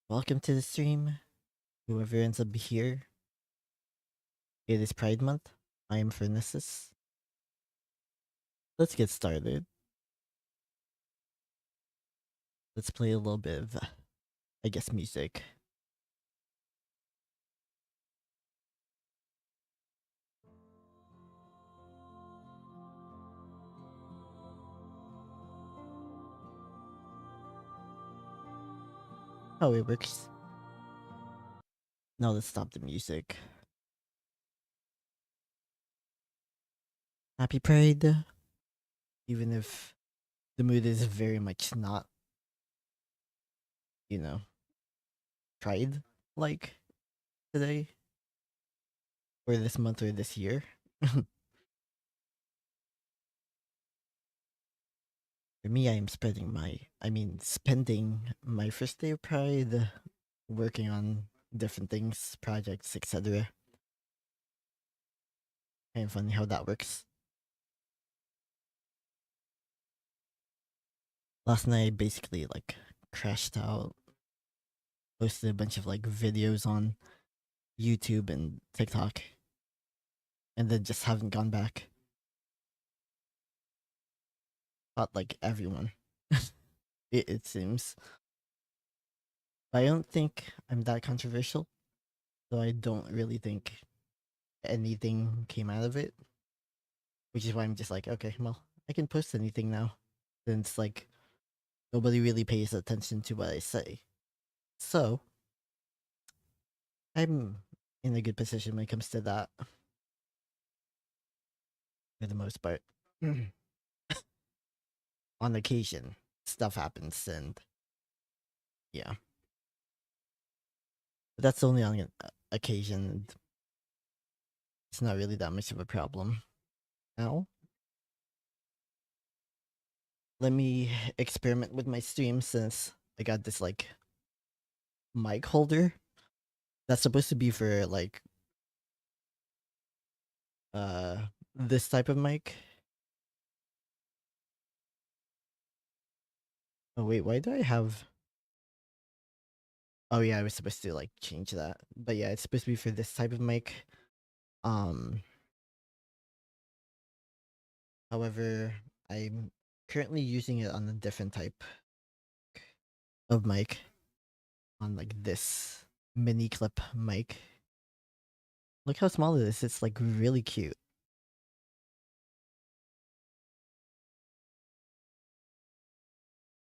Welcome to the stream. Whoever ends up here, it is Pride Month. I am Fornesus. Let's get started. Let's play a little bit of, I guess, music. Oh, it works. Now let's stop the music. Happy Pride. Even if the mood is very much not, Pride like today, or this month, or this year. For me, spending my first day of Pride working on different things, projects, etc. Kind of funny how that works. Last night, basically, crashed out, posted a bunch of, videos on YouTube and TikTok, and then just haven't gone back. Not like everyone, it seems. But I don't think I'm that controversial, so I don't really think anything came out of it. Which is why I'm just like, okay, well, I can post anything now, since, nobody really pays attention to what I say. So, I'm in a good position when it comes to that, for the most part. On occasion, stuff happens, and yeah. But that's only on occasion, and it's not really that much of a problem. Now, let me experiment with my stream since I got this, mic holder that's supposed to be for, this type of mic. Oh, wait, why do I have... Oh, yeah, I was supposed to, change that. But yeah, it's supposed to be for this type of mic. However, I'm currently using it on a different type of mic. On, this mini clip mic. Look how small it is. It's, really cute.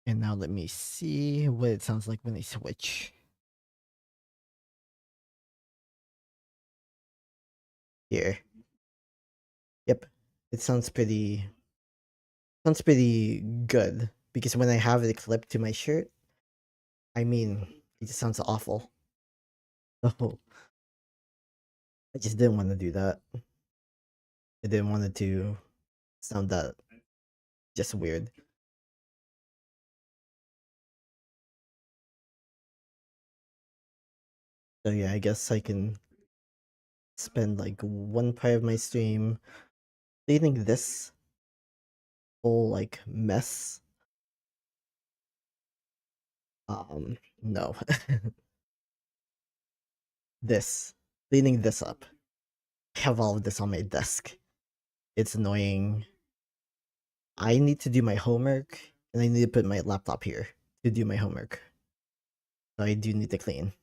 And now let me see what it sounds like when I switch. Here. Yep. It sounds pretty good. Because when I have it clipped to my shirt, it just sounds awful. Oh, I just didn't want to do that. I didn't want it to sound that just weird. So yeah, I guess I can spend one part of my stream cleaning this whole mess. No. This. Cleaning this up. I have all of this on my desk. It's annoying. I need to do my homework, and I need to put my laptop here to do my homework. So I do need to clean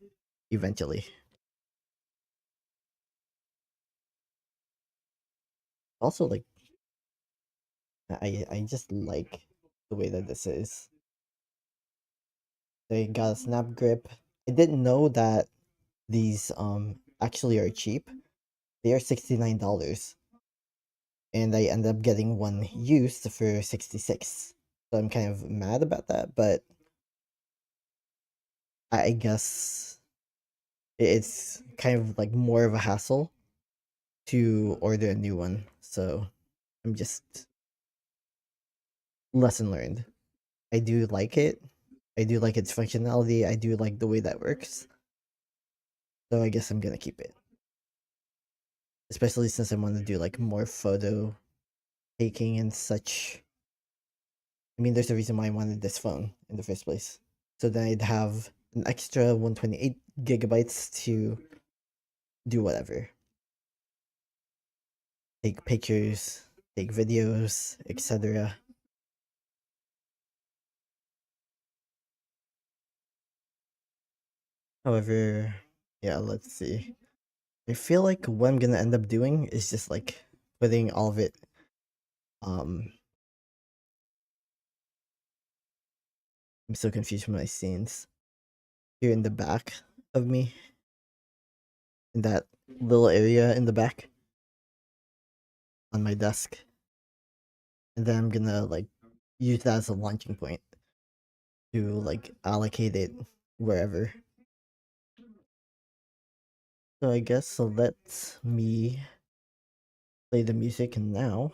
eventually. Also, I just like the way that this is. They got a snap grip. I didn't know that these actually are cheap. They are $69. And I ended up getting one used for 66. So I'm kind of mad about that, but I guess it's kind of more of a hassle to order a new one. So I'm just lesson learned. I do like it. I do like its functionality. I do like the way that works. So I guess I'm gonna keep it. Especially since I want to do more photo taking and such. There's a reason why I wanted this phone in the first place. So then I'd have an extra 128 gigabytes to do whatever. Take pictures, take videos, etc. However, yeah, let's see. I feel like what I'm gonna end up doing is just like putting all of it um I'm so confused with my scenes. Here in the back of me. In that little area in the back on my desk. And then I'm gonna like use that as a launching point to like allocate it wherever. So I guess so let me play the music now.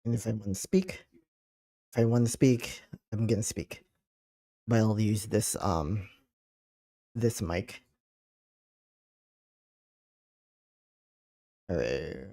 And if I want to speak, I'm gonna speak. But I'll use this mic. Alright.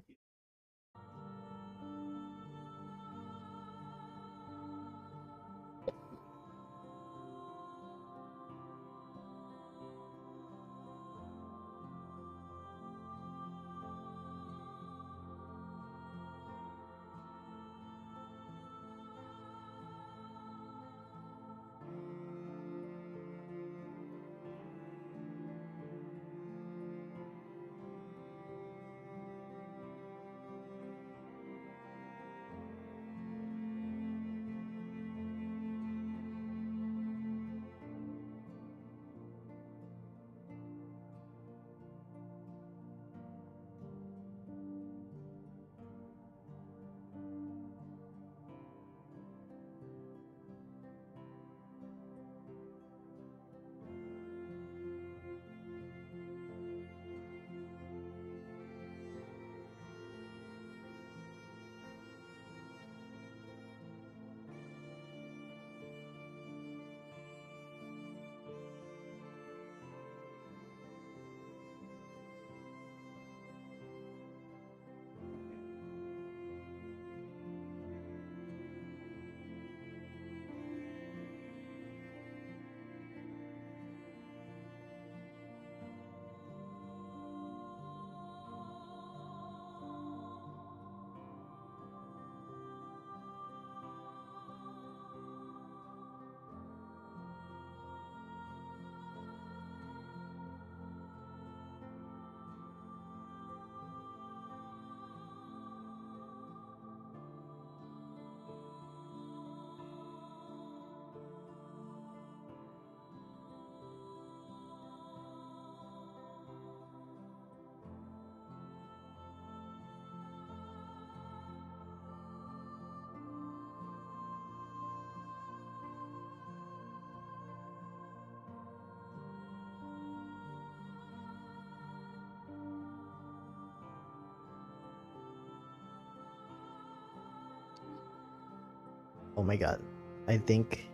Oh my god. I think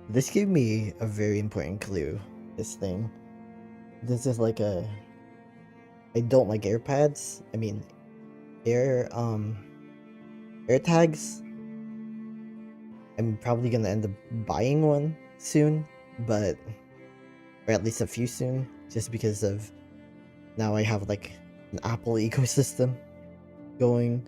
this gave me a very important clue. This thing. This is like a I don't like AirPads. I mean AirTags. I'm probably gonna end up buying one soon, but or at least a few soon, just because of now I have like an Apple ecosystem going.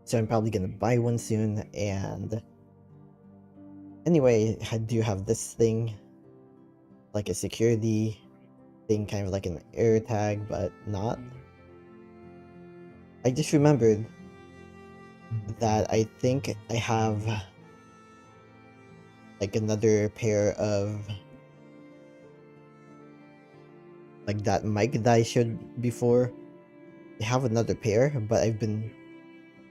So I'm probably gonna buy one soon, and anyway, I do have this thing, like a security thing, kind of like an AirTag, but not. I just remembered that I think I have like another pair of like that mic that I showed before. I have another pair, but I've been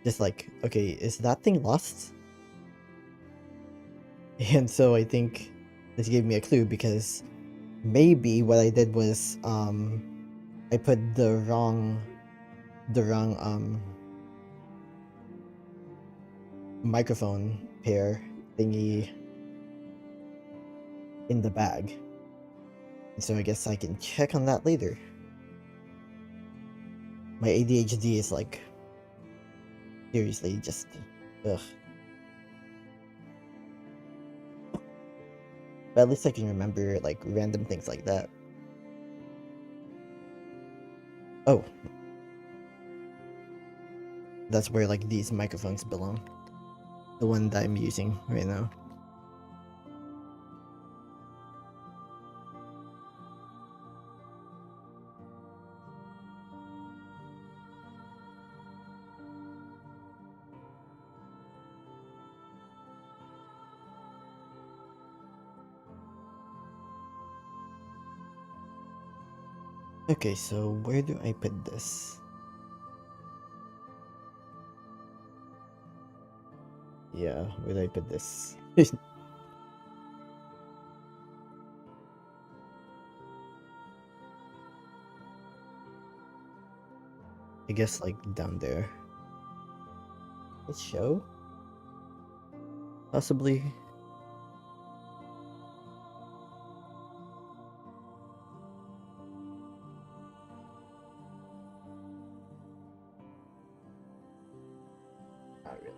just like, okay, is that thing lost? And so I think this gave me a clue, because maybe what I did was I put the wrong microphone pair thingy in the bag. So I guess I can check on that later. My ADHD is like Seriously, just ugh. But at least I can remember like random things like that. Oh, that's where like these microphones belong. The one that I'm using right now. Okay, so where do I put this? Yeah, where do I put this? I guess like down there. This show? Possibly. Not really.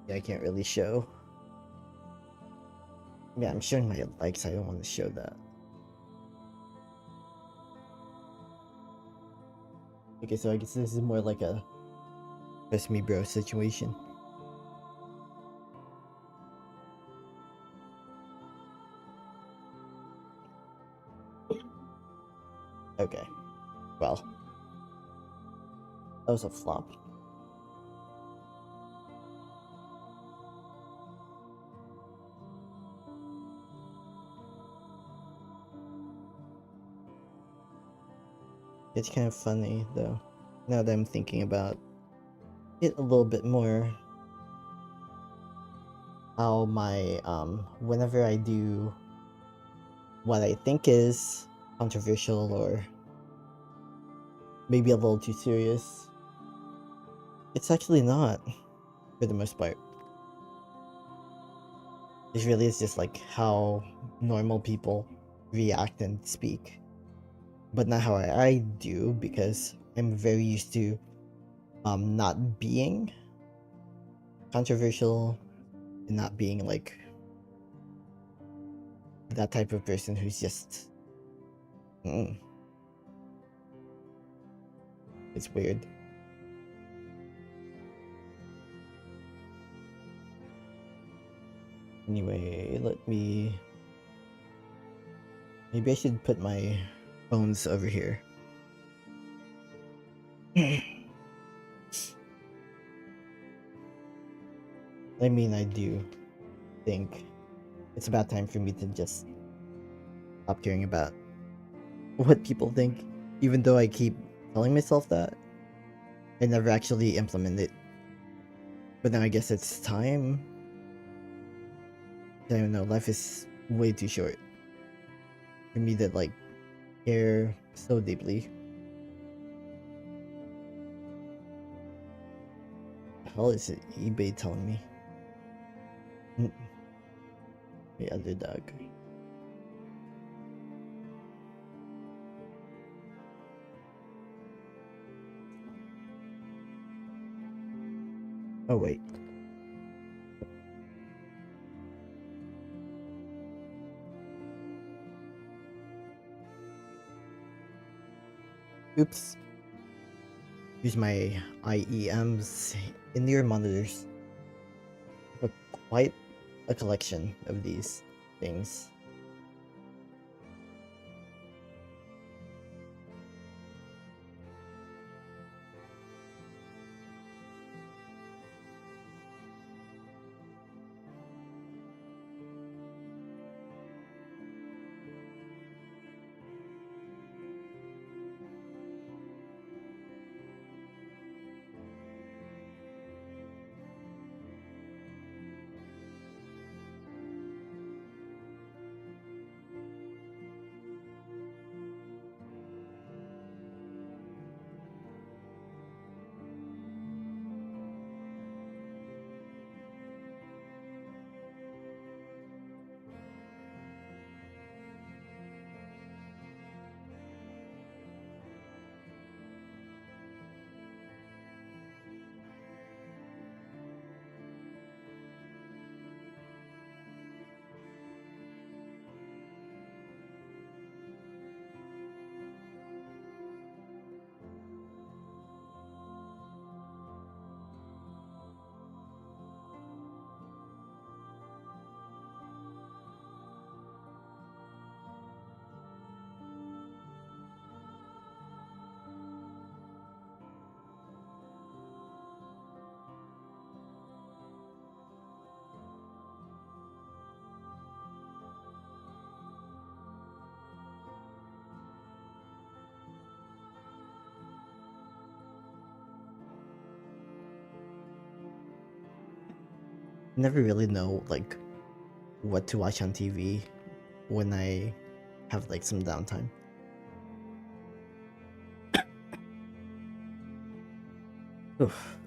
Yeah, I can't really show. Yeah, I'm showing my likes. I don't want to show that. Okay, so I guess this is more like a Trust Me Bro situation. Okay. Well. That was a flop. It's kind of funny though. Now that I'm thinking about it a little bit more. How my whenever I do what I think is controversial or maybe a little too serious, it's actually not for the most part. It really is just like how normal people react and speak, but not how I do, because I'm very used to not being controversial and not being like that type of person who's just it's weird. Anyway, maybe I should put my phones over here. I mean, I do think it's about time for me to just stop caring about what people think, even though I keep telling myself that. I never actually implement it. But now I guess it's time. I don't know, life is way too short for me to like care so deeply. The hell is it eBay telling me? The underdog. Oh wait. Oops. Use my IEMs in-ear monitors. But quite a collection of these things. never really know like what to watch on TV when I have like some downtime. Oof.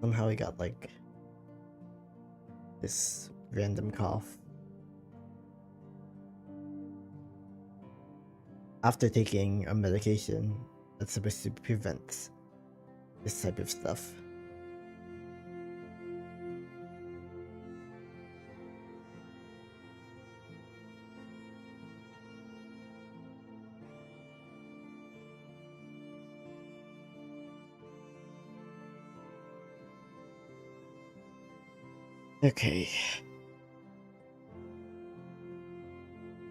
Somehow I got like this random cough after taking a medication that's supposed to prevent this type of stuff. Okay.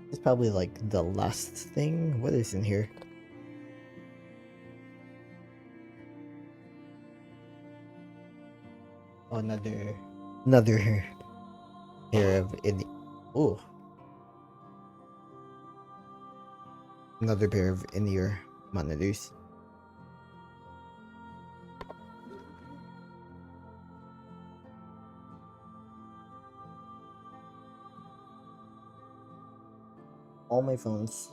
It's probably like the last thing. What is in here? Oh, another pair of oh, another pair of in-ear monitors. All my phones.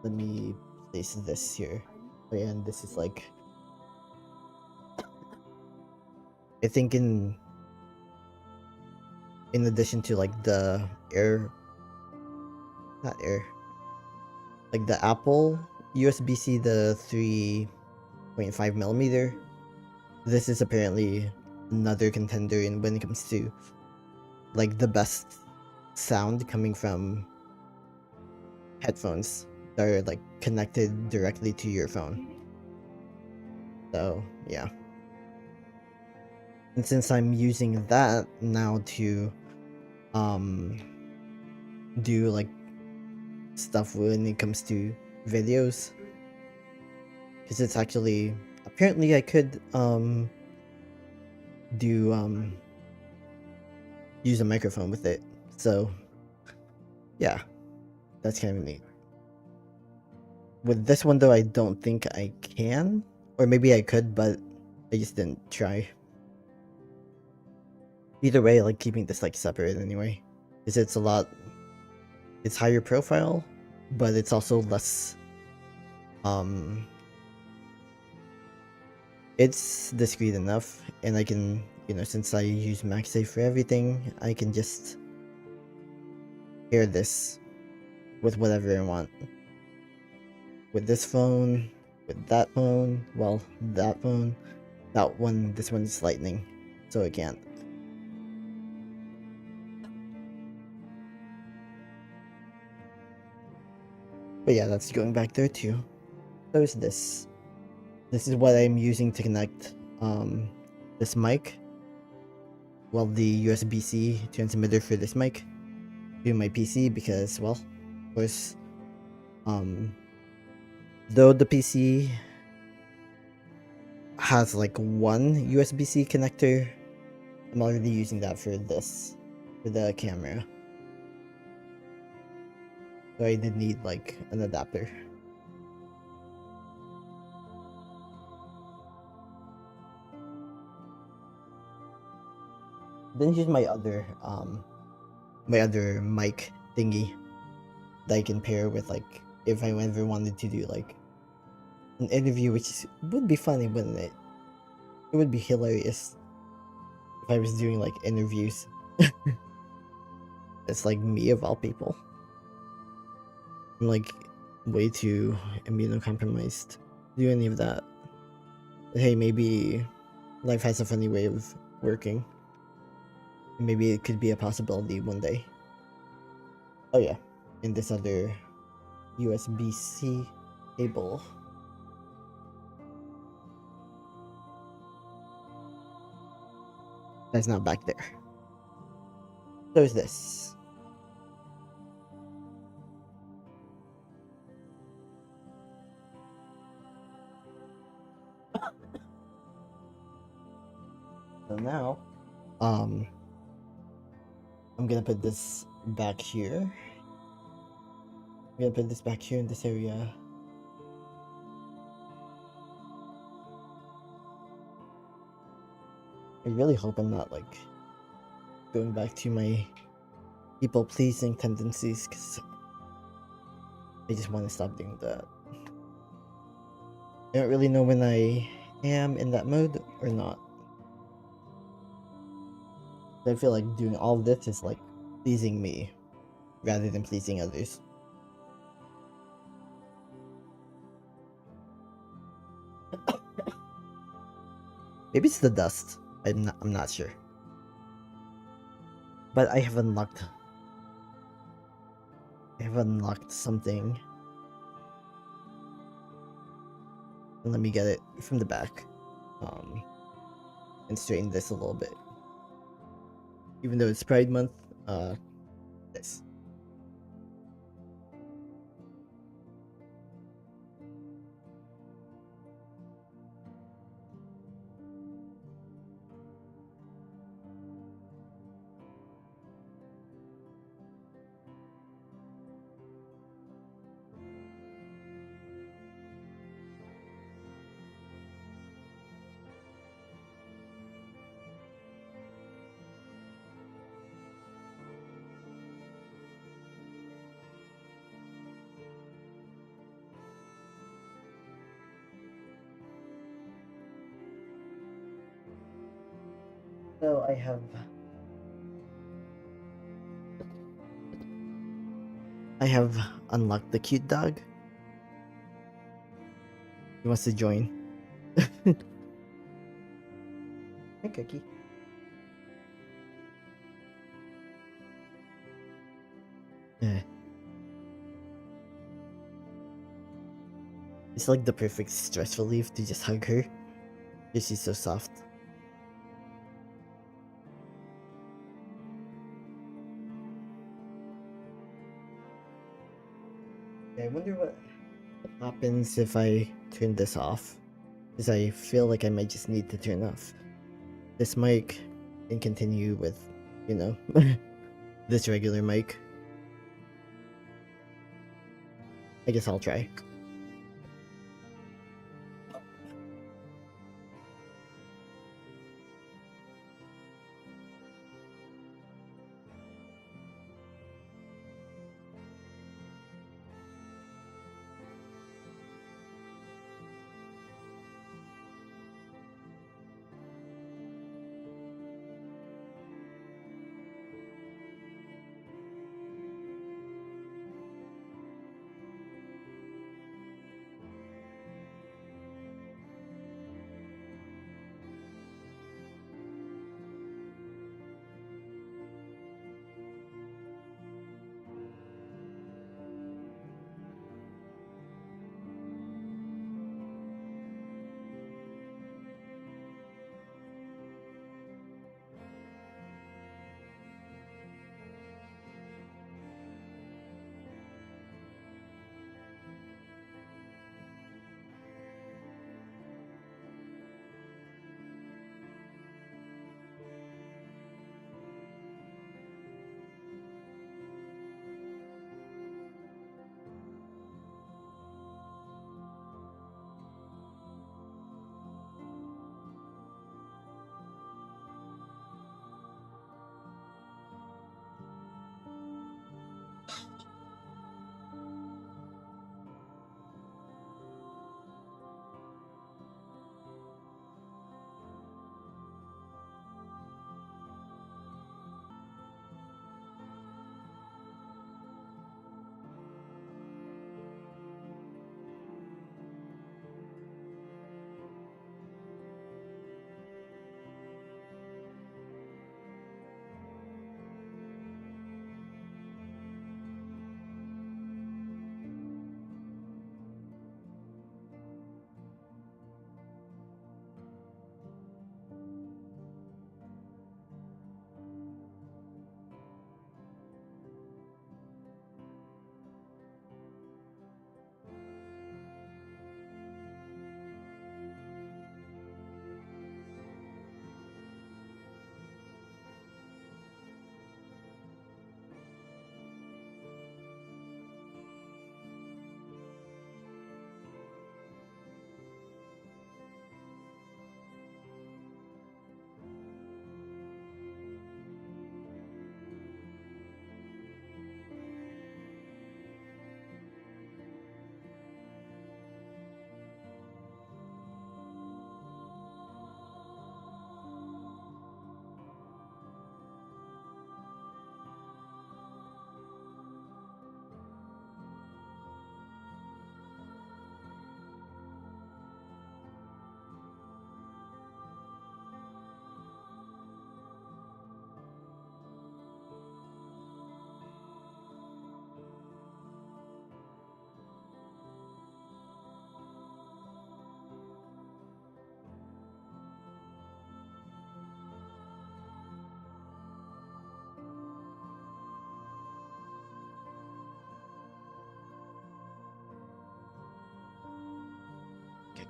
Let me place this here. Oh, yeah, and this is like, I think in addition to like the like the Apple USB-C, the 3.5 millimeter, this is apparently another contender in when it comes to like the best sound coming from headphones that are like connected directly to your phone. So yeah, and since I'm using that now to do like stuff when it comes to videos, because it's actually apparently I could do use a microphone with it. So yeah, that's kind of neat. With this one though, I don't think I can, or maybe I could, but I just didn't try. Either way, I like keeping this like separate anyway, because it's higher profile, but it's also less it's discreet enough, and I can, since I use MagSafe for everything, I can just pair this with whatever I want. With this phone, with that phone, well, that phone, that one, this one is lightning, so I can't. But yeah, that's going back there too. There's this. This is what I'm using to connect this mic. Well, the USB-C transmitter for this mic to my PC, because, well, of course, though the PC has like one USB-C connector, I'm already using that for this, for the camera. So I did need like an adapter. Then use my other mic thingy that I can pair with, like, if I ever wanted to do like an interview, which would be funny, wouldn't it? It would be hilarious if I was doing like interviews. It's like me of all people. I'm like way too immunocompromised to do any of that. But hey, maybe life has a funny way of working. Maybe it could be a possibility one day. Oh yeah, and this other USB-C cable. That's not back there. There's this. So now, I'm gonna put this back here. I'm gonna put this back here in this area. I really hope I'm not like going back to my people pleasing tendencies, because I just want to stop doing that. I don't really know when I am in that mode or not. I feel like doing all of this is like pleasing me rather than pleasing others. Maybe it's the dust. I'm not sure. But I have unlocked something. And let me get it from the back. And straighten this a little bit. Even though it's Pride Month, this. So I have unlocked the cute dog. He wants to join. Hi, Cookie. Yeah. It's like the perfect stress relief to just hug her. Because she's so soft. I wonder what happens if I turn this off. Because I feel like I might just need to turn off this mic and continue with, you know, this regular mic. I guess I'll try.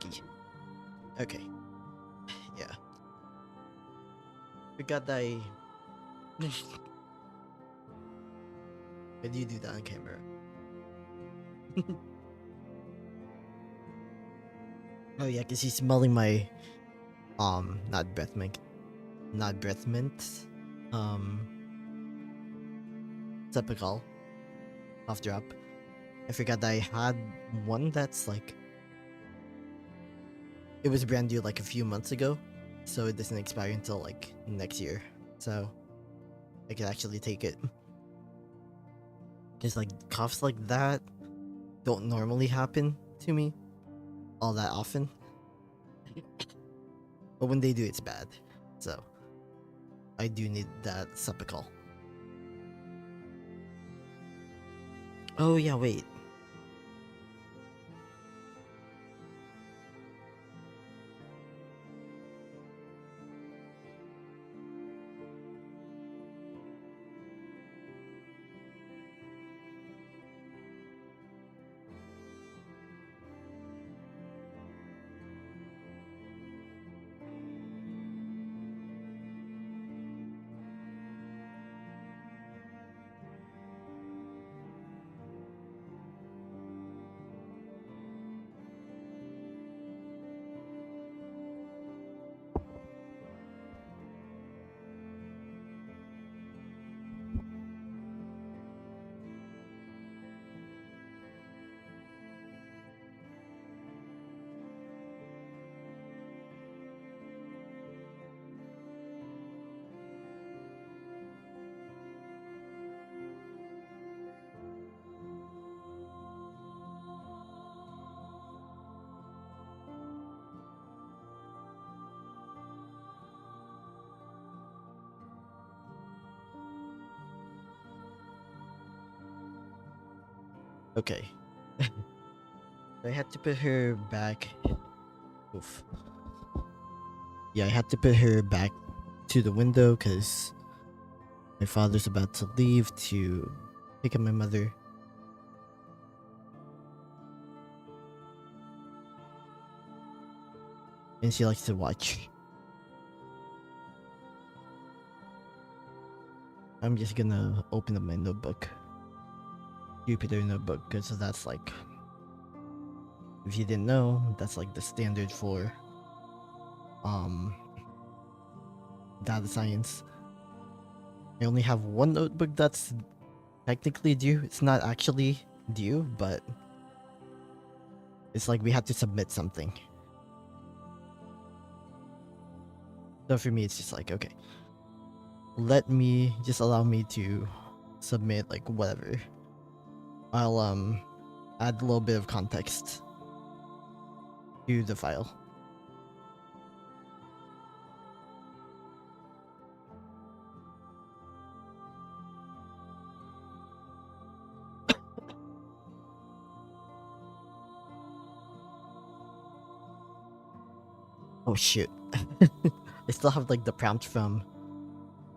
Yucky. Okay. Yeah. Forgot that I. Why do you do that on camera? Oh yeah, cause he's smelling my not breath mint, not breath mint, um typical cough drop. I forgot that I had one that's like it was brand new like a few months ago, so it doesn't expire until like next year. So I can actually take it. Cause like coughs like that don't normally happen to me all that often. But when they do, it's bad. So I do need that Supical. Oh yeah, wait. Okay. I had to put her back. Oof. Yeah, I had to put her back to the window because my father's about to leave to pick up my mother. And she likes to watch. I'm just gonna open up my notebook. Jupyter notebook, because that's like, if you didn't know, that's like the standard for data science. I only have one notebook that's technically due. It's not actually due, but it's like we had to submit something. So for me, it's just like, okay, just allow me to submit like whatever. I'll add a little bit of context to the file. Oh shit. I still have like the prompt from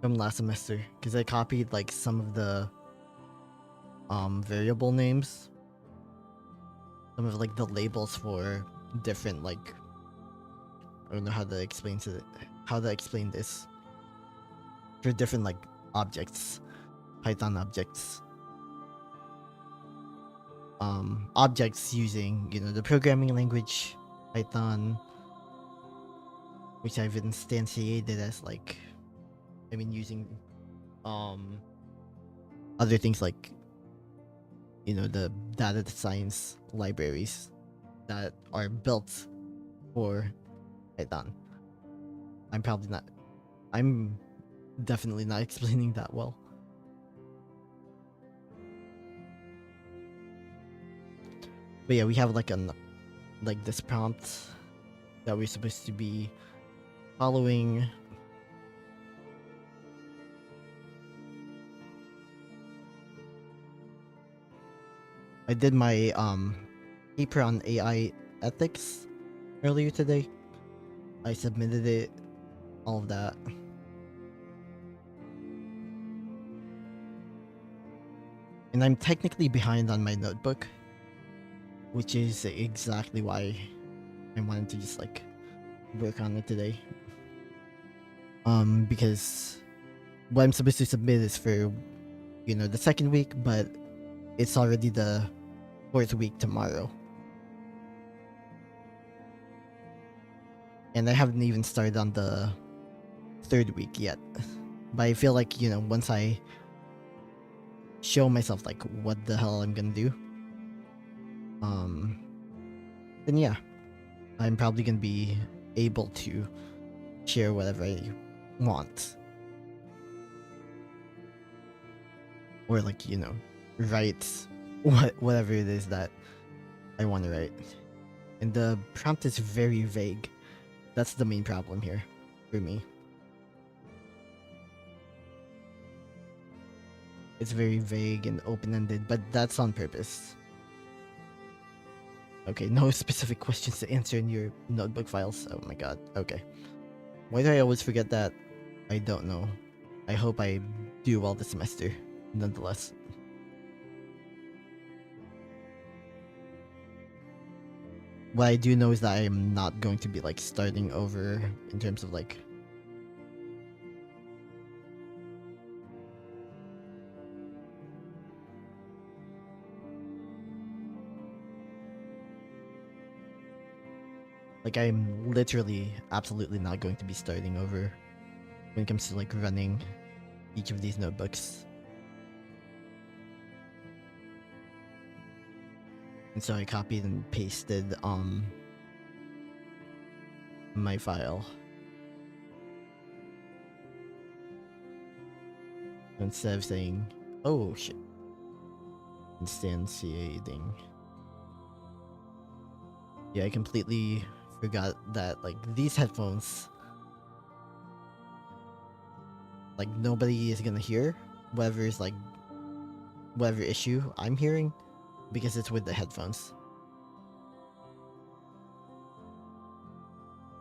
last semester because I copied like some of the variable names, some of like the labels for different like, I don't know how to explain this, for different like objects, Python objects. Objects using, you know, the programming language Python, which I've instantiated as like, I mean, using other things like, you know, the data science libraries that are built for Python. I'm definitely not explaining that well. But yeah, we have like this prompt that we're supposed to be following. I did my paper on AI ethics earlier today. I submitted it, all of that. And I'm technically behind on my notebook, which is exactly why I wanted to just like work on it today. Because what I'm supposed to submit is for, you know, the second week, but it's already the fourth week tomorrow. And I haven't even started on the third week yet. But I feel like, you know, once I show myself like what the hell I'm gonna do, then yeah, I'm probably gonna be able to share whatever I want. Or like, you know, write whatever it is that I want to write. And the prompt is very vague. That's the main problem here for me. It's very vague and open-ended, but that's on purpose. Okay, no specific questions to answer in your notebook files. Oh my god. Okay. Why do I always forget that? I don't know. I hope I do well this semester, nonetheless. What I do know is that I am not going to be like starting over in terms of like I'm literally absolutely not going to be starting over when it comes to like running each of these notebooks. And so I copied and pasted my file. Instead of saying, oh shit, instantiating. Yeah, I completely forgot that like these headphones, like nobody is gonna hear whatever is like whatever issue I'm hearing because it's with the headphones.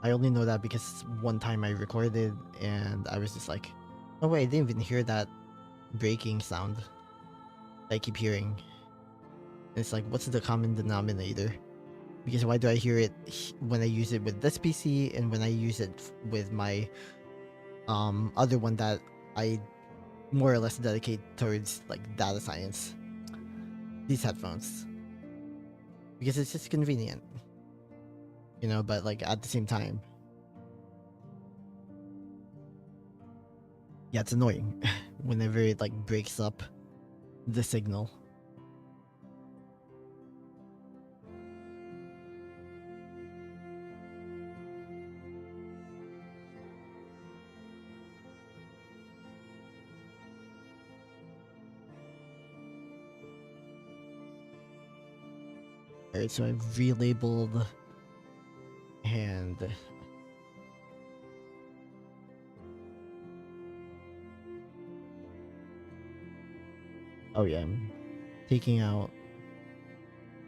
I only know that because one time I recorded and I was just like, oh wait, I didn't even hear that breaking sound I keep hearing. And it's like, what's the common denominator? Because why do I hear it when I use it with this PC and when I use it with my other one that I more or less dedicate towards like data science? These headphones. Because it's just convenient. You know, but like at the same time, yeah, it's annoying whenever it like breaks up the signal. Alright, so I've relabeled and oh yeah, I'm taking out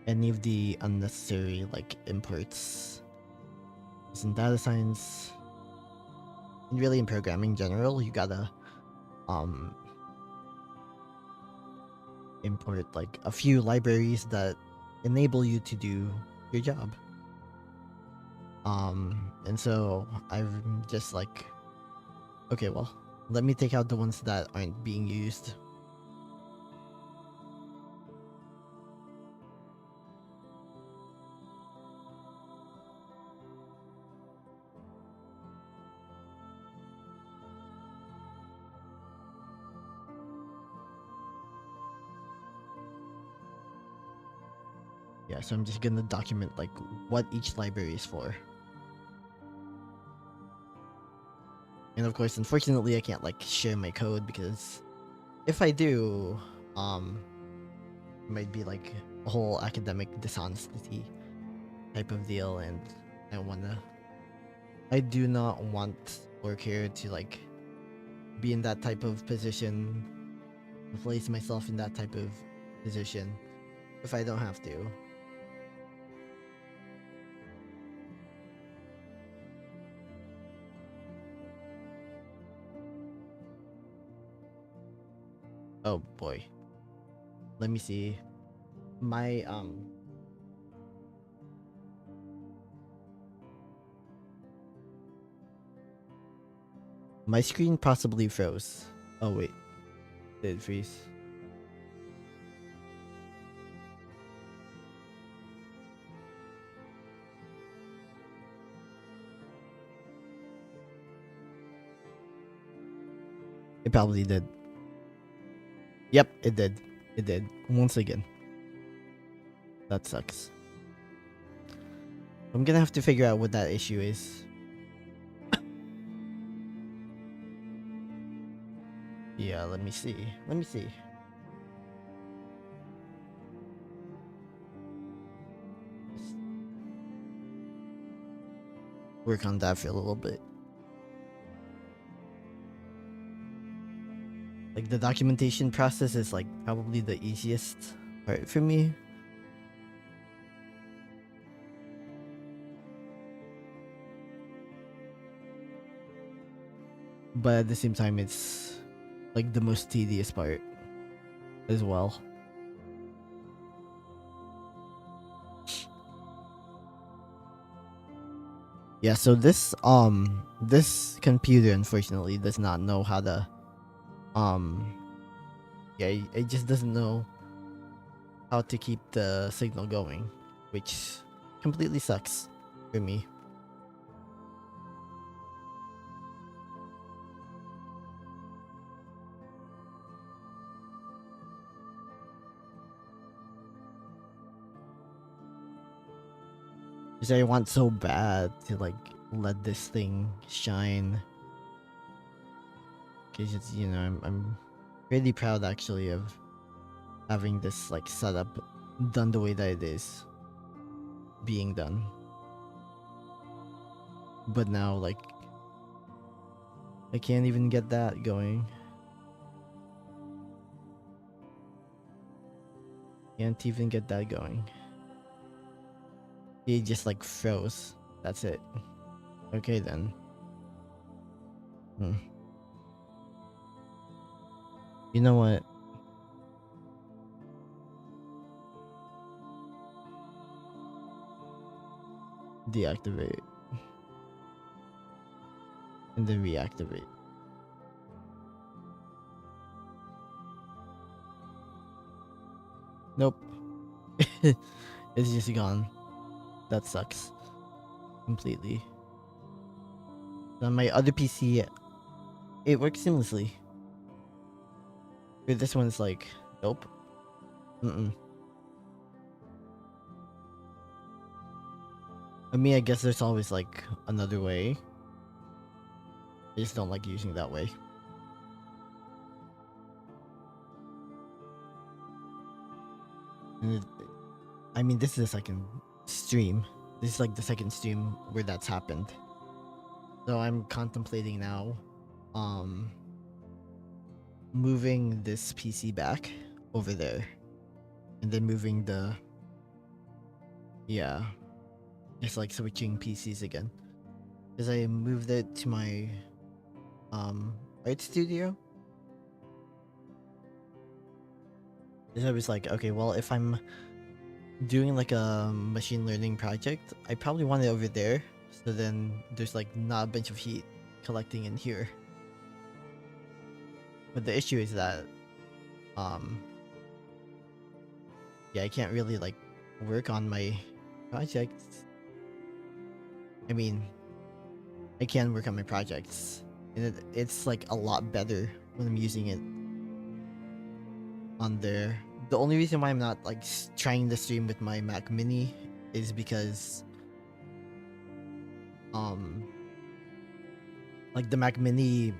any of the unnecessary like imports. Because in data science and really in programming in general, you gotta import like a few libraries that enable you to do your job. And so I'm just like, okay, well, let me take out the ones that aren't being used. Yeah, so I'm just gonna document like what each library is for. And of course, unfortunately, I can't like share my code because if I do, it might be like a whole academic dishonesty type of deal, and I do not want or care to like be in that type of position, place myself in that type of position if I don't have to. Oh boy. Let me see. My My screen possibly froze. Oh wait, did it freeze? It probably did. Yep, it did. It did. Once again. That sucks. I'm gonna have to figure out what that issue is. Yeah, let me see. Let me see. Just work on that for a little bit. Like, the documentation process is like probably the easiest part for me. But at the same time, it's like the most tedious part as well. Yeah, so this computer unfortunately does not know how to yeah, it just doesn't know how to keep the signal going, which completely sucks for me. Because I want so bad to like let this thing shine. Because it's, you know, I'm really proud actually of having this like setup done the way that it is being done. But now like I can't even get that going. Can't even get that going. It just like froze. That's it. Okay then. You know what? Deactivate. And then reactivate. Nope. It's just gone. That sucks. Completely. On my other PC, it works seamlessly. But this one's like, nope. I mean, I guess there's always like another way. I just don't like using that way. And I mean, this is the second stream. This is like the second stream where that's happened. So I'm contemplating now, moving this PC back over there, and then moving the, yeah, just like switching PCs again. Because I moved it to my art studio. Because I was like, okay, well, if I'm doing like a machine learning project, I probably want it over there, so then there's like not a bunch of heat collecting in here. But the issue is that yeah, I can't really like work on my projects. I mean, I can work on my projects, and it's like a lot better when I'm using it on there. The only reason why I'm not like trying to stream with my Mac Mini is because like the Mac Mini,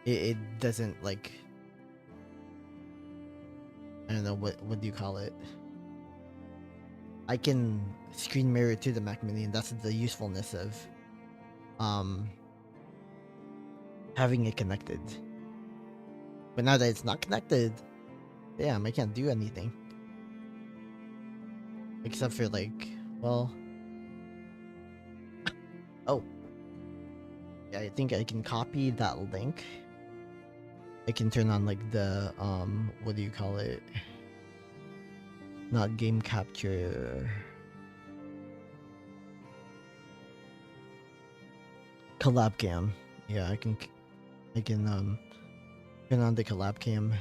it doesn't like, I don't know what do you call it. I can screen mirror to the Mac Mini, and that's the usefulness of having it connected. But now that it's not connected, damn, I can't do anything. Except for like, well, oh, yeah, I think I can copy that link. I can turn on like the what do you call it? Not game capture. Collab cam. Yeah, I can I can turn on the collab cam.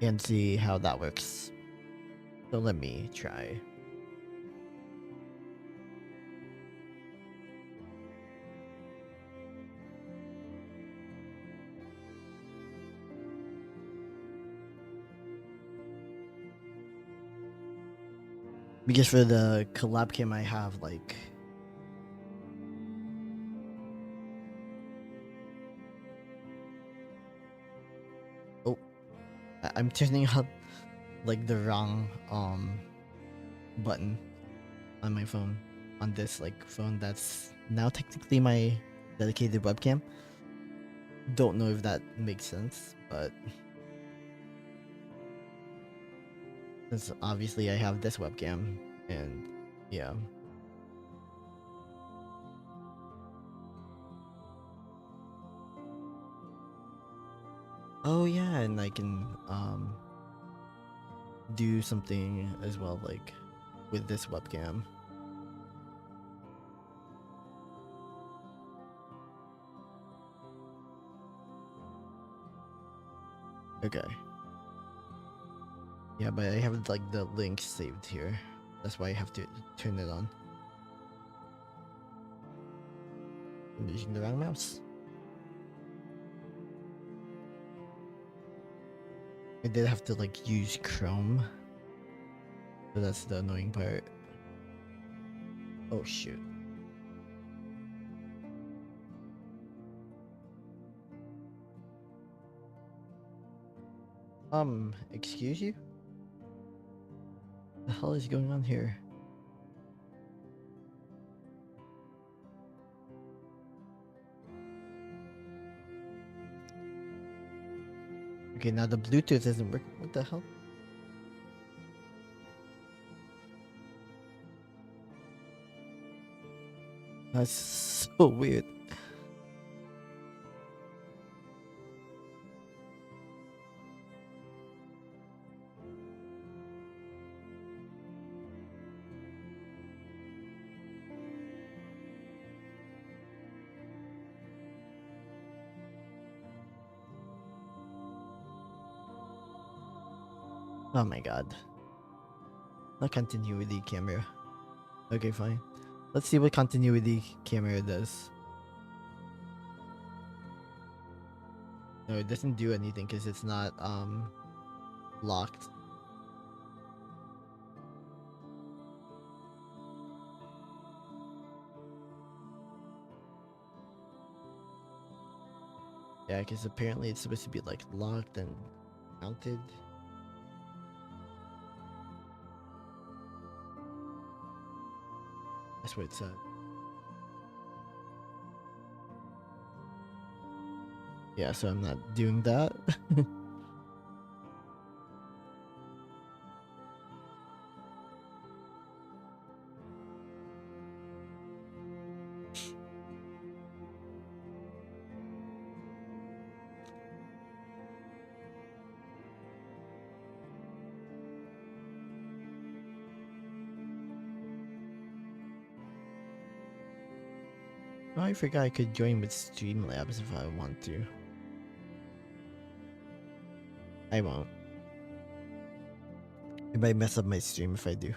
And see how that works. So let me try. Because for the collab cam I have like I'm turning on like the wrong button on my phone, on this like phone that's now technically my dedicated webcam. Don't know if that makes sense, but since obviously I have this webcam, and yeah. Oh yeah, and I can do something as well, like with this webcam. Okay. Yeah, but I have like the link saved here. That's why I have to turn it on. I'm using the wrong mouse. I did have to like use Chrome. So that's the annoying part. Oh shoot. Excuse you? What the hell is going on here? Okay, now the Bluetooth isn't working. What the hell? That's so weird. Oh my god. I'll continue with the camera. Okay, fine. Let's see what continuity camera does. No, it doesn't do anything because it's not locked. Yeah, because apparently it's supposed to be like locked and mounted. That's what it said. Yeah, so I'm not doing that. Oh, I forgot I could join with Streamlabs if I want to. I won't. It might mess up my stream if I do.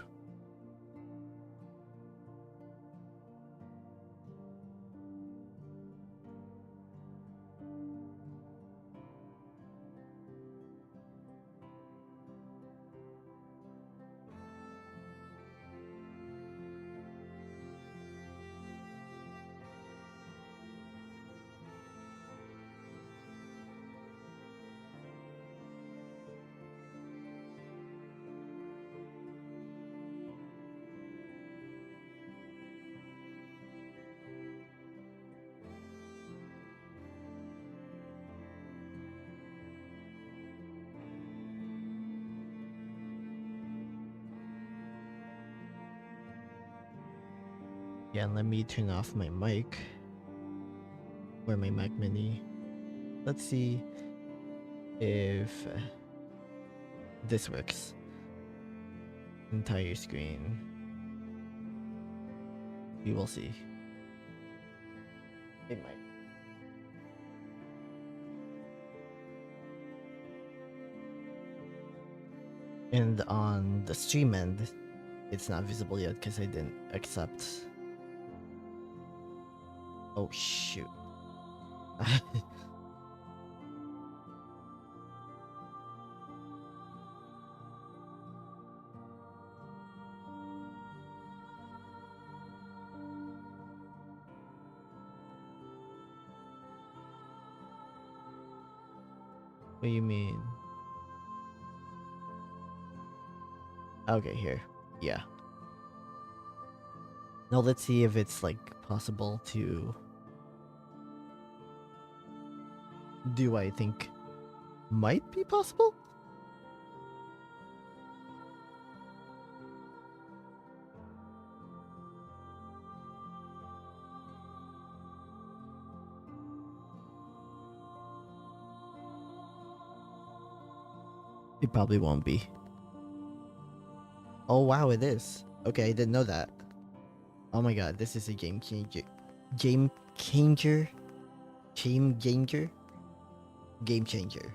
Yeah, let me turn off my mic. Or my Mac Mini. Let's see if this works. Entire screen. We will see. It might. And on the stream end, it's not visible yet because I didn't accept. Oh shoot. What do you mean? Okay, here. Yeah. Now let's see if it's like possible to do I think might be possible? It probably won't be. Oh wow, it is. Okay, I didn't know that. Oh my god, this is a game changer. Game changer? Game changer? Game changer.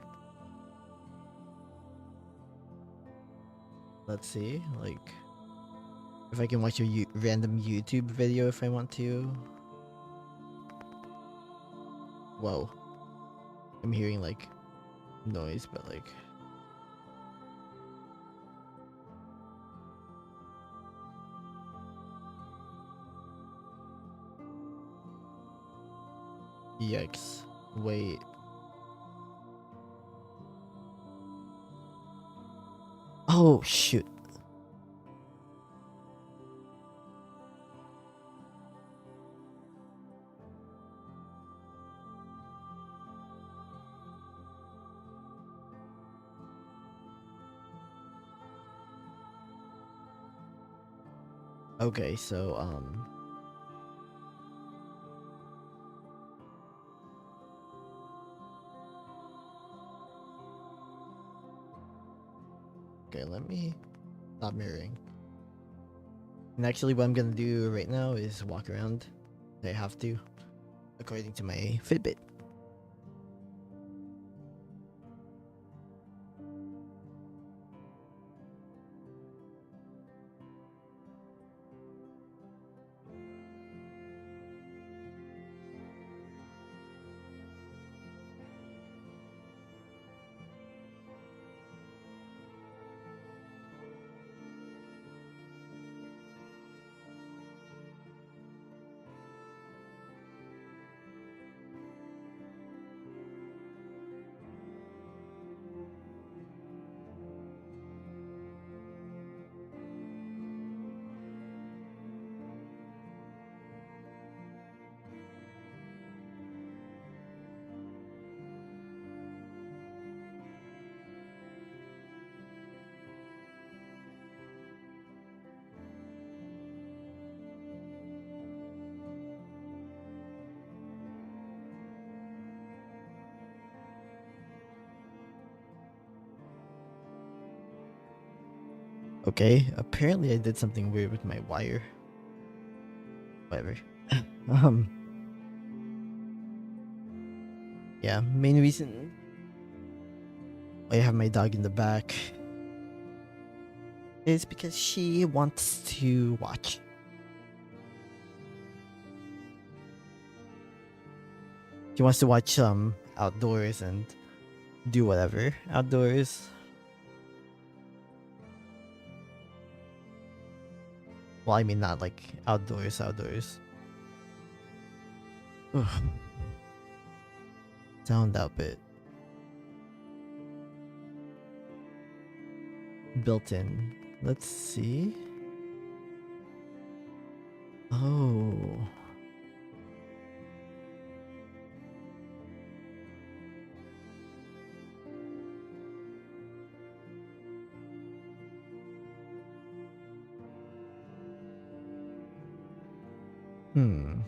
Let's see, like, if I can watch a random YouTube video if I want to. Whoa. I'm hearing like noise, but like. Yikes. Wait. Oh, shoot. Okay, so, okay, let me stop mirroring. And actually, what I'm gonna do right now is walk around. I have to, according to my Fitbit. Okay, apparently I did something weird with my wire. Whatever. um, yeah, main reason I have my dog in the back is because she wants to watch. She wants to watch outdoors and do whatever outdoors. Well, I mean not like outdoors. Ugh. Sound outfit. Built in. Let's see. Oh. Hmm.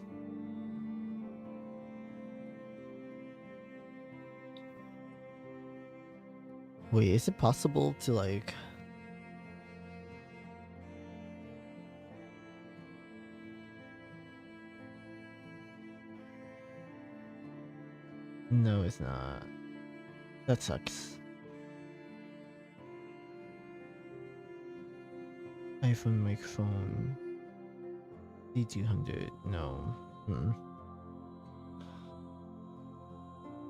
Wait, is it possible to like... No, it's not. That sucks. iPhone microphone. D200. No.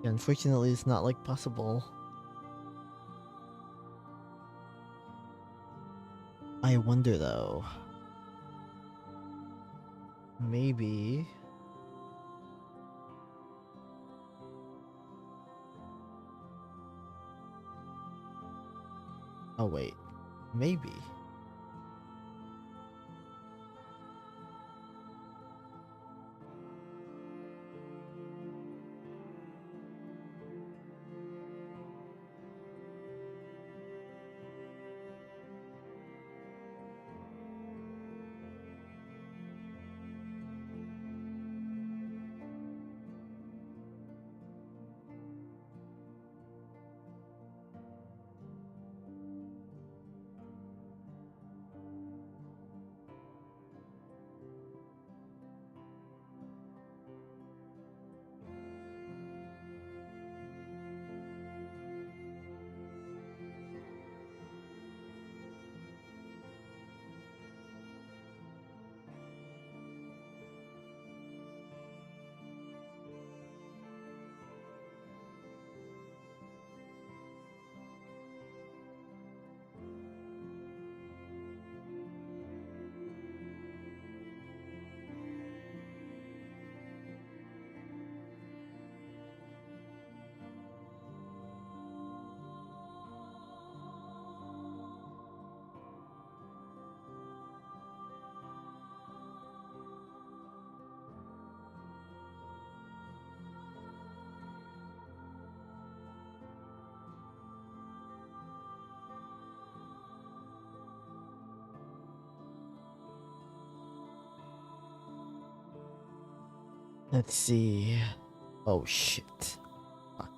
Yeah, unfortunately, it's not like possible. I wonder though. Maybe. Oh wait. Maybe. Let's see. Oh shit. Fuck.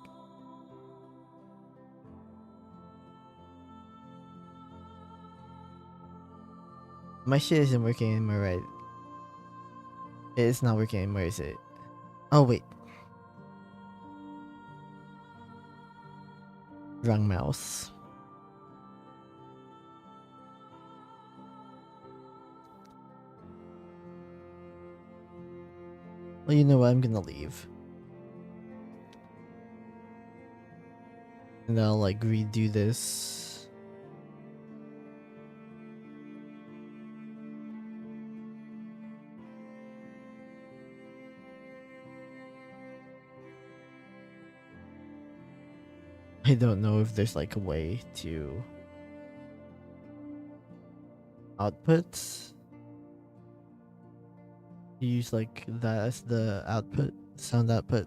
My shit isn't working anymore, right? It's not working anymore, is it? Oh wait. Wrong mouse. Well, you know what? I'm gonna leave. And I'll like redo this. I don't know if there's like a way to output. Use like that as the output, sound output.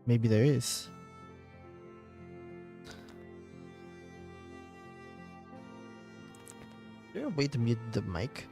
Maybe there is. Is there a way to mute the mic?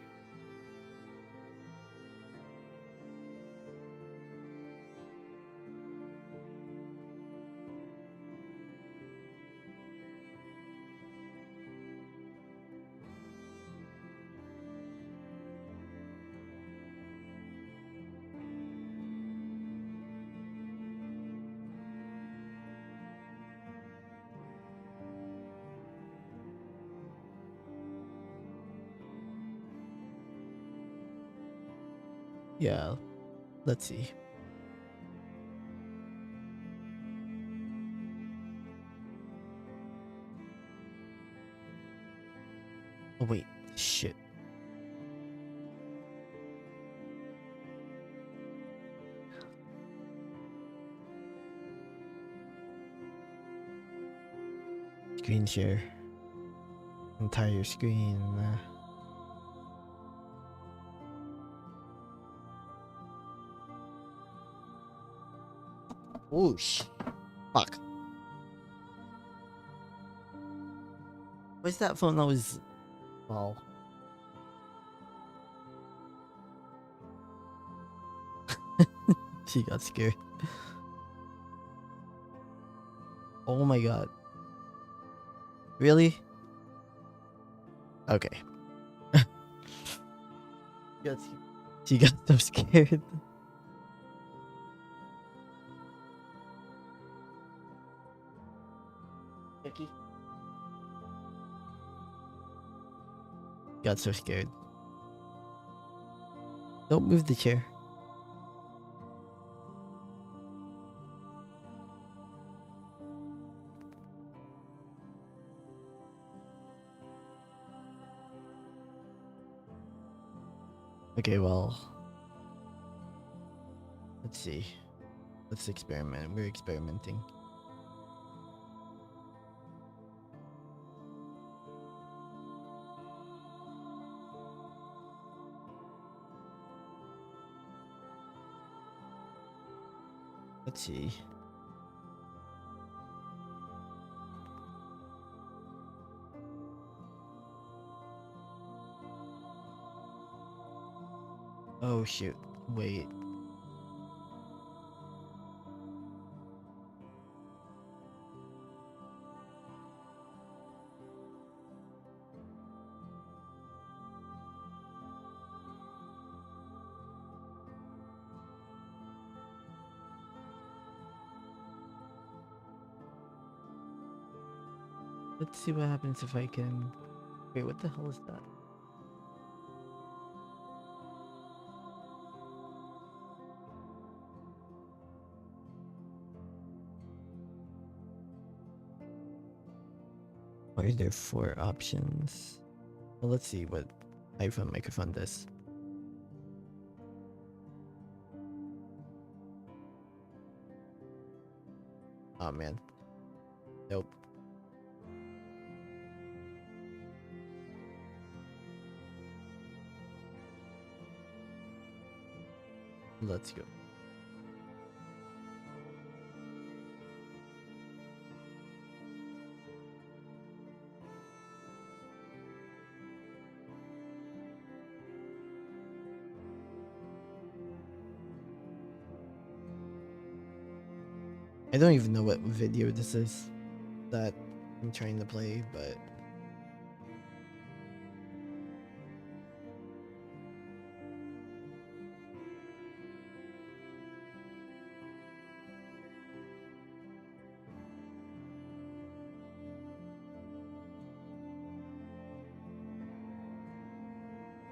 Yeah, let's see. Oh wait, shit. Screen share. Entire screen. Whoosh. Fuck. Why's that phone always... Well... She got scared. Oh my god. Really? Okay. She got so scared. Vicky? Got so scared. Don't move the chair. Okay, well, let's see. Let's experiment. We're experimenting. Let's see. Oh shoot. Wait. Let's see what happens if I can... Wait, what the hell is that? Why are there 4 options? Well, let's see what iPhone microphone does. Oh man. Nope. Let's go. I don't even know what video this is that I'm trying to play, but...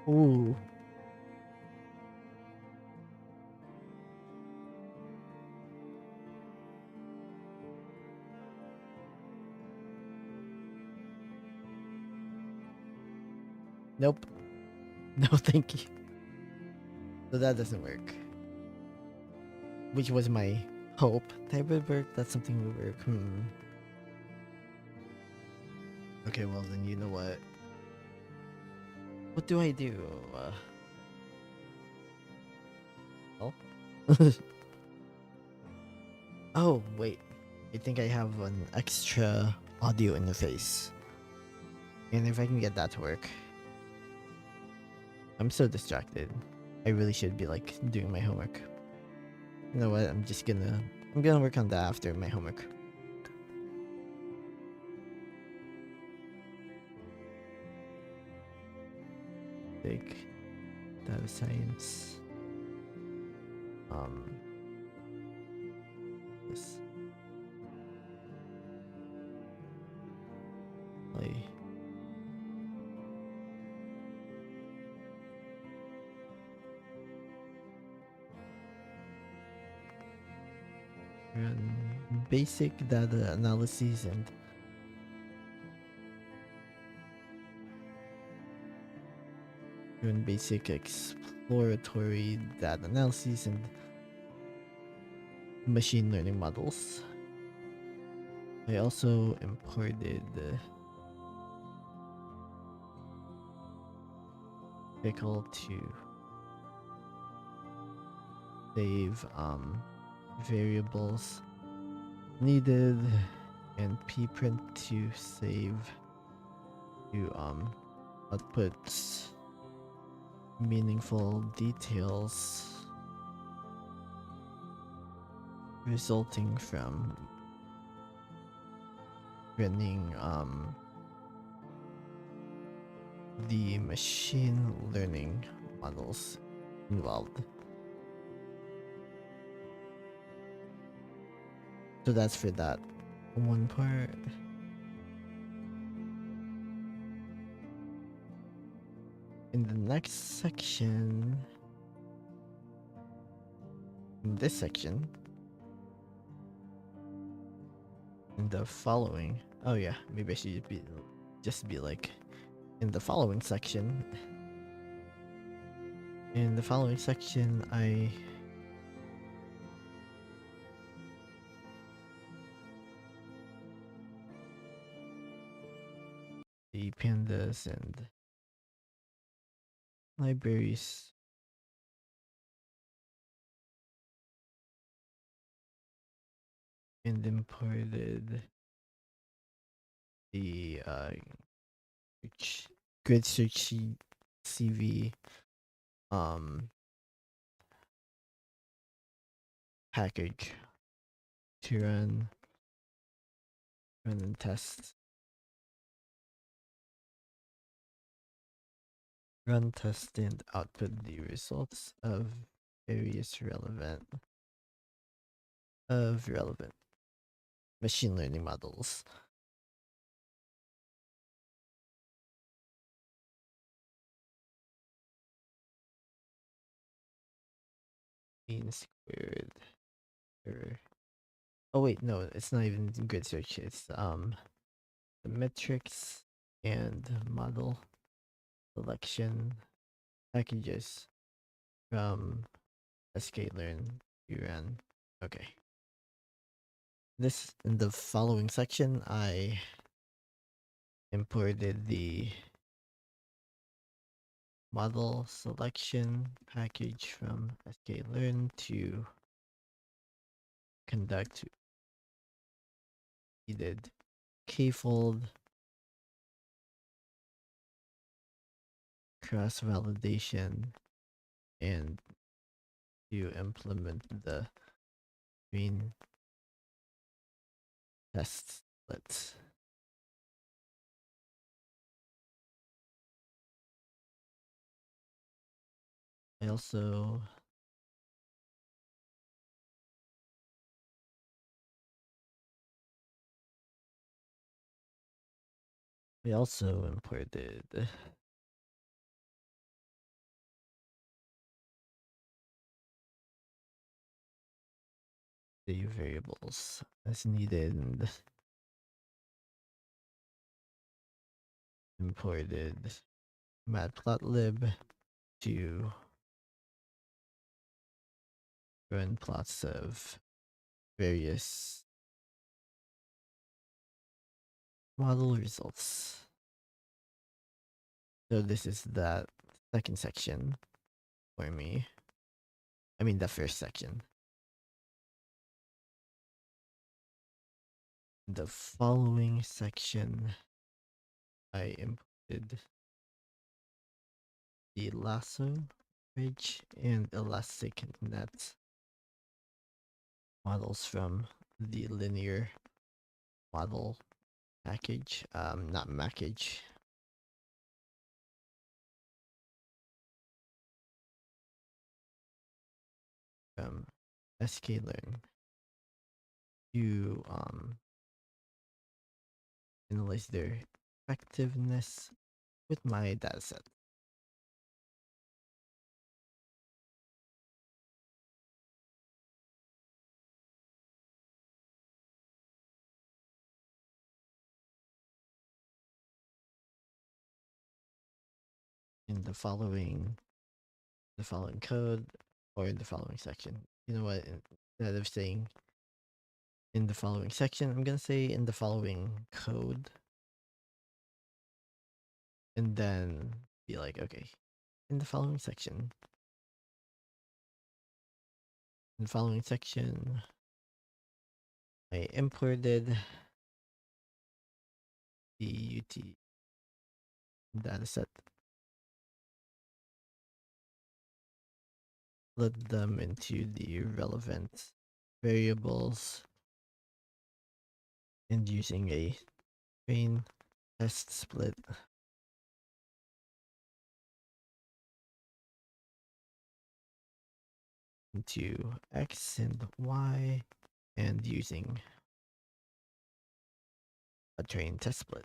Ooh. Nope. No, thank you. So that doesn't work. Which was my hope. That would work. That's something would work. Okay, well then you know what? What do I do? Oh. Oh, wait. I think I have an extra audio interface. And if I can get that to work. I'm so distracted. I really should be like doing my homework. You know what? I'm gonna work on that after my homework. Take data science. This. Play. Run basic data analyses and run basic exploratory data analyses and machine learning models. I also imported pickle to save variables needed and pprint to save to output meaningful details resulting from running the machine learning models involved. So that's for that one part. In the next section, in this section, in the following, oh yeah, maybe I should just be like, in the following section. In the following section, the pandas and libraries and imported the grid search CV package to run and test. Run, test, and output the results of various relevant machine learning models. Mean squared error. Oh wait, no, it's not even grid search. It's the metrics and model selection packages from sklearn ran. Okay. This in the following section, I imported the model selection package from sklearn to conduct needed k-fold cross-validation and to implement the green test splits. I also imported the variables as needed and imported matplotlib to run plots of various model results. So this is that second section for me. I mean the first section. The following section, I imported the lasso bridge and elastic net models from the linear model package, not package. From sklearn to analyze their effectiveness with my dataset. In the following code or in the following section. You know what? Instead of saying in the following section, I'm gonna say in the following code, and then be like, okay, in the following section. In the following section, I imported the UT dataset, split them into the relevant variables and using a train test split into x and y and using a train test split.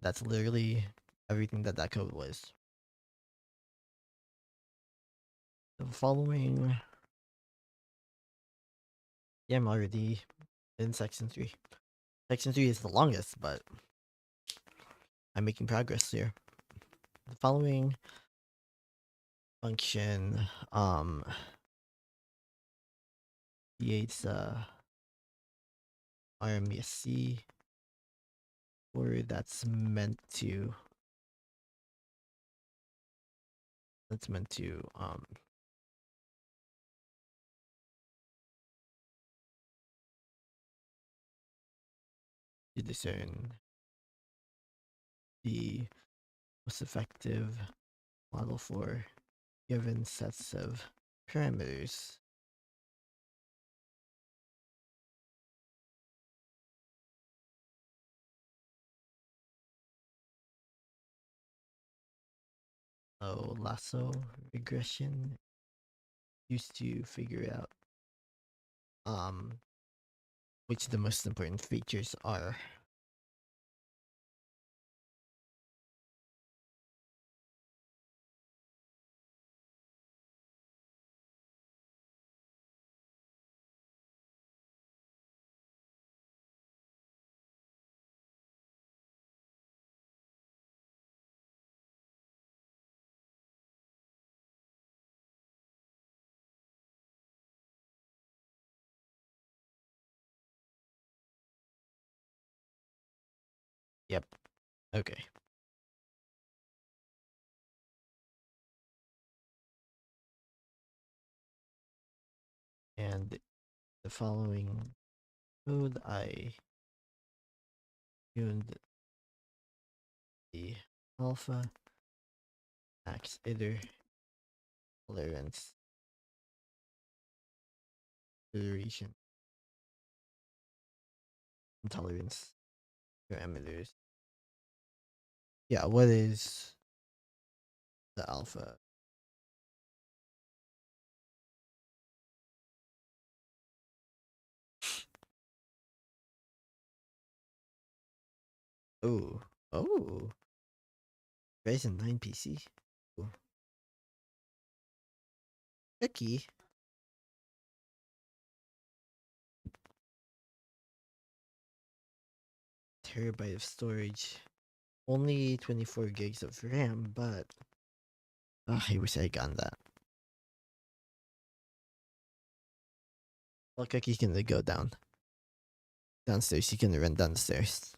That's literally everything that code was. The following, yeah, I'm already in section 3. Section 3 is the longest, but I'm making progress here. The following function creates RMSC or that's meant to to discern the most effective model for given sets of parameters. So lasso regression used to figure out which the most important features are. Yep. Okay. And the following code, I tuned the alpha, max iter, tolerance, duration, intolerance parameters. Yeah, what is the alpha? Oh, oh, Ryzen 9 PC. Ooh. Tricky. Terabyte of storage. Only 24 gigs of RAM, but I wish I had gotten that. Well, Cookie's gonna go downstairs. He's gonna run downstairs.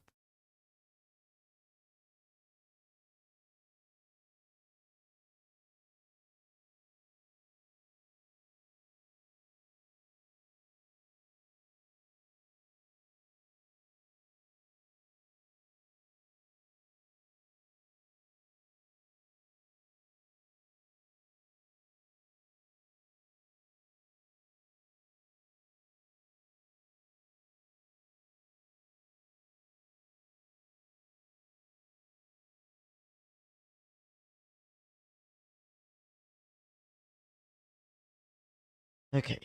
Okay.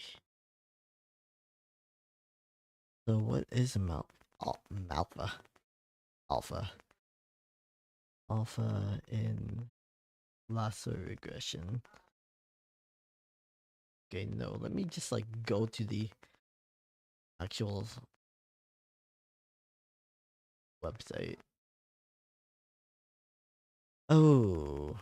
So what is Malpha? Alpha. Alpha in lasso regression. Okay, no, let me just like go to the actual website. Oh.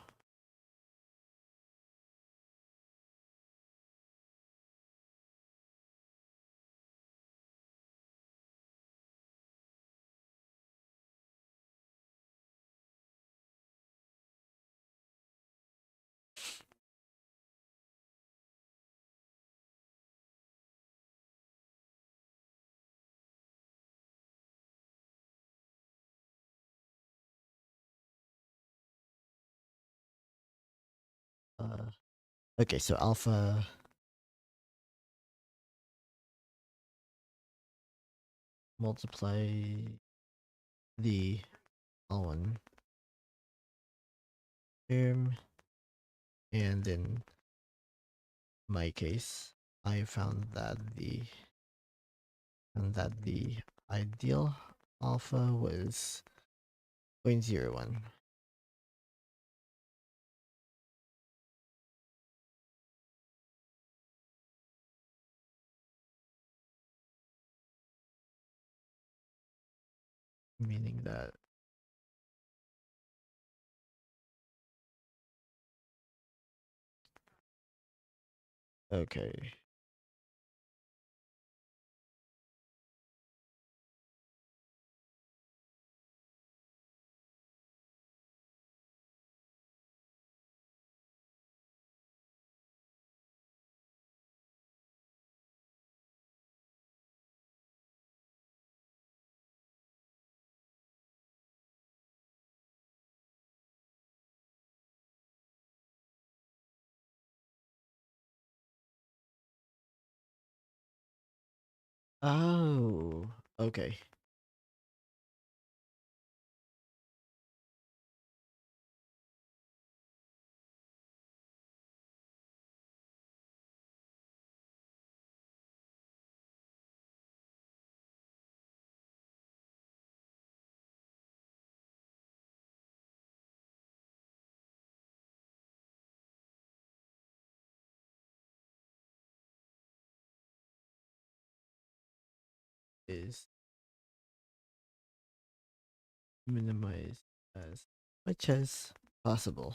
Okay, so alpha multiply the one term, and in my case, I found that the ideal alpha was 0.01. Meaning that okay. Oh, okay. Is minimize as much as possible.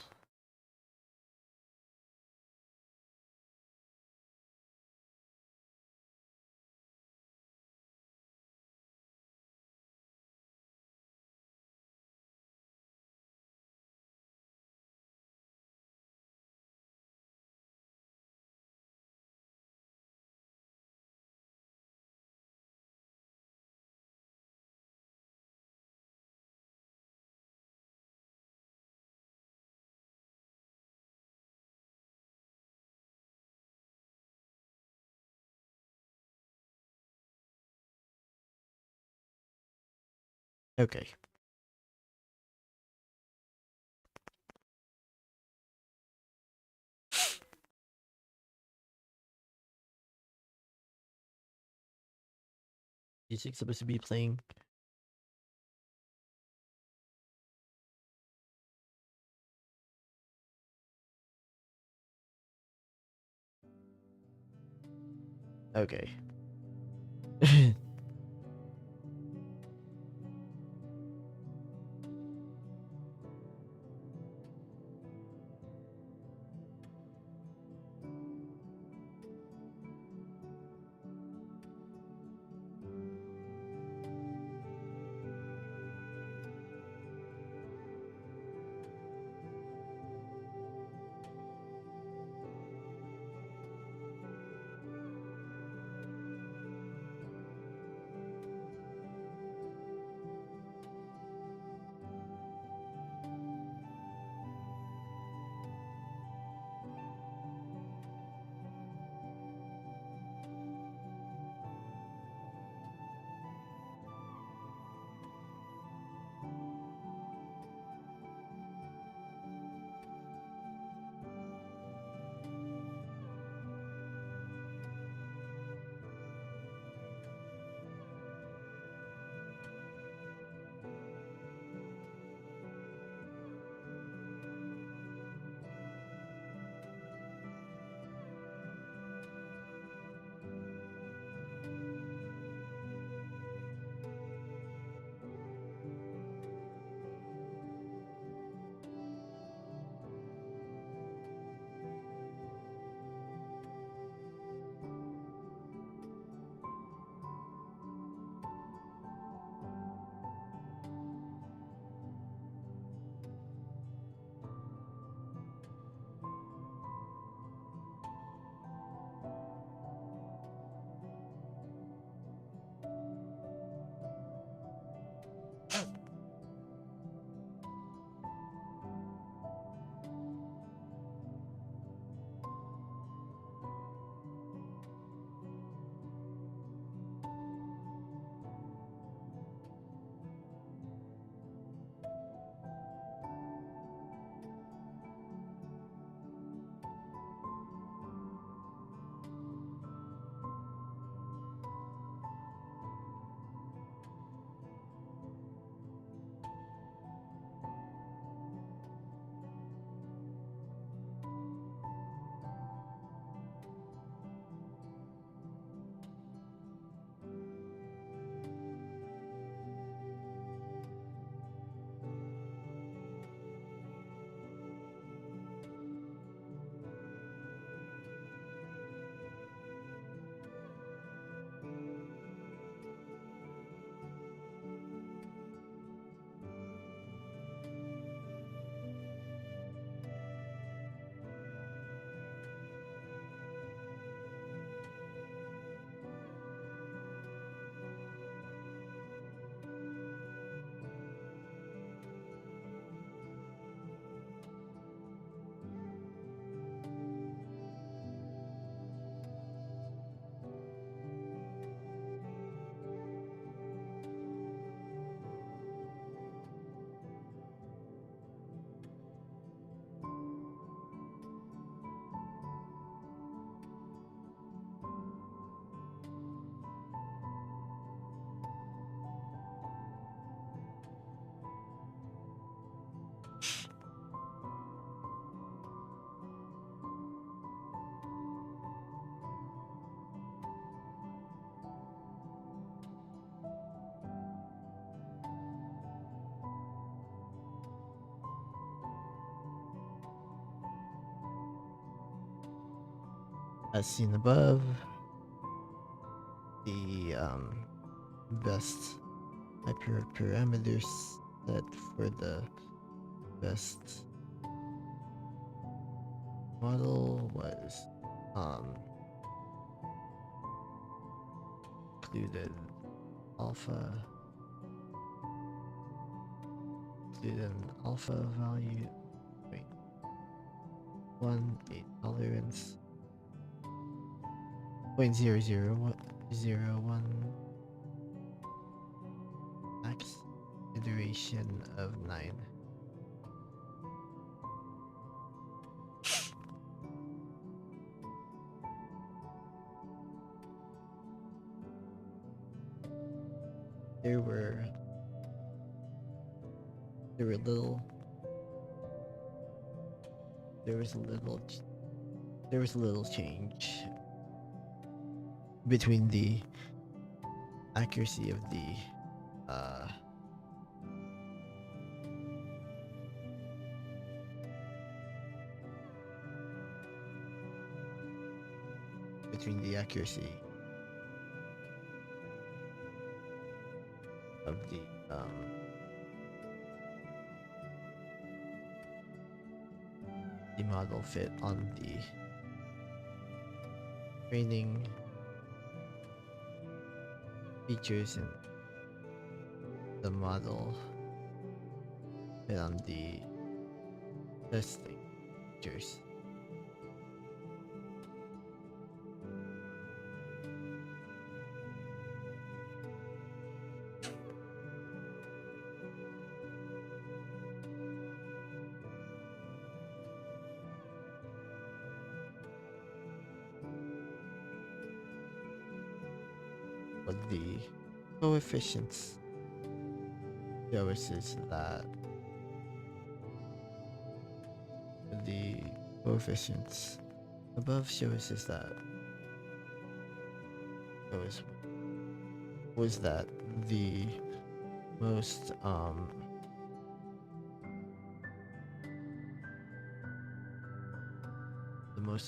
Okay. Is it supposed to be playing? Okay. As seen above, the best hyperparameters set for the best model was included an alpha value, wait, 1 8 tolerance 0.001 max iteration of 9. There was a little change between the accuracy of the accuracy of the model fit on the training features and the model fit on the testing features. But the coefficients shows us that the coefficients above shows us that was that the most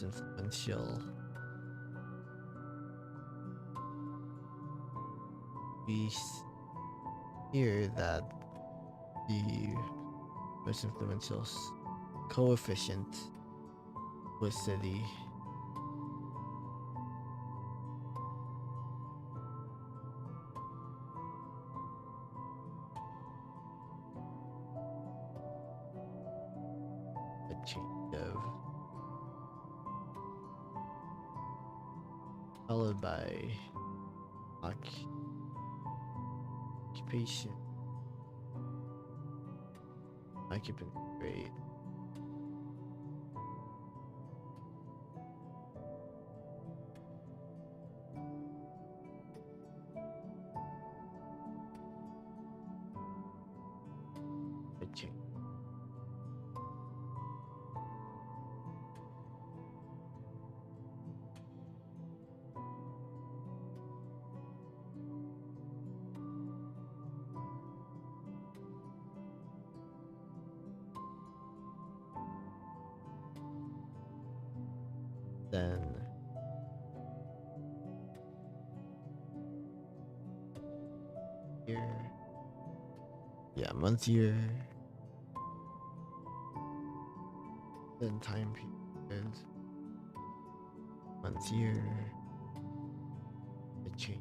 influential we hear that the most influential coefficient was the change of followed by occupation, occupancy rate, change. Then year, yeah, month, year, then time period, month, year, the change.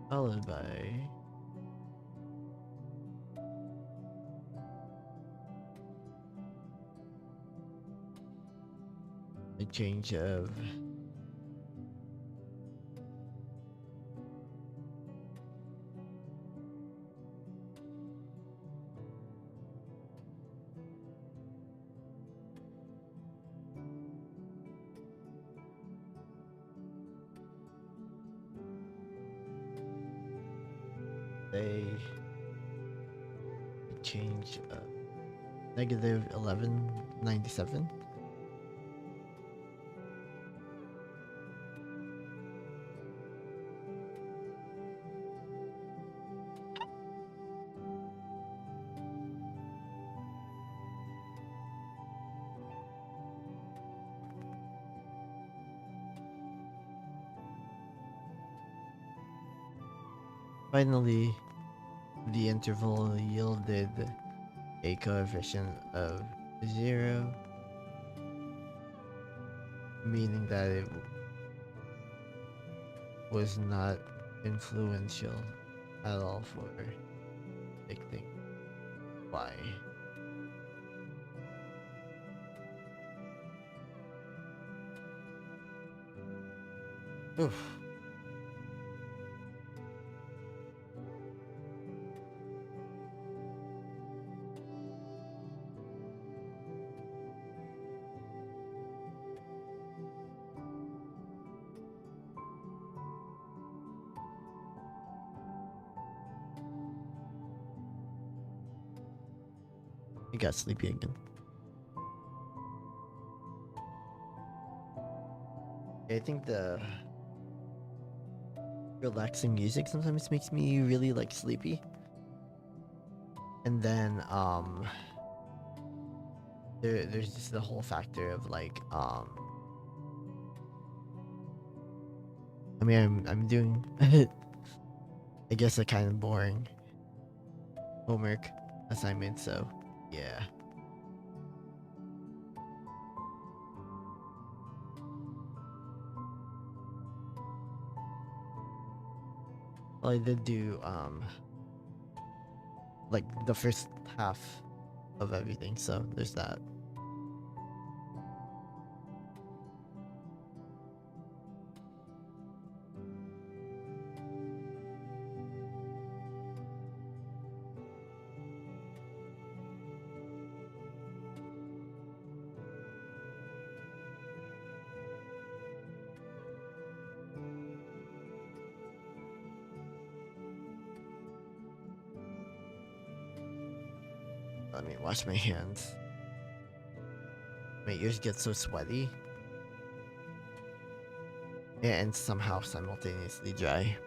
Followed by a change of a change of negative 1197. Finally, the interval yielded a coefficient of 0, meaning that it was not influential at all for predicting y. Oof. I got sleepy again. I think the relaxing music sometimes makes me really like sleepy. And then there's just the whole factor of like I mean I'm doing I guess a kind of boring homework assignment, so yeah. Well, I did do like the first half of everything, so there's that. Let me wash my hands. My ears get so sweaty and somehow simultaneously dry.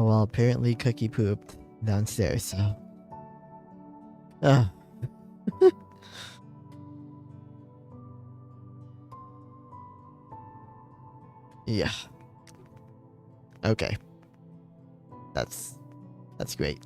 Oh well, apparently Cookie pooped downstairs, so. Uh, yeah. Okay. That's great.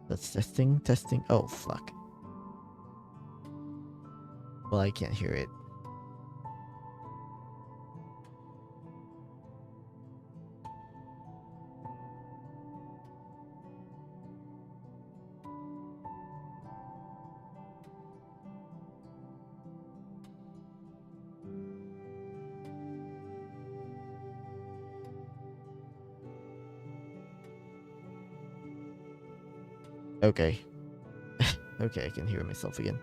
That's testing, testing. Oh fuck. Well, I can't hear it. Okay. Okay, I can hear myself again.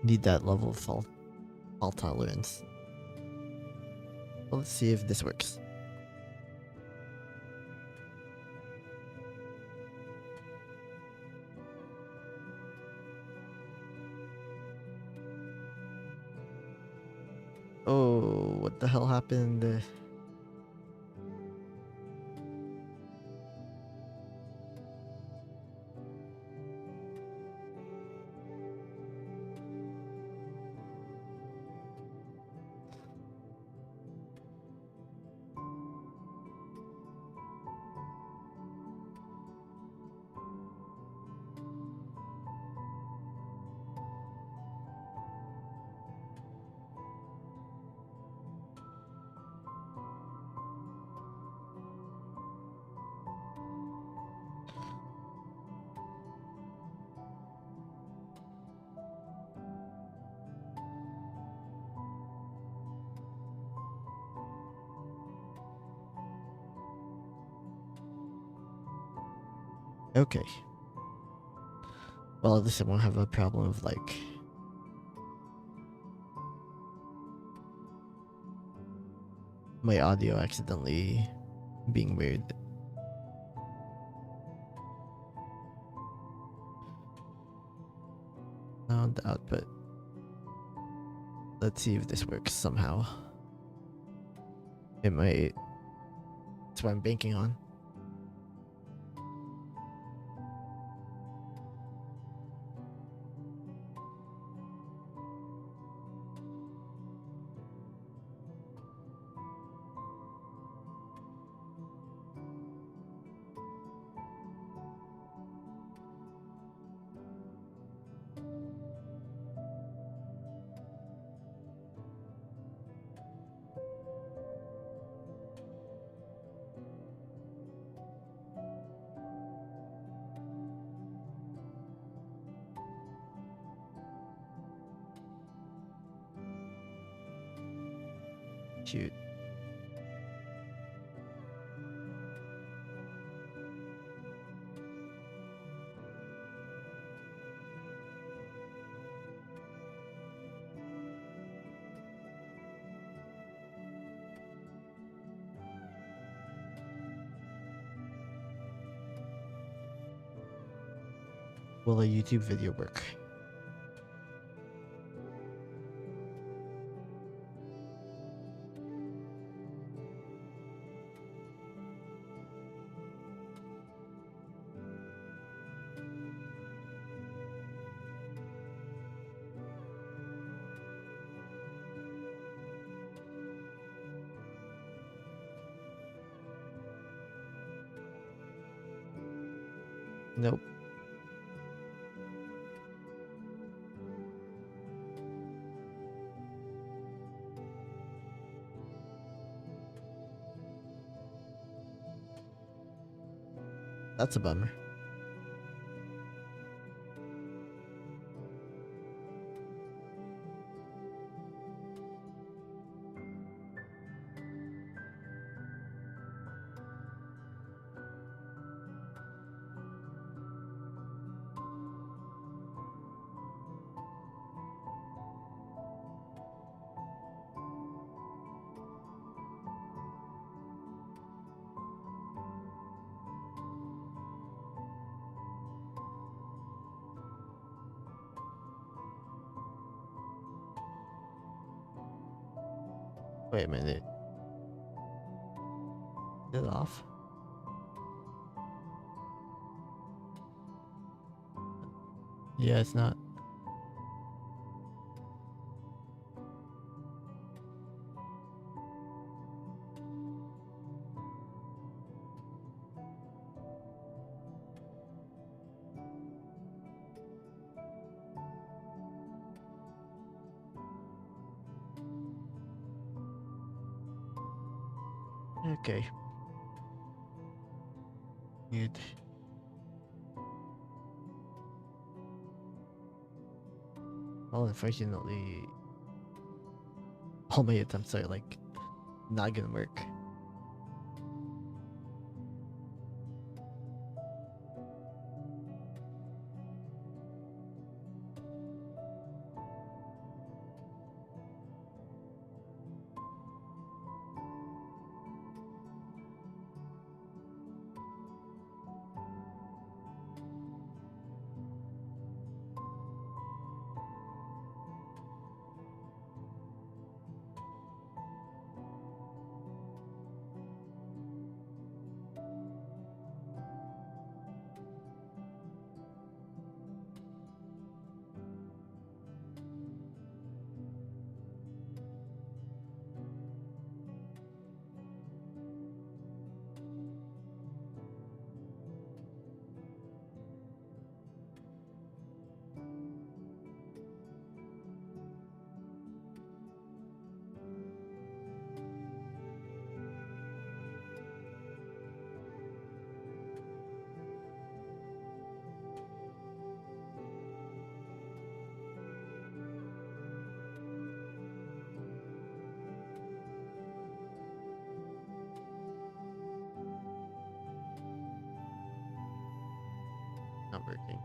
Need that level of fault tolerance. Well, let's see if this works. Oh, what the hell happened? Okay. Well, at least I won't have a problem of like my audio accidentally being weird. Sound output. Let's see if this works somehow. It might. That's what I'm banking on. Shoot. Will a YouTube video work? Nope. That's a bummer. Wait a minute. Is it off? Yeah, it's not. Okay. Good. Well, unfortunately, all my attempts are like not gonna work. Not working.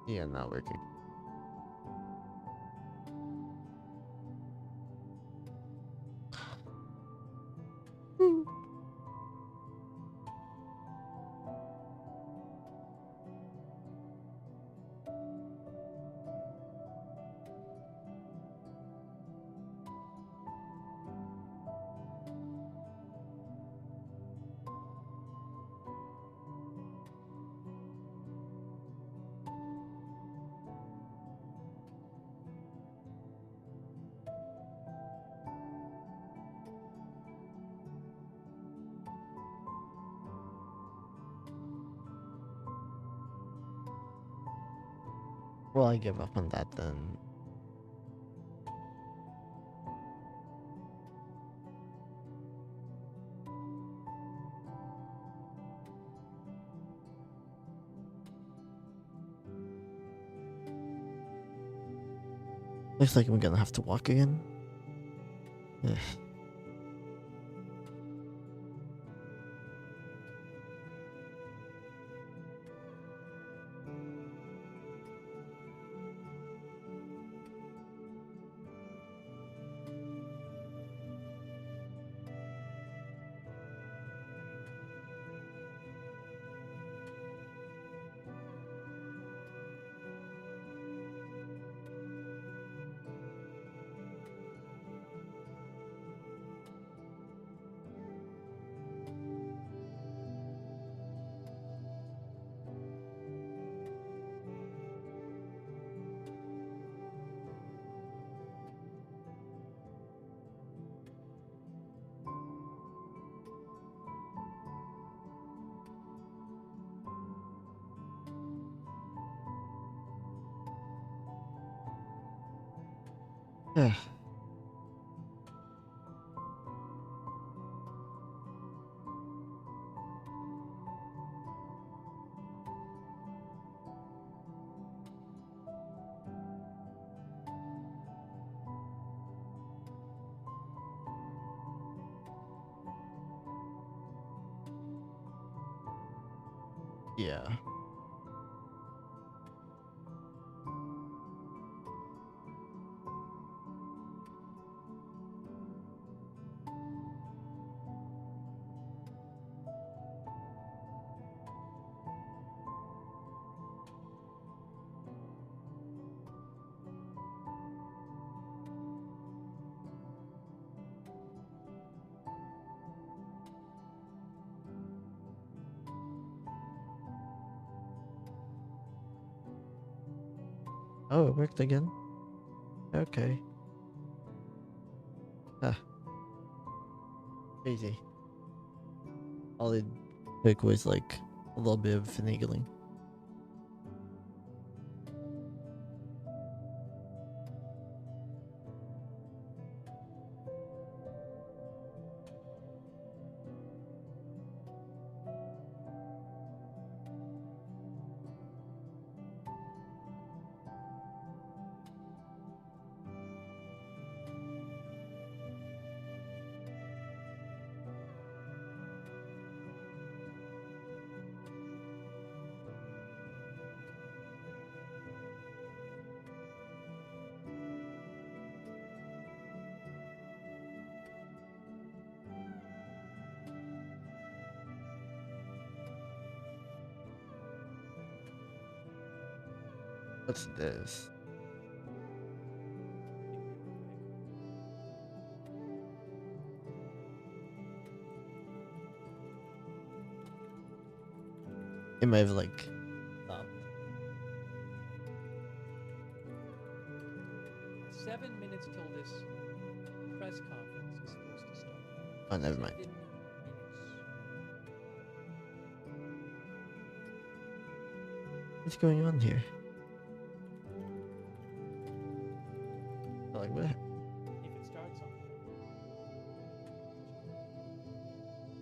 Yeah, not working. Well, I give up on that then. Looks like I'm gonna have to walk again. Ugh. Ugh. Yeah. Oh, it worked again. Okay. Ah, crazy. All it took was like a little bit of finagling. What's this? It might have like stopped. 7 minutes till this press conference is supposed to start. Oh, never mind. 7 minutes. What's going on here? Like what? If it starts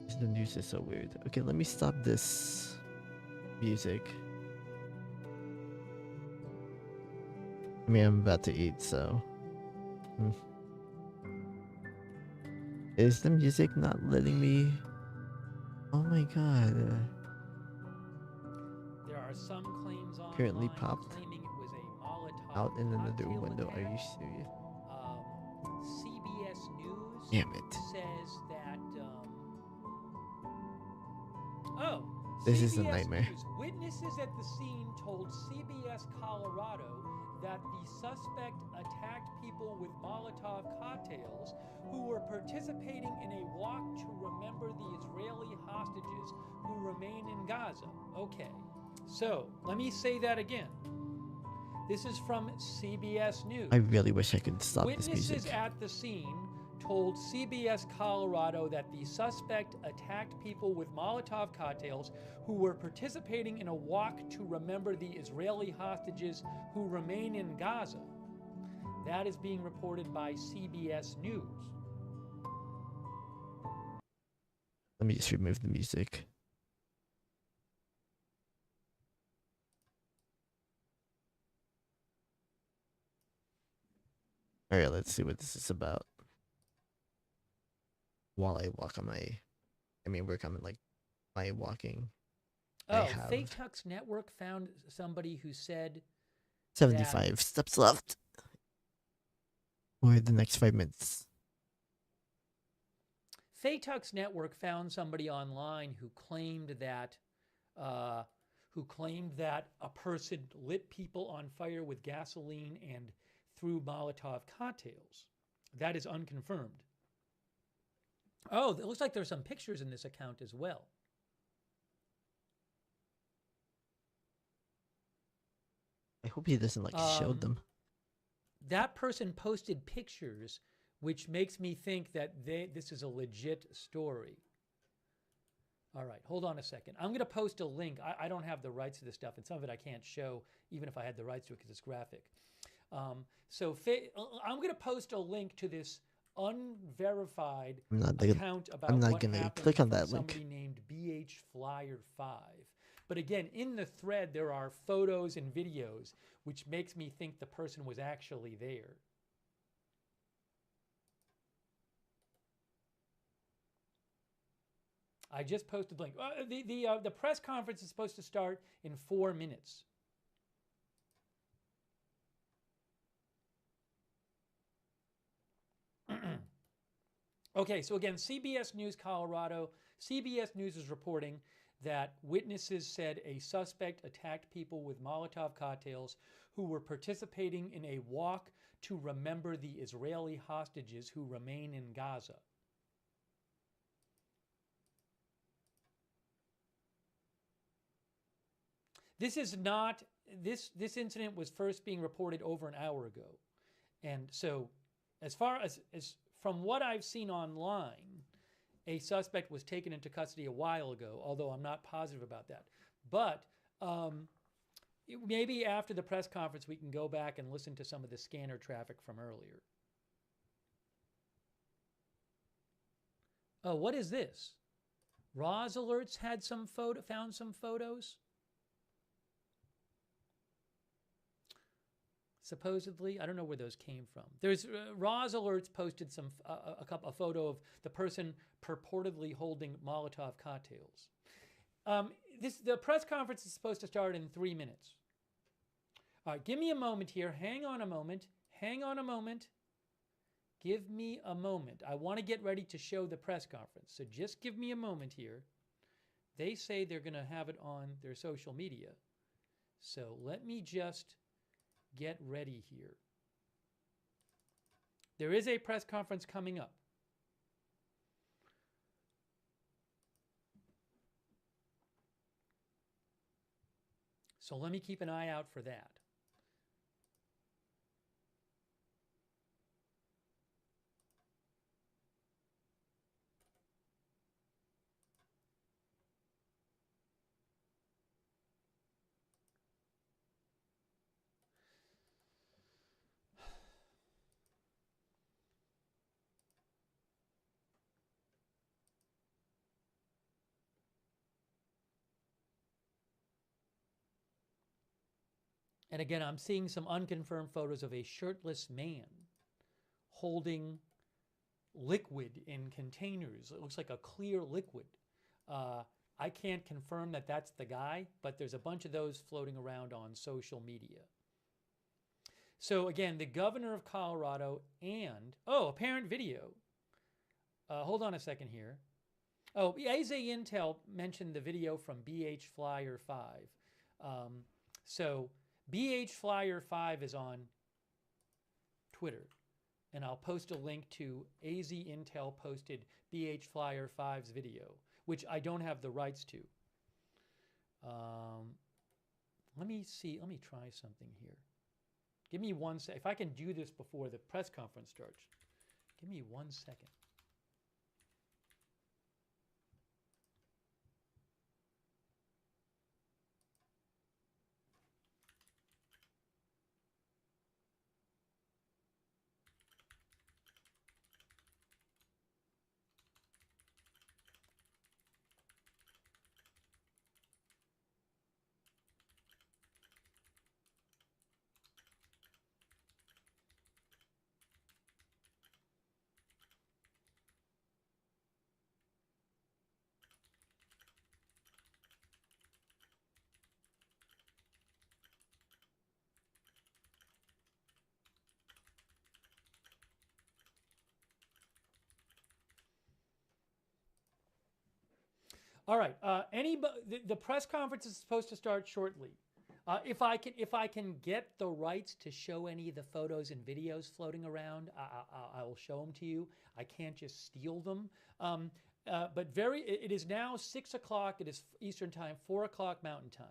on. The news is so weird. Okay, let me stop this music. I mean, I'm about to eat, so. Is the music not letting me? Oh my god. There are some claims online Currently popped claiming it was a Molotov out in another cocktail window. attack. Are you serious? CBS News Damn it. says that. Oh, This CBS is a nightmare. News. Witnesses at the scene told CBS Colorado that the suspect attacked people with Molotov cocktails who were participating in a walk to remember the Israeli hostages who remain in Gaza. Okay, so let me say that again. This is from CBS News. I really wish I could stop this Witnesses music. at the scene told CBS Colorado that the suspect attacked people with Molotov cocktails who were participating in a walk to remember the Israeli hostages who remain in Gaza. That is being reported by CBS News. Let me just remove the music. Alright, let's see what this is about. While I walk on we're coming like my walking. Oh, Fake Tux Network found somebody who said 75 steps left. Or the next 5 minutes. Fake Tux Network found somebody online who claimed that a person lit people on fire with gasoline and threw Molotov cocktails. That is unconfirmed. Oh, it looks like there's some pictures in this account as well. I hope he doesn't show them. That person posted pictures, which makes me think that this is a legit story. All right, hold on a second. I'm going to post a link. I don't have the rights to this stuff, and some of it I can't show, even if I had the rights to it, because it's graphic. I'm going to post a link to this unverified account about what happened click on that somebody link. named BH Flyer 5. But again, in the thread, there are photos and videos, which makes me think the person was actually there. I just posted the link. The press conference is supposed to start in 4 minutes. Okay, so again, CBS News Colorado. CBS News is reporting that witnesses said a suspect attacked people with Molotov cocktails who were participating in a walk to remember the Israeli hostages who remain in Gaza. This incident was first being reported over an hour ago. And so as far as from what I've seen online, a suspect was taken into custody a while ago, although I'm not positive about that. But maybe after the press conference, we can go back and listen to some of the scanner traffic from earlier. Oh, what is this? Roz Alerts had found some photos. Supposedly, I don't know where those came from. There's Roz Alerts posted a photo of the person purportedly holding Molotov cocktails. The press conference is supposed to start in 3 minutes. All right, give me a moment here. Hang on a moment. Give me a moment. I want to get ready to show the press conference. So just give me a moment here. They say they're going to have it on their social media. So let me just get ready here. There is a press conference coming up. So let me keep an eye out for that. And again, I'm seeing some unconfirmed photos of a shirtless man holding liquid in containers. It looks like a clear liquid. I can't confirm that that's the guy, but there's a bunch of those floating around on social media. So again, the governor of Colorado and, apparent video. Hold on a second here. Oh, AZ Intel mentioned the video from BH Flyer 5. So BH Flyer 5 is on Twitter. And I'll post a link to AZ Intel posted BH Flyer 5's video, which I don't have the rights to. Let me see. Let me try something here. Give me 1 second. If I can do this before the press conference starts, give me 1 second. All right. The press conference is supposed to start shortly. If I can get the rights to show any of the photos and videos floating around, I will show them to you. I can't just steal them. But it is now 6 o'clock. It is Eastern time, 4 o'clock Mountain time.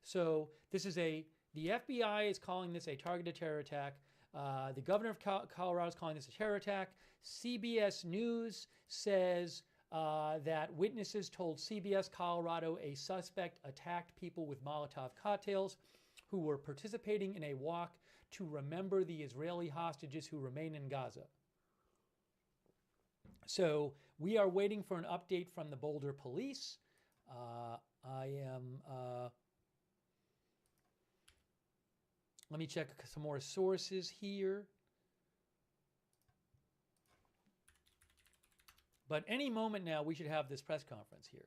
So the FBI is calling this a targeted terror attack. The governor of Colorado is calling this a terror attack. CBS News says that witnesses told CBS Colorado a suspect attacked people with Molotov cocktails who were participating in a walk to remember the Israeli hostages who remain in Gaza. So we are waiting for an update from the Boulder police. Let me check some more sources here. But any moment now, we should have this press conference here.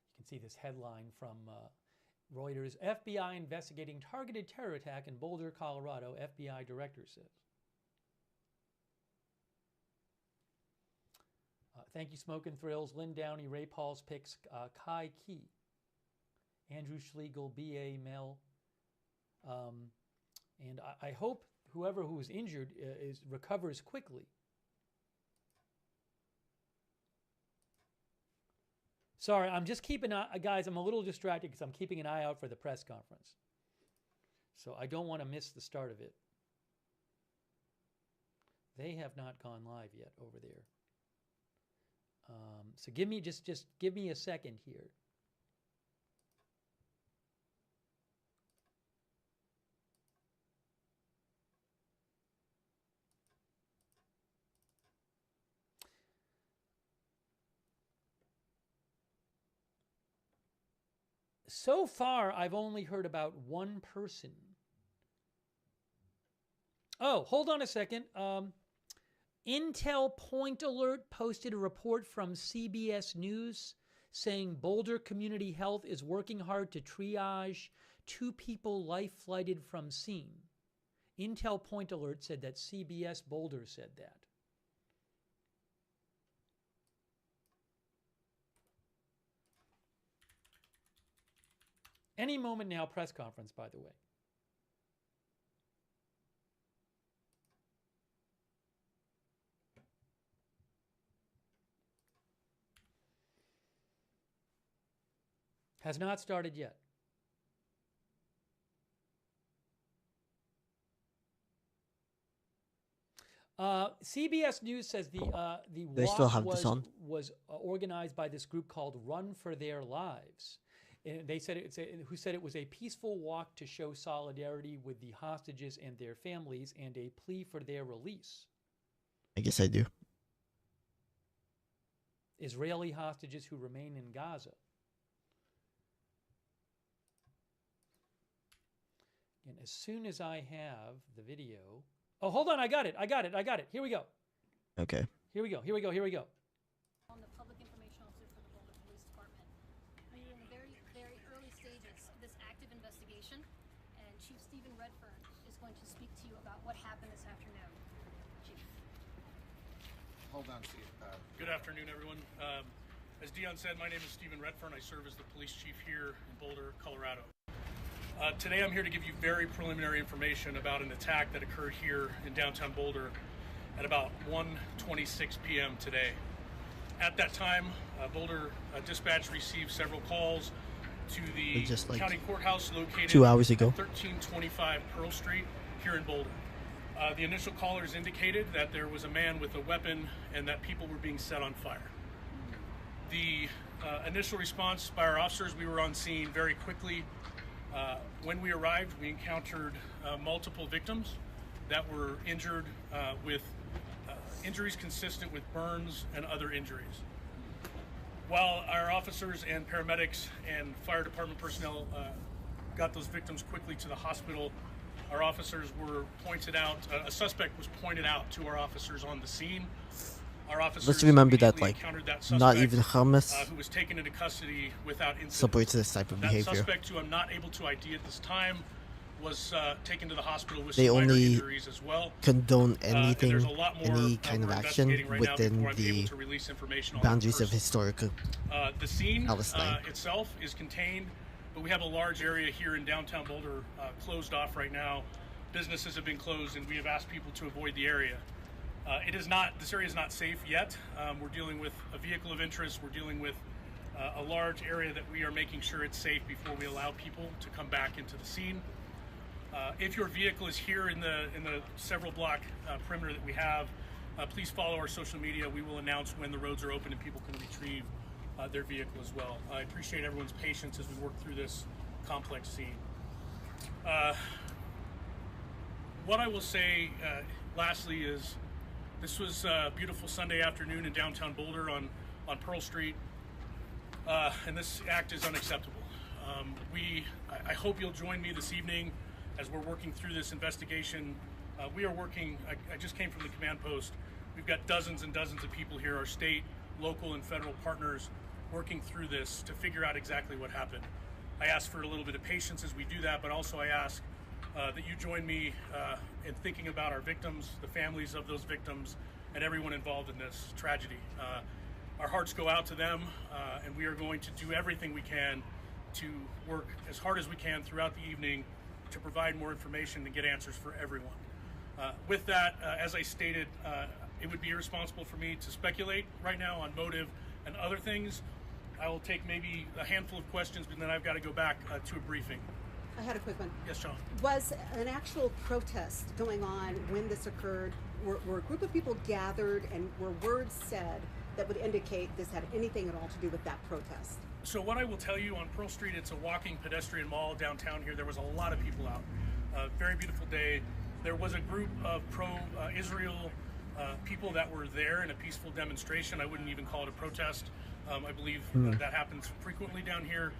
You can see this headline from Reuters. FBI investigating targeted terror attack in Boulder, Colorado, FBI director says. Thank you, Smoke and Thrills. Lynn Downey, Ray Pauls picks Kai Key. Andrew Schlegel, B.A. Mel. And I hope whoever who is injured recovers quickly. Sorry, I'm just keeping guys, I'm a little distracted because I'm keeping an eye out for the press conference. So I don't want to miss the start of it. They have not gone live yet over there. So give me just give me a second here. So far, I've only heard about one person. Oh, hold on a second. Intel Point Alert posted a report from CBS News saying Boulder Community Health is working hard to triage 2 people life flighted from scene. Intel Point Alert said that CBS Boulder said that. Any moment now, press conference, by the way. Has not started yet. CBS News says the They still walk have this on? was organized by this group called Run for Their Lives. And they said who said it was a peaceful walk to show solidarity with the hostages and their families and a plea for their release. I guess I do. Israeli hostages who remain in Gaza. And as soon as I have the video... Oh, hold on. I got it. Here we go. Okay. Here we go. On the public information officer for the Boulder Police Department. We are in the very, very early stages of this active investigation, and Chief Stephen Redfern is going to speak to you about what happened this afternoon. Chief. Hold on, Steve. Good afternoon, everyone. As Dion said, my name is Stephen Redfern. I serve as the police chief here in Boulder, Colorado. Today I'm here to give you very preliminary information about an attack that occurred here in downtown Boulder at about 1:26 p.m. today. At that time, Boulder dispatch received several calls to the just like county courthouse located 2 hours ago. at 1325 Pearl Street here in Boulder. The initial callers indicated that there was a man with a weapon and that people were being set on fire. The initial response by our officers, we were on scene very quickly. When we arrived, we encountered multiple victims that were injured with injuries consistent with burns and other injuries. While our officers and paramedics and fire department personnel got those victims quickly to the hospital, our officers were pointed out, a suspect was pointed out to our officers on the scene. Our officers Let's remember that, immediately like, encountered that not suspect, even Hamas who was taken into custody without incident. supports this type of That behavior. suspect, who I'm not able to ID at this time, was taken to the hospital with They some minor only injuries as well. Condone And anything, there's a lot more any kind of we're action investigating right now within before I'm able the to release information on that boundaries of person. historical. The scene Palestine. itself is contained, but we have a large area here in downtown Boulder closed off right now. Businesses have been closed, and we have asked people to avoid the area. This area is not safe yet. We're dealing with a vehicle of interest. We're dealing with a large area that we are making sure it's safe before we allow people to come back into the scene. If your vehicle is here in the several block perimeter that we have, please follow our social media. We will announce when the roads are open and people can retrieve their vehicle as well. I appreciate everyone's patience as we work through this complex scene. What I will say lastly is this was a beautiful Sunday afternoon in downtown Boulder on Pearl Street, and this act is unacceptable. I hope you'll join me this evening as we're working through this investigation. We are working, I just came from the command post. We've got dozens and dozens of people here, our state, local, and federal partners, working through this to figure out exactly what happened. I ask for a little bit of patience as we do that, but also I ask that you join me in thinking about our victims, the families of those victims, and everyone involved in this tragedy. Our hearts go out to them, and we are going to do everything we can to work as hard as we can throughout the evening to provide more information and get answers for everyone. With that, as I stated, it would be irresponsible for me to speculate right now on motive and other things. I will take maybe a handful of questions, but then I've got to go back to a briefing. I had a quick one. Yes, Sean. Was an actual protest going on when this occurred? Were a group of people gathered and were words said that would indicate this had anything at all to do with that protest? So what I will tell you, on Pearl Street, it's a walking pedestrian mall downtown here. There was a lot of people out. Very beautiful day. There was a group of pro-Israel people that were there in a peaceful demonstration. I wouldn't even call it a protest. I believe that happens frequently down here.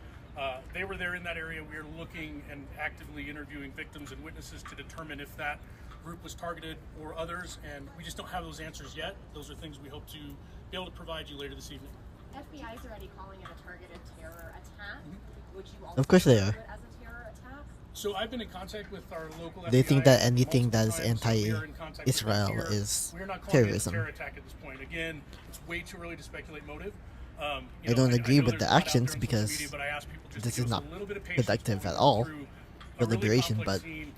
They were there in that area. We are looking and actively interviewing victims and witnesses to determine if that group was targeted or others, and we just don't have those answers yet. Those are things we hope to be able to provide you later this evening. FBI is already calling it a targeted terror attack. Would you also Of course they consider are. it as a terror attack? So I've been in contact with our local They FBI think that anything that is multiple times. We are in contact with them anti-Israel here. is We're not calling terrorism. it a terror attack at this point. Again, it's way too early to speculate motive. I don't agree know with there's the a lot out actions there on social because media, but I ask people just this to is give us not a little bit of patience productive before at we all go through for a really liberation, complex but scene.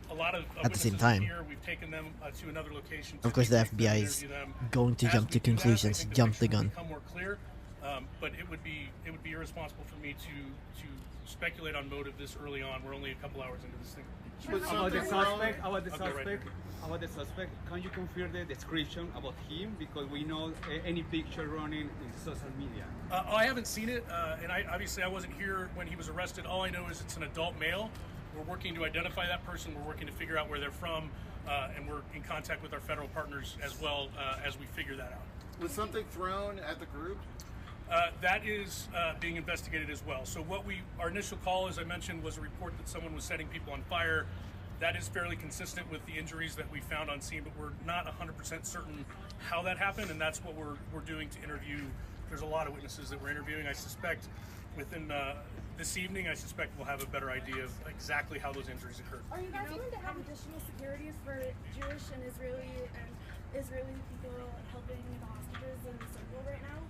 A lot of at the same witnesses time, here. We've taken them to another location to of course the debrief them, FBI is interview them. going to As jump we to do that, I conclusions, think the jump the picture will gun. become more clear. but it would be irresponsible for me to speculate on motive this early on. We're only a couple hours into this thing. About the suspect, right about the suspect, can you confirm the description about him? Because we know any picture running in social media. I haven't seen it, and I wasn't here when he was arrested. All I know is it's an adult male. We're working to identify that person. We're working to figure out where they're from, and we're in contact with our federal partners as well as we figure that out. Was something thrown at the group? That is being investigated as well. So our initial call, as I mentioned, was a report that someone was setting people on fire. That is fairly consistent with the injuries that we found on scene, but we're not 100% certain how that happened, and that's what we're doing to interview. There's a lot of witnesses that we're interviewing. I suspect within this evening, we'll have a better idea of exactly how those injuries occurred. Are you guys going to have additional securities for Jewish and Israeli people helping the hostages in the circle right now?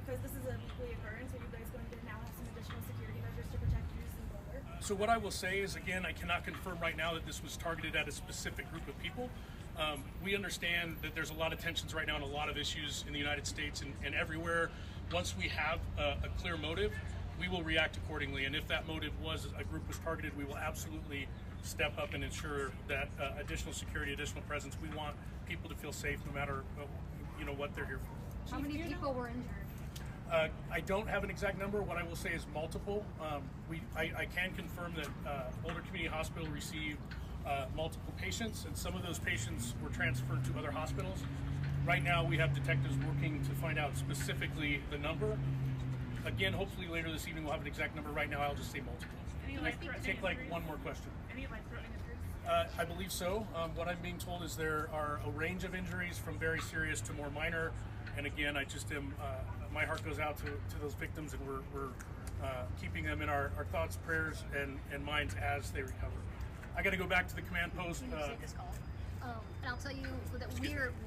Because this is a weekly occurrence, are you guys going to now have some additional security measures to protect Jews in Boulder? So what I will say is, again, I cannot confirm right now that this was targeted at a specific group of people. We understand that there's a lot of tensions right now and a lot of issues in the United States and everywhere. Once we have a clear motive, we will react accordingly. And if that motive was a group was targeted, we will absolutely step up and ensure that additional security, additional presence. We want people to feel safe no matter what they're here for. How many people were injured? I don't have an exact number. What I will say is multiple. I can confirm that Boulder Community Hospital received multiple patients, and some of those patients were transferred to other hospitals. Right now, we have detectives working to find out specifically the number. Again, hopefully later this evening we'll have an exact number. Right now, I'll just say multiple. Take one more question. Any life-threatening injuries? I believe so. What I'm being told is there are a range of injuries from very serious to more minor. And again, I just am. My heart goes out to those victims, and we're keeping them in our thoughts, prayers, and minds as they recover. I got to go back to the command post. And I'll tell you that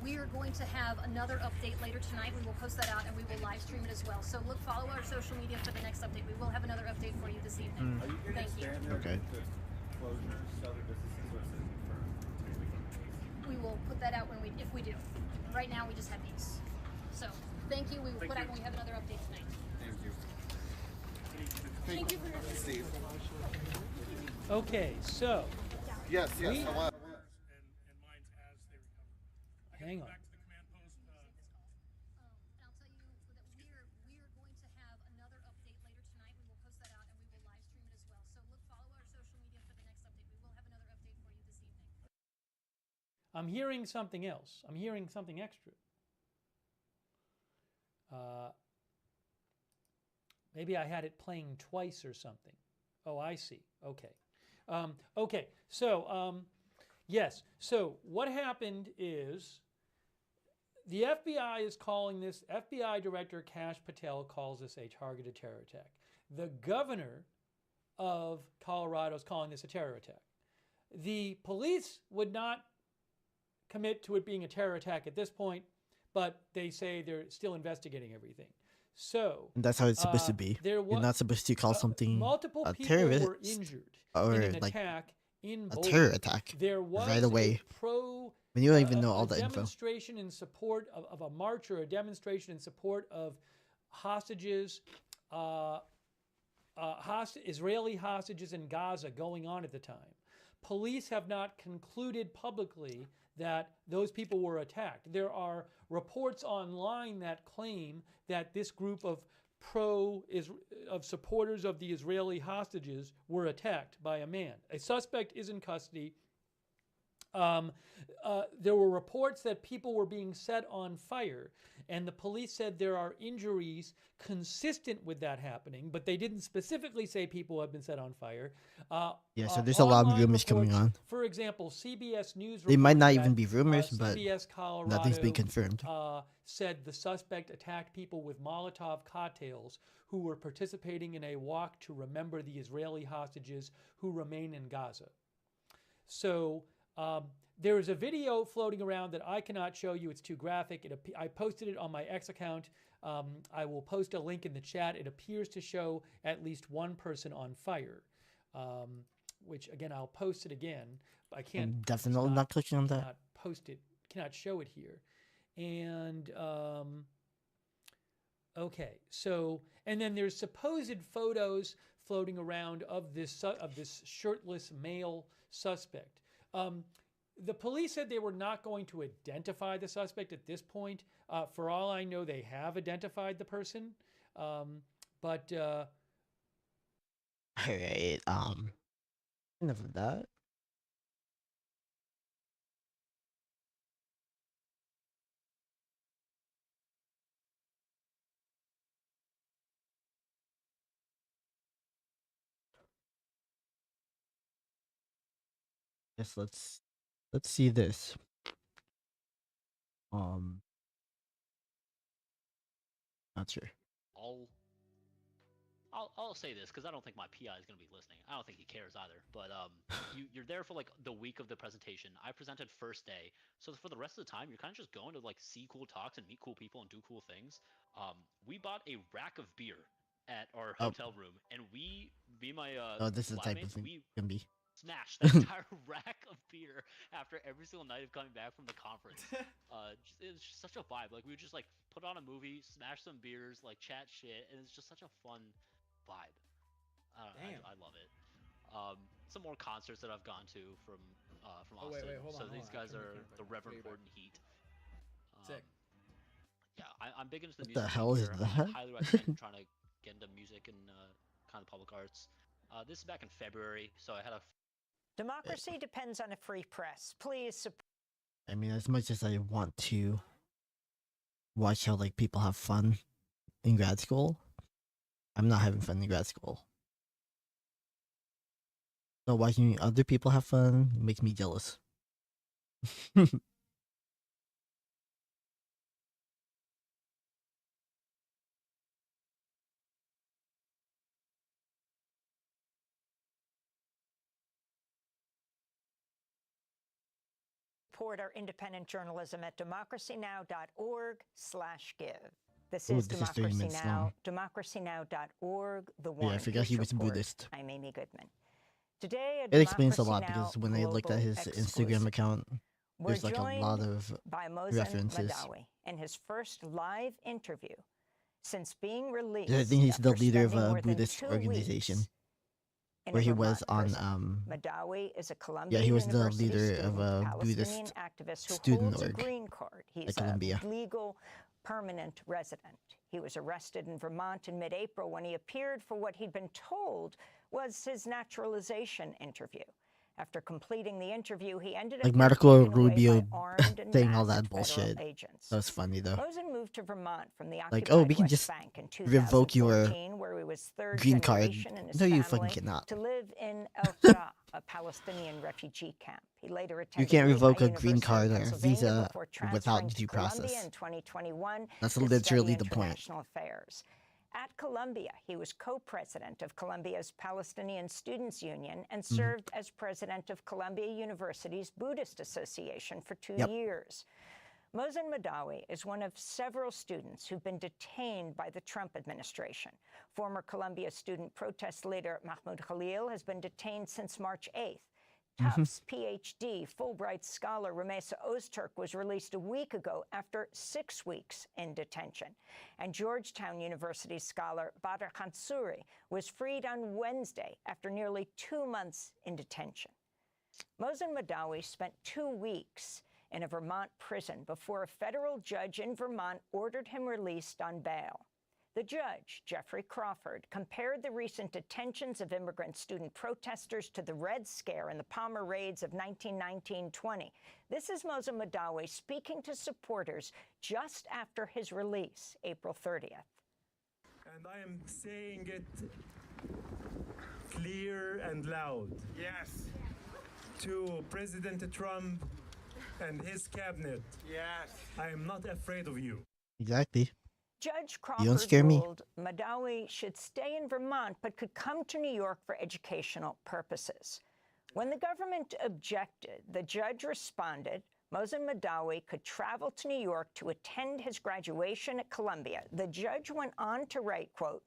we're going to have another update later tonight. We will post that out and we will live stream it as well. So follow our social media for the next update. We will have another update for you this evening. Are you going to expand Okay. the closures to other businesses, or is it for We will put that out if we do. Right now we just have these. So thank you. We will put out when we have another update tonight. Thank you. Thank you for your Steve. Okay, so Yes, yes. We- Hello. And minds as they recover. hang on. Back to the command post. And I'll tell you that we're going to have another update later tonight. We will post that out and we will live stream it as well. So follow our social media for the next update. We will have another update for you this evening. I'm hearing something else. I'm hearing something extra. Maybe I had it playing twice or something. Oh, I see. Okay. Okay. So, yes. So what happened is the FBI is calling this, FBI Director Kash Patel calls this a targeted terror attack. The governor of Colorado is calling this a terror attack. The police would not commit to it being a terror attack at this point, but they say they're still investigating everything. So And that's how it's supposed to be. there You're not supposed to call something multiple a people terrorist were injured or in an like attack in a Boulder. terror attack There was right away when you don't even know all the info. demonstration in support of a march or a demonstration in support of hostages, Israeli hostages in Gaza going on at the time. Police have not concluded publicly that those people were attacked. There are reports online that claim that this group of supporters of the Israeli hostages were attacked by a man. A suspect is in custody. There were reports that people were being set on fire, and the police said there are injuries consistent with that happening, but they didn't specifically say people have been set on fire. Yeah, so there's a lot of Online rumors coming reports, on. For example, CBS News. They might not reported even that, be rumors, but CBS Colorado, nothing's been confirmed. said the suspect attacked people with Molotov cocktails who were participating in a walk to remember the Israeli hostages who remain in Gaza. So there is a video floating around that I cannot show you. It's too graphic. I posted it on my X account. I will post a link in the chat. It appears to show at least one person on fire, which again, I'll post it again. I can't. I'm definitely not clicking on that. Cannot post it. Cannot show it here. And Okay, so and then there's supposed photos floating around of this shirtless male suspect. The police said they were not going to identify the suspect at this point. For all I know, they have identified the person, but Alright, enough of that. Yes, let's see this. Not sure. I'll say this because I don't think my PI is going to be listening. I don't think he cares either. But you're there for like the week of the presentation. I presented first day, so for the rest of the time, you're kind of just going to like see cool talks and meet cool people and do cool things. We bought a rack of beer at our Oh. hotel room, and me and my Oh, this is the type of flatmates, thing we can be. smashed that entire rack of beer after every single night of coming back from the conference. It was just such a vibe. Like we would just like put on a movie, smash some beers, like chat shit, and it's just such a fun vibe. I love it. Some more concerts that I've gone to from Austin. hold on. These guys are the Reverend Horton Heat. Sick. Yeah, I'm big into the What the music hell is scene here. I that? highly recommend trying to get into music and kind of public arts. This is back in February, so I had a Democracy depends on a free press. Please support. I mean, as much as I want to watch how like people have fun in grad school, I'm not having fun in grad school. So watching other people have fun makes me jealous. Support our independent journalism at democracynow.org/give. This Ooh, is this is 30 Democracy minutes Now, long. democracynow.org, the Yeah, I one. forgot he was a report. Buddhist. I'm Amy Goodman. Today, It explains a lot Democracy because Now! when I looked at his Global Instagram Exclusive. account, We're there's like a lot joined of by Mohsen references. Madawi in his first live interview since being released. I think he's the after leader of spending a more than Buddhist 2 organization weeks in where a he was Vermont on prison. Madawi is a Columbia he was the University leader student, of a Palestinian Buddhist activist who student holds a org green card. He's at Columbia. a legal permanent resident. He was arrested in Vermont in mid-April when he appeared for what he'd been told was his naturalization interview. After completing the interview, he ended up Like being Marco taken away Rubio by armed and saying all masked that bullshit. federal agents. That was funny though. Mohsen moved to Vermont from the Like, occupied oh, we can West just Bank in revoke your 2014, where he was third green card. generation in his No, you family, fucking cannot. to live in El Tara, a Palestinian refugee camp. He later attended You can't revoke Lehigh a green University card of or a Pennsylvania visa before transferring without to due Columbia process. in 2021 That's to literally study the point. international affairs. At Columbia, he was co-president of Columbia's Palestinian Students Union and served as president of Columbia University's Buddhist Association for 2 years. Mohsen Madawi is one of several students who've been detained by the Trump administration. Former Columbia student protest leader Mahmoud Khalil has been detained since March 8th. Tufts PhD Fulbright scholar Ramesa Ozturk was released a week ago after 6 weeks in detention. And Georgetown University scholar Badr Khansuri was freed on Wednesday after nearly 2 months in detention. Mohsen Madawi spent 2 weeks in a Vermont prison before a federal judge in Vermont ordered him released on bail. The judge, Jeffrey Crawford, compared the recent detentions of immigrant student protesters to the Red Scare and the Palmer raids of 1919-20. This is Mohsen Madawi speaking to supporters just after his release, April 30th. And I am saying it clear and loud. Yes. To President Trump and his cabinet. Yes. I am not afraid of you. Exactly. Judge You don't Crawford scare me. ruled Madawi should stay in Vermont but could come to New York for educational purposes. When the government objected, the judge responded, Mohsen Madawi could travel to New York to attend his graduation at Columbia. The judge went on to write, quote,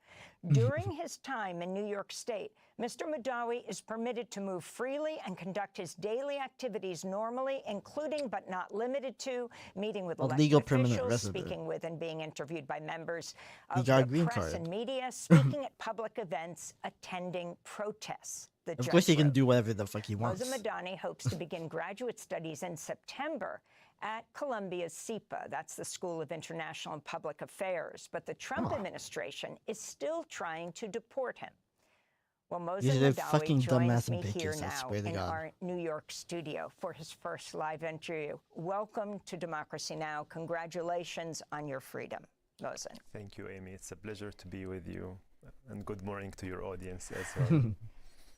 during his time in New York State, Mr. Madawi is permitted to move freely and conduct his daily activities normally, including but not limited to meeting with A elected legal permanent officials, resident. speaking with and being interviewed by members He of got a the green press card. and media, speaking at public events, attending protests. The Of course, he judge can wrote. do whatever the fuck he wants. Mohsen Madani hopes to begin graduate studies in September at Columbia's SIPA. That's the School of International and Public Affairs. But the Trump administration is still trying to deport him. Well, These Mohsen are fucking Madawi joins dumbass me here bitches, I now swear to in God. our New York studio for his first live interview. Welcome to Democracy Now! Congratulations on your freedom, Mohsen. Thank you, Amy. It's a pleasure to be with you. And good morning to your audience as well.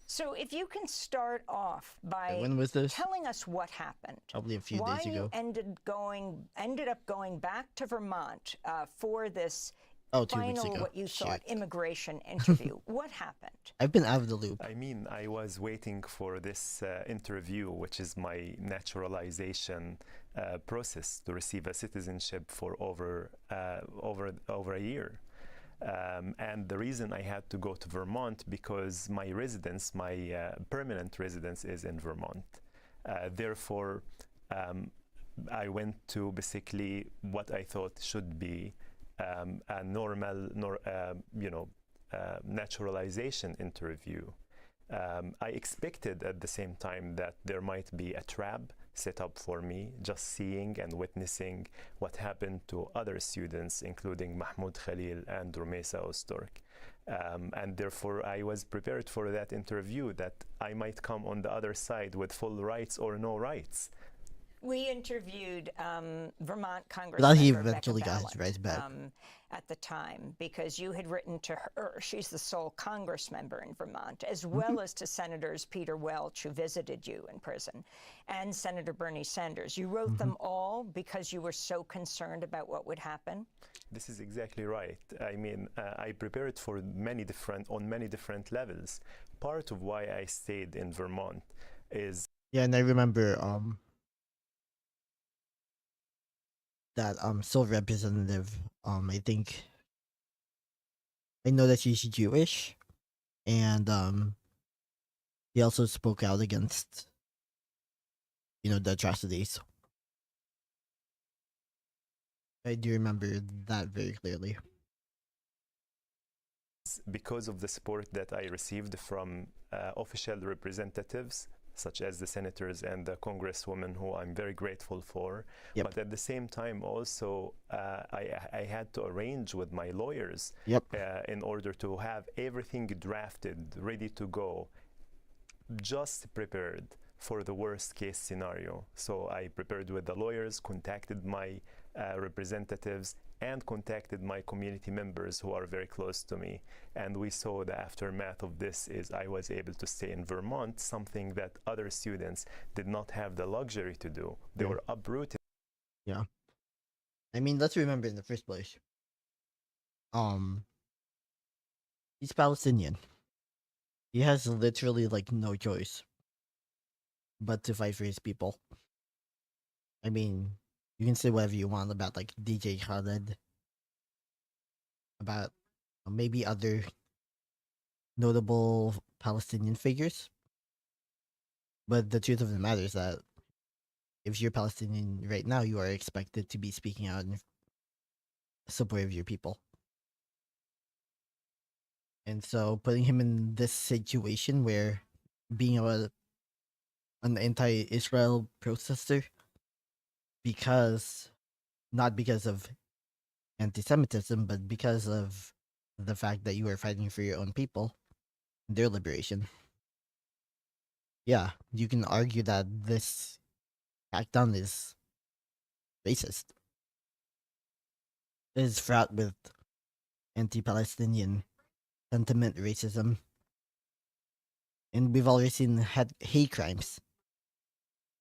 So if you can start off by when was this? telling us what happened. Probably a few why days ago. you ended up going back to Vermont for this 2 weeks final, ago. what you thought, Shit. immigration interview. What happened? I've been out of the loop. I mean, I was waiting for this interview, which is my naturalization process to receive a citizenship for over a year. And the reason I had to go to Vermont because my residence, my permanent residence is in Vermont. Therefore, I went to basically what I thought should be a normal, naturalization interview. I expected at the same time that there might be a trap set up for me, just seeing and witnessing what happened to other students, including Mahmoud Khalil and Rumeysa Ostork. And therefore, I was prepared for that interview, that I might come on the other side with full rights or no rights. We interviewed Vermont Congressmember But he Becca eventually got his Balint, rights back. at the time, because you had written to her. She's the sole Congress member in Vermont, as well as to Senators Peter Welch, who visited you in prison, and Senator Bernie Sanders. You wrote them all because you were so concerned about what would happen? This is exactly right. I mean, I prepared for on many different levels. Part of why I stayed in Vermont is... Yeah, and I remember that still representative, I think, I know that she's Jewish, and he also spoke out against, the atrocities. I do remember that very clearly. Because of the support that I received from official representatives, such as the senators and the congresswomen, who I'm very grateful for. Yep. But at the same time, also, I had to arrange with my lawyers in order to have everything drafted, ready to go, just prepared for the worst case scenario. So I prepared with the lawyers, contacted my representatives, and contacted my community members who are very close to me. And we saw the aftermath of this is I was able to stay in Vermont, something that other students did not have the luxury to do. They were uprooted. Yeah. I mean, let's remember in the first place, he's Palestinian. He has literally, no choice but to fight for his people. I mean, you can say whatever you want about, DJ Khaled, about maybe other notable Palestinian figures. But the truth of the matter is that if you're Palestinian right now, you are expected to be speaking out in support of your people. And so putting him in this situation where being an anti-Israel protester, not because of anti-Semitism, but because of the fact that you are fighting for your own people, their liberation. Yeah, you can argue that this crackdown is racist. It is fraught with anti-Palestinian sentiment, racism, and we've already seen hate crimes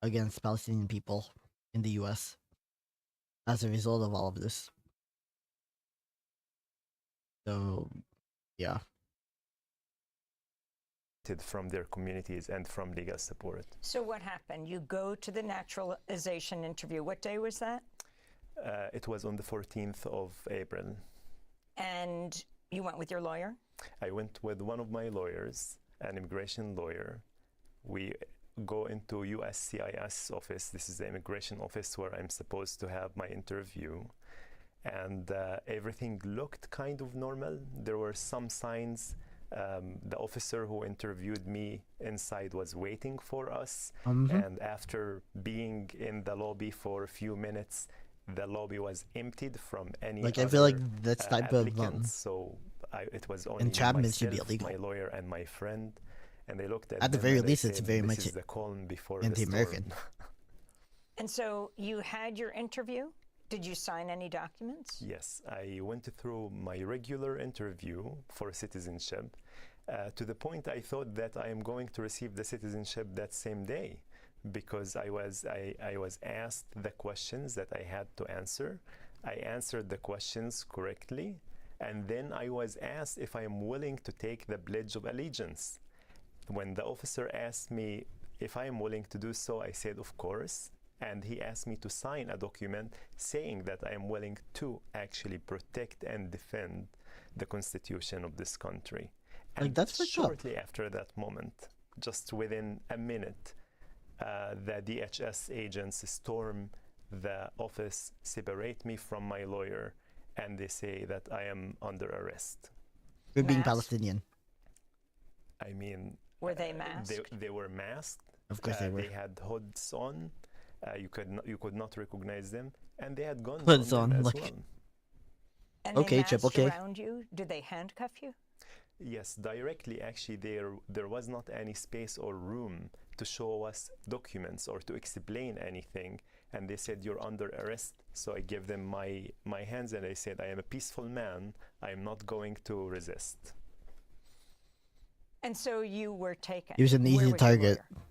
against Palestinian people in the U.S. as a result of all of this. So, yeah. from their communities and from legal support. So what happened? You go to the naturalization interview. What day was that? It was on the 14th of April. And you went with your lawyer? I went with one of my lawyers, an immigration lawyer. We go into USCIS office. This is the immigration office where I'm supposed to have my interview. And everything looked kind of normal. There were some signs. The officer who interviewed me inside was waiting for us. And after being in the lobby for a few minutes, the lobby was emptied from any like other I feel like that's type of so it was only entrapment should be myself, illegal. my lawyer and my friend, and they looked at the them very and they least it's said, very "This much is the calm before anti-American." the storm." And so you had your interview. Did you sign any documents? Yes, I went through my regular interview for citizenship to the point I thought that I am going to receive the citizenship that same day, because I was asked the questions that I had to answer. I answered the questions correctly, and then I was asked if I am willing to take the Pledge of Allegiance. When the officer asked me if I am willing to do so, I said of course, and he asked me to sign a document saying that I am willing to actually protect and defend the Constitution of this country. And like that's shortly after that moment, just within a minute, the DHS agents storm the office, separate me from my lawyer, and they say that I am under arrest. You're being Palestinian. I mean, were they masked? They were masked. Of course they were. They had hoods on. You could not recognize them, and they had guns hoods on them like as well. And okay, they Chip. masked Okay. around you? Did they handcuff you? Yes, directly. Actually, there was not any space or room to show us documents or to explain anything. And they said, "You're under arrest." So I gave them my hands and I said, "I am a peaceful man. I am not going to resist." And so you were taken. He was an Where easy was your target. lawyer?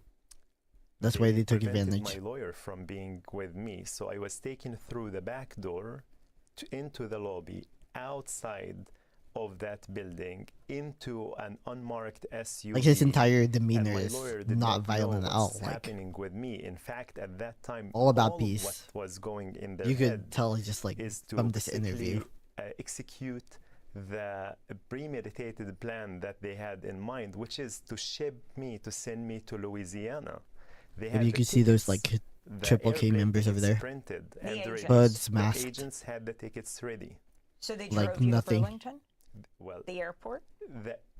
That's why they took prevented advantage. my lawyer from being with me. So I was taken through the back door into the lobby, outside of that building, into an unmarked SUV. Like his entire And demeanor my is lawyer did not know violent at all. what's Like happening with me. In fact, at that time, all about of peace. what was going in their you could head tell just like is to from this interview. basically, execute the premeditated plan that they had in mind, which is to ship me, to send me to Louisiana. They had And you the can see those tickets, like the triple K airplane members over tickets there. printed The and agents. ready. Hoods, The masked. agents had the tickets ready. So they Like drove you nothing. to Burlington, Well, the airport?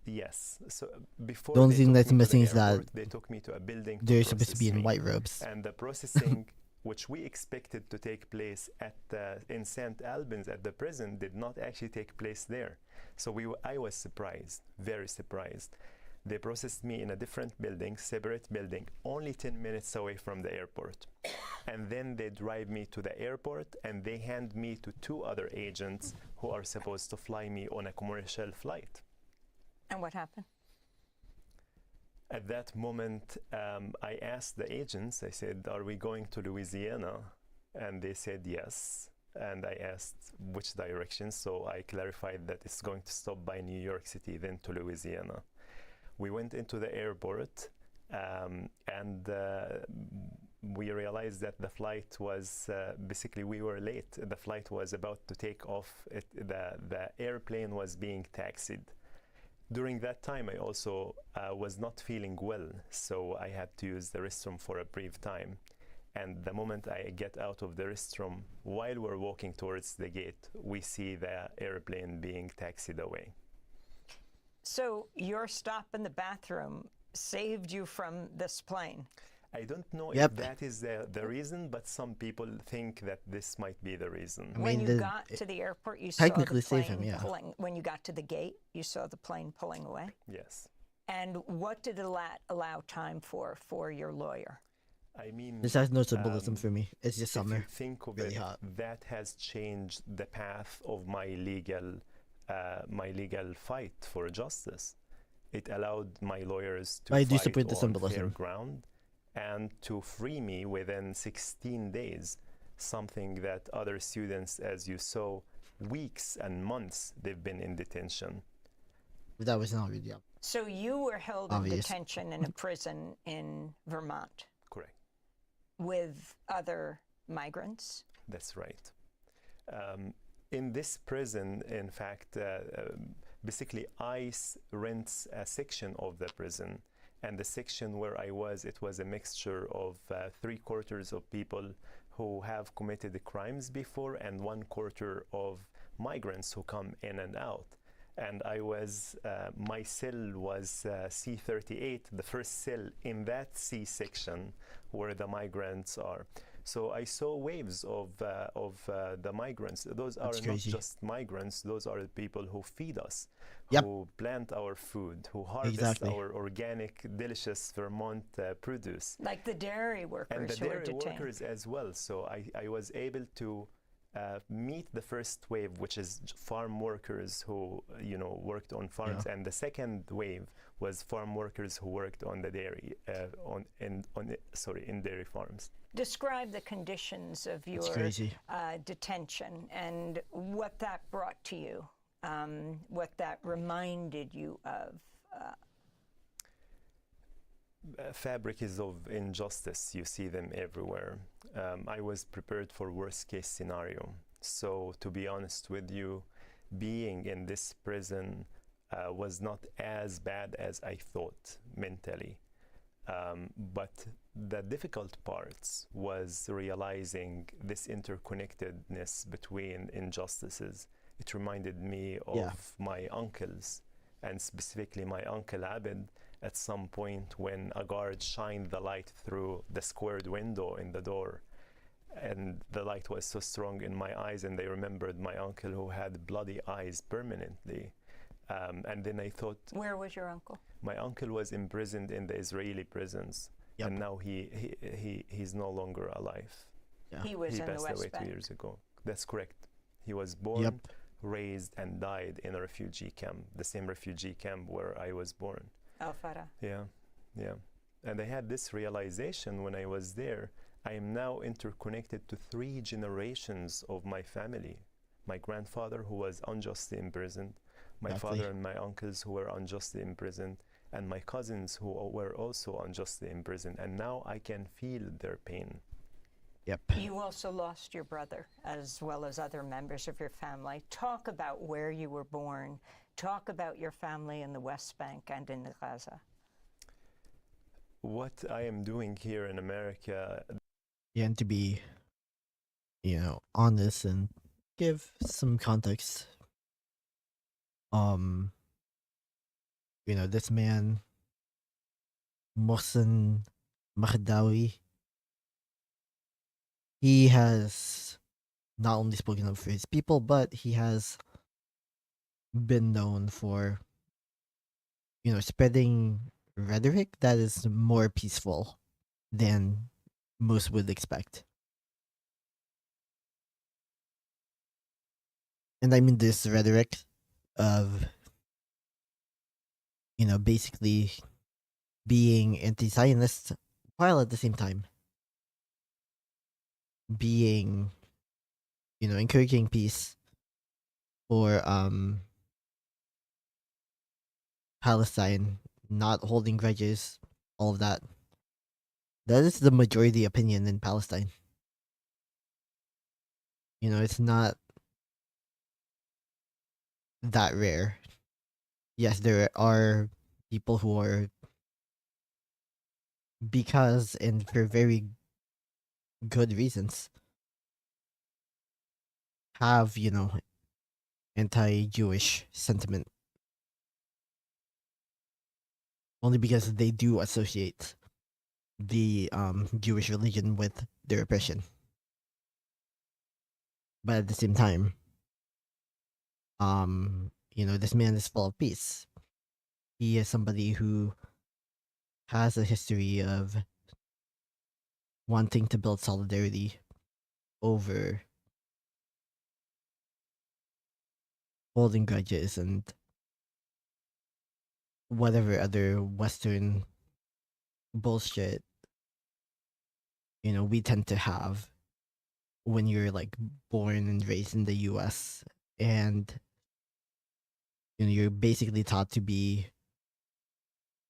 yes. So before The only they thing took that's me to missing the is that airport, they took me to a building to they're supposed to be process in me. white robes. And the processing, which we expected to take place at in St. Albans at the prison, did not actually take place there. So I was surprised, very surprised. They processed me in a different building, separate building, only 10 minutes away from the airport. And then they drive me to the airport and they hand me to two other agents who are supposed to fly me on a commercial flight. And what happened? At that moment, I asked the agents, I said, "Are we going to Louisiana?" And they said yes. And I asked which direction, so I clarified that it's going to stop by New York City, then to Louisiana. We went into the airport, and we realized that the flight was, basically we were late. The flight was about to take off. The airplane was being taxied. During that time, I also was not feeling well, so I had to use the restroom for a brief time. And the moment I get out of the restroom, while we're walking towards the gate, we see the airplane being taxied away. So your stop in the bathroom saved you from this plane? I don't know Yep. if that is the reason, but some people think that this might be the reason. I When mean, you got to the airport, you saw the technically saved plane him, yeah. pulling. When you got to the gate, you saw the plane pulling away. Yes. And what did it allow time for your lawyer? I mean, This has no symbolism for me. It's just if you summer. think of Really it, hot. that has changed the path of my legal fight for justice. It allowed my lawyers to I do fight support the on symbolism. fair ground and to free me within 16 days, something that other students, as you saw, weeks and months they've been in detention. But that was not really up. So you were held in Obvious. detention in a prison in Vermont Correct. with other migrants? That's right. In this prison, in fact, basically ICE rents a section of the prison, and the section where I was, it was a mixture of 3/4 of people who have committed crimes before and 1/4 of migrants who come in and out. And I was, my cell was C38, the first cell in that C section where the migrants are. So I saw waves of the migrants. Those are not just migrants. Those are the people who feed us, who plant our food, who harvest our organic, delicious Vermont produce. Like the dairy workers And the who were dairy detained. workers as well. So I was able to meet the first wave, which is farm workers who worked on farms, and the second wave was farm workers who worked on the dairy in dairy farms. Describe the conditions of your detention and what that brought to you, what that reminded you of. Fabrics of injustice, you see them everywhere. I was prepared for worst case scenario. So to be honest with you, being in this prison was not as bad as I thought mentally. But the difficult parts was realizing this interconnectedness between injustices. It reminded me of my uncles, and specifically my uncle Abed, at some point when a guard shined the light through the squared window in the door, and the light was so strong in my eyes, and they remembered my uncle who had bloody eyes permanently. And then I thought, where was your uncle? My uncle was imprisoned in the Israeli prisons, and now he's no longer alive. He was in the West passed away Bank. 2 years ago. That's correct. He was born, raised, and died in a refugee camp, the same refugee camp where I was born. Al-Farah. Yeah. And I had this realization when I was there. I am now interconnected to 3 generations of my family. My grandfather, who was unjustly imprisoned, my father and my uncles who were unjustly imprisoned, and my cousins who were also unjustly imprisoned. And now I can feel their pain. You also lost your brother, as well as other members of your family. Talk about where you were born. Talk about your family in the West Bank and in Gaza. What I am doing here in America... And to be, honest and give some context. This man, Mohsen Mahdawi, he has not only spoken up for his people, but he has been known for, spreading rhetoric that is more peaceful than most would expect. And I mean this rhetoric of, basically being anti-Zionist while at the same time being, encouraging peace for Palestine, not holding grudges, all of that. That is the majority opinion in Palestine. It's not that rare. Yes, there are people who are, because and for very good reasons, have, anti-Jewish sentiment. Only because they do associate the Jewish religion with their oppression. But at the same time, this man is full of peace. He is somebody who has a history of wanting to build solidarity over holding grudges and whatever other Western bullshit, we tend to have when you're like born and raised in the US, and you're basically taught to be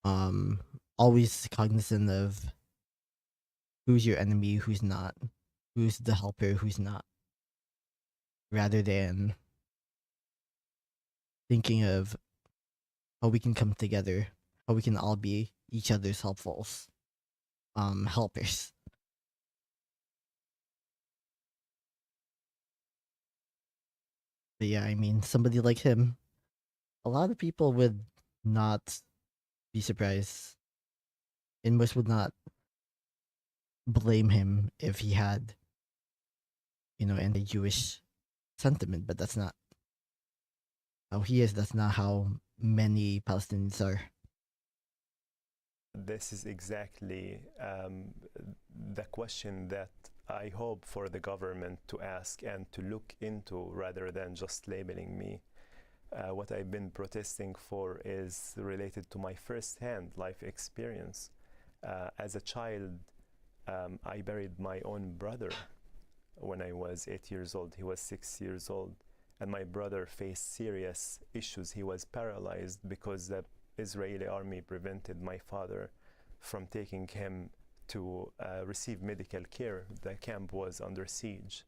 always cognizant of who's your enemy, who's not, who's the helper, who's not, rather than thinking of how we can come together, how we can all be each other's helpers. But yeah, I mean, somebody like him, a lot of people would not be surprised, and most would not blame him if he had, anti-Jewish sentiment. But that's not how he is. That's not how many Palestinians are. This is exactly the question that I hope for the government to ask and to look into, rather than just labeling me. What I've been protesting for is related to my first-hand life experience. As a child, I buried my own brother when I was 8 years old. He was 6 years old, and my brother faced serious issues. He was paralyzed because the Israeli army prevented my father from taking him to receive medical care. The camp was under siege.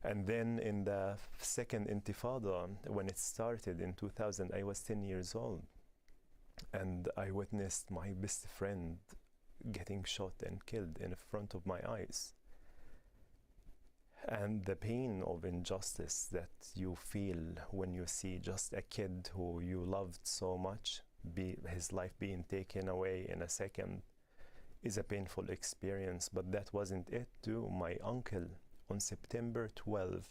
And then in the second intifada, when it started in 2000, I was 10 years old. And I witnessed my best friend getting shot and killed in front of my eyes. And the pain of injustice that you feel when you see just a kid who you loved so much, his life being taken away in a second, is a painful experience. But that wasn't it too. My uncle, on September 12,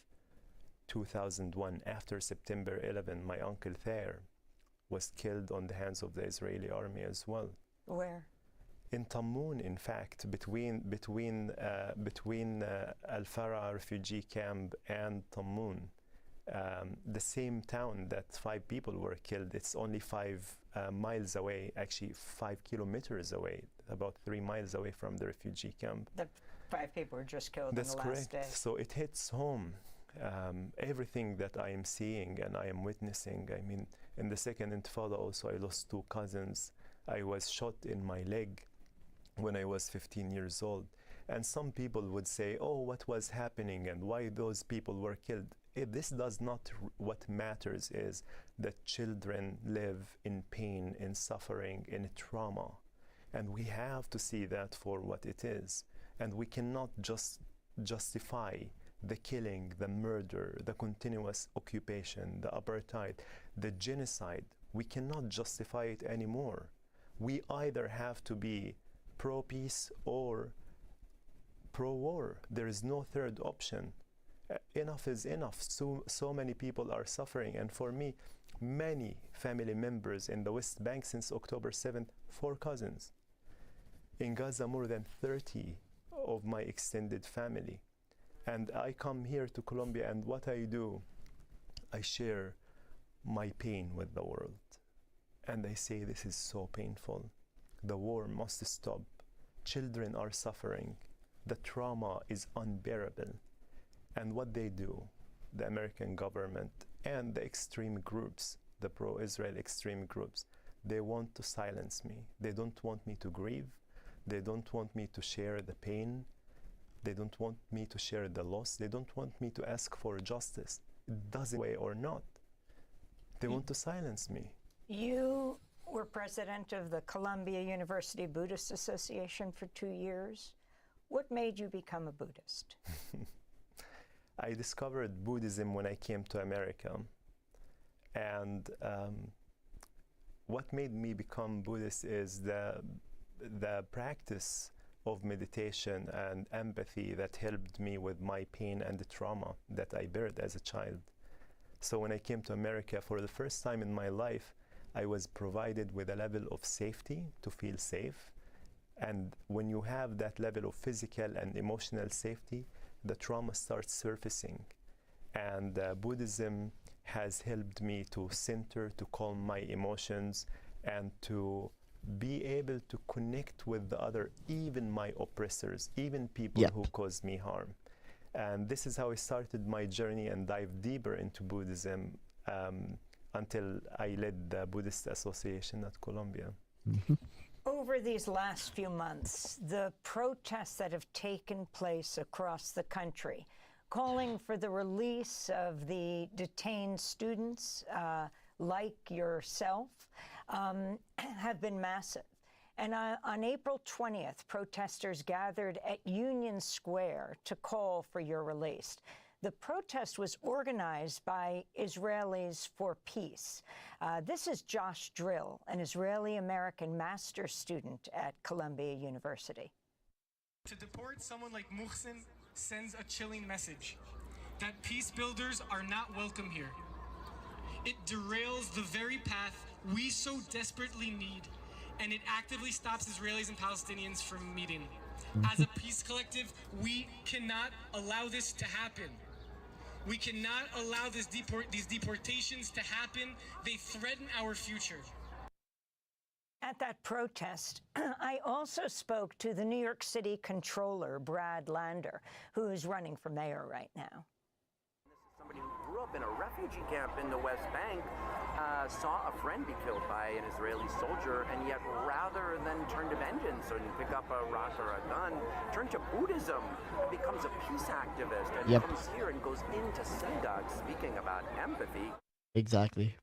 2001, after September 11, my uncle Thayer was killed on the hands of the Israeli army as well. Where? In Tammun, in fact, between Al-Farah refugee camp and Tammun, the same town that 5 people were killed. It's only 5 miles away, actually 5 kilometers away, about 3 miles away from the refugee camp. The 5 people were just killed That's in the last correct. day. So it hits home. Everything that I am seeing and I am witnessing. I mean, in the second intifada also, I lost 2 cousins. I was shot in my leg when I was 15 years old. And some people would say, oh, what was happening and why those people were killed? This does not, what matters is that children live in pain, in suffering, in trauma. And we have to see that for what it is. And we cannot just justify the killing, the murder, the continuous occupation, the apartheid, the genocide. We cannot justify it anymore. We either have to be pro-peace or pro-war. There is no third option. Enough is enough. So many people are suffering. And for me, many family members in the West Bank since October 7th, 4 cousins. In Gaza, more than 30 of my extended family. And I come here to Colombia, and what I do, I share my pain with the world. And I say, this is so painful. The war must stop. Children are suffering. The trauma is unbearable. And what they do, the American government and the extreme groups, the pro-Israel extreme groups, they want to silence me. They don't want me to grieve. They don't want me to share the pain. They don't want me to share the loss. They don't want me to ask for justice. It doesn't way or not. They want to silence me. You were president of the Columbia University Buddhist Association for 2 years. What made you become a Buddhist? I discovered Buddhism when I came to America. And what made me become Buddhist is the practice of meditation and empathy that helped me with my pain and the trauma that I bared as a child. So when I came to America for the first time in my life, I was provided with a level of safety to feel safe. And when you have that level of physical and emotional safety, the trauma starts surfacing. And Buddhism has helped me to center, to calm my emotions, and to be able to connect with the other, even my oppressors, even people who caused me harm. And this is how I started my journey and dived deeper into Buddhism until I led the Buddhist Association at Columbia. Over these last few months, the protests that have taken place across the country, calling for the release of the detained students like yourself, have been massive. And on April 20th, protesters gathered at Union Square to call for your release. The protest was organized by Israelis for Peace. This is Josh Drill, an Israeli-American master's student at Columbia University. To deport someone like Muhsin sends a chilling message that peace builders are not welcome here. It derails the very path we so desperately need, and it actively stops Israelis and Palestinians from meeting. As a peace collective, we cannot allow this to happen. We cannot allow these deportations to happen. They threaten our future. At that protest, I also spoke to the New York City Controller, Brad Lander, who is running for mayor right now. Somebody who grew up in a refugee camp in the West Bank saw a friend be killed by an Israeli soldier, and yet rather than turn to vengeance and pick up a rock or a gun, turned to Buddhism and becomes a peace activist and comes here and goes into synagogues speaking about empathy. Exactly.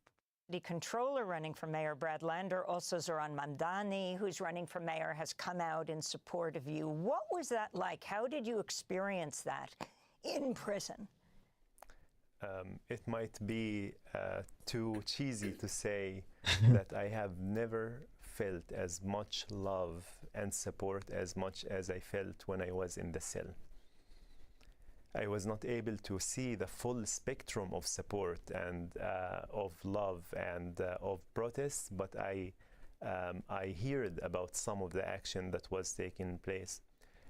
The controller running for mayor, Brad Lander, also Zoran Mamdani, who's running for mayor, has come out in support of you. What was that like? How did you experience that in prison? It might be too cheesy to say that I have never felt as much love and support as much as I felt when I was in the cell. I was not able to see the full spectrum of support and of love and of protest, but I heard about some of the action that was taking place.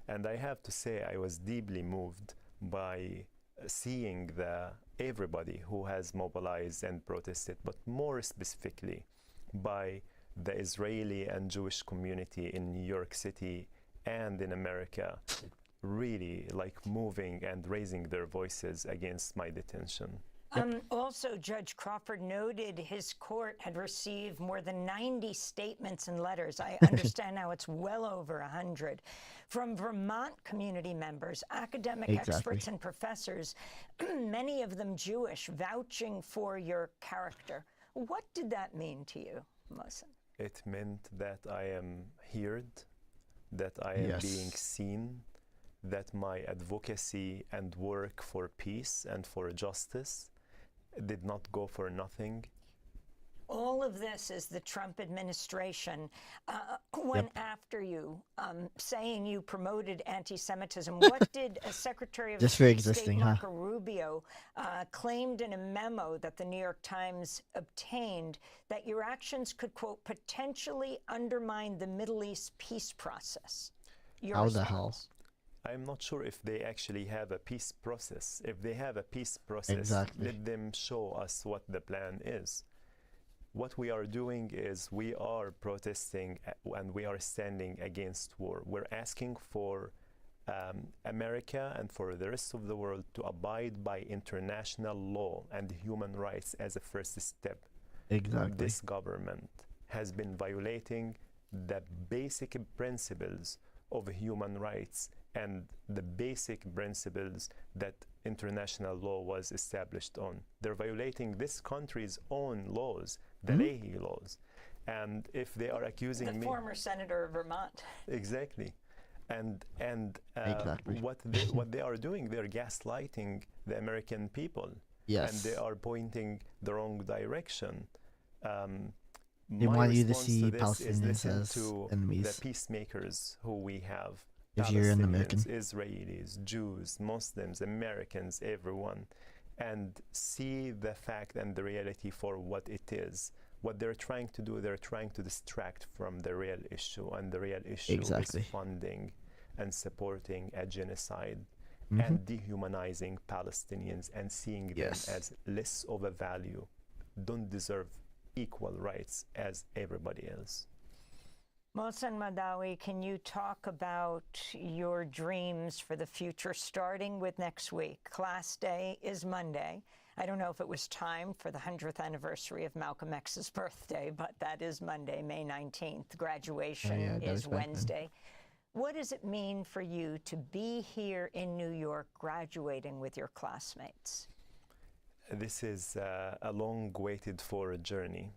And I have to say I was deeply moved by seeing everybody who has mobilized and protested, but more specifically by the Israeli and Jewish community in New York City and in America, really like moving and raising their voices against my detention. Also, Judge Crawford noted his court had received more than 90 statements and letters. I understand now it's well over 100 from Vermont community members, academic experts and professors, many of them Jewish, vouching for your character. What did that mean to you, Mohsen? It meant that I am heard, that I am being seen, that my advocacy and work for peace and for justice did not go for nothing. All of this is the Trump administration went after you, saying you promoted anti-Semitism. What did Secretary of State Marco Rubio claimed in a memo that the New York Times obtained that your actions could, quote, potentially undermine the Middle East peace process? How the hell? I'm not sure if they actually have a peace process. If they have a peace process, let them show us what the plan is. What we are doing is we are protesting and we are standing against war. We're asking for America and for the rest of the world to abide by international law and human rights as a first step. This government has been violating the basic principles of human rights and the basic principles that international law was established on. They're violating this country's own laws, the Leahy laws. And if they are accusing me... The former senator of Vermont. Exactly. And what they are doing, they're gaslighting the American people. Yes. And they are pointing the wrong direction. They want you to see Palestinians as enemies. The peacemakers who we have. If you're an American. Israelis, Jews, Muslims, Americans, everyone, and see the fact and the reality for what it is. What they're trying to do, they're trying to distract from the real issue, and the real issue is funding and supporting a genocide and dehumanizing Palestinians and seeing them as less of a value, don't deserve equal rights as everybody else. Mohsen Madawi, can you talk about your dreams for the future, starting with next week? Class day is Monday. I don't know if it was timed for the 100th anniversary of Malcolm X's birthday, but that is Monday, May 19th. Graduation is Wednesday. What does it mean for you to be here in New York graduating with your classmates? This is a long-waited for journey.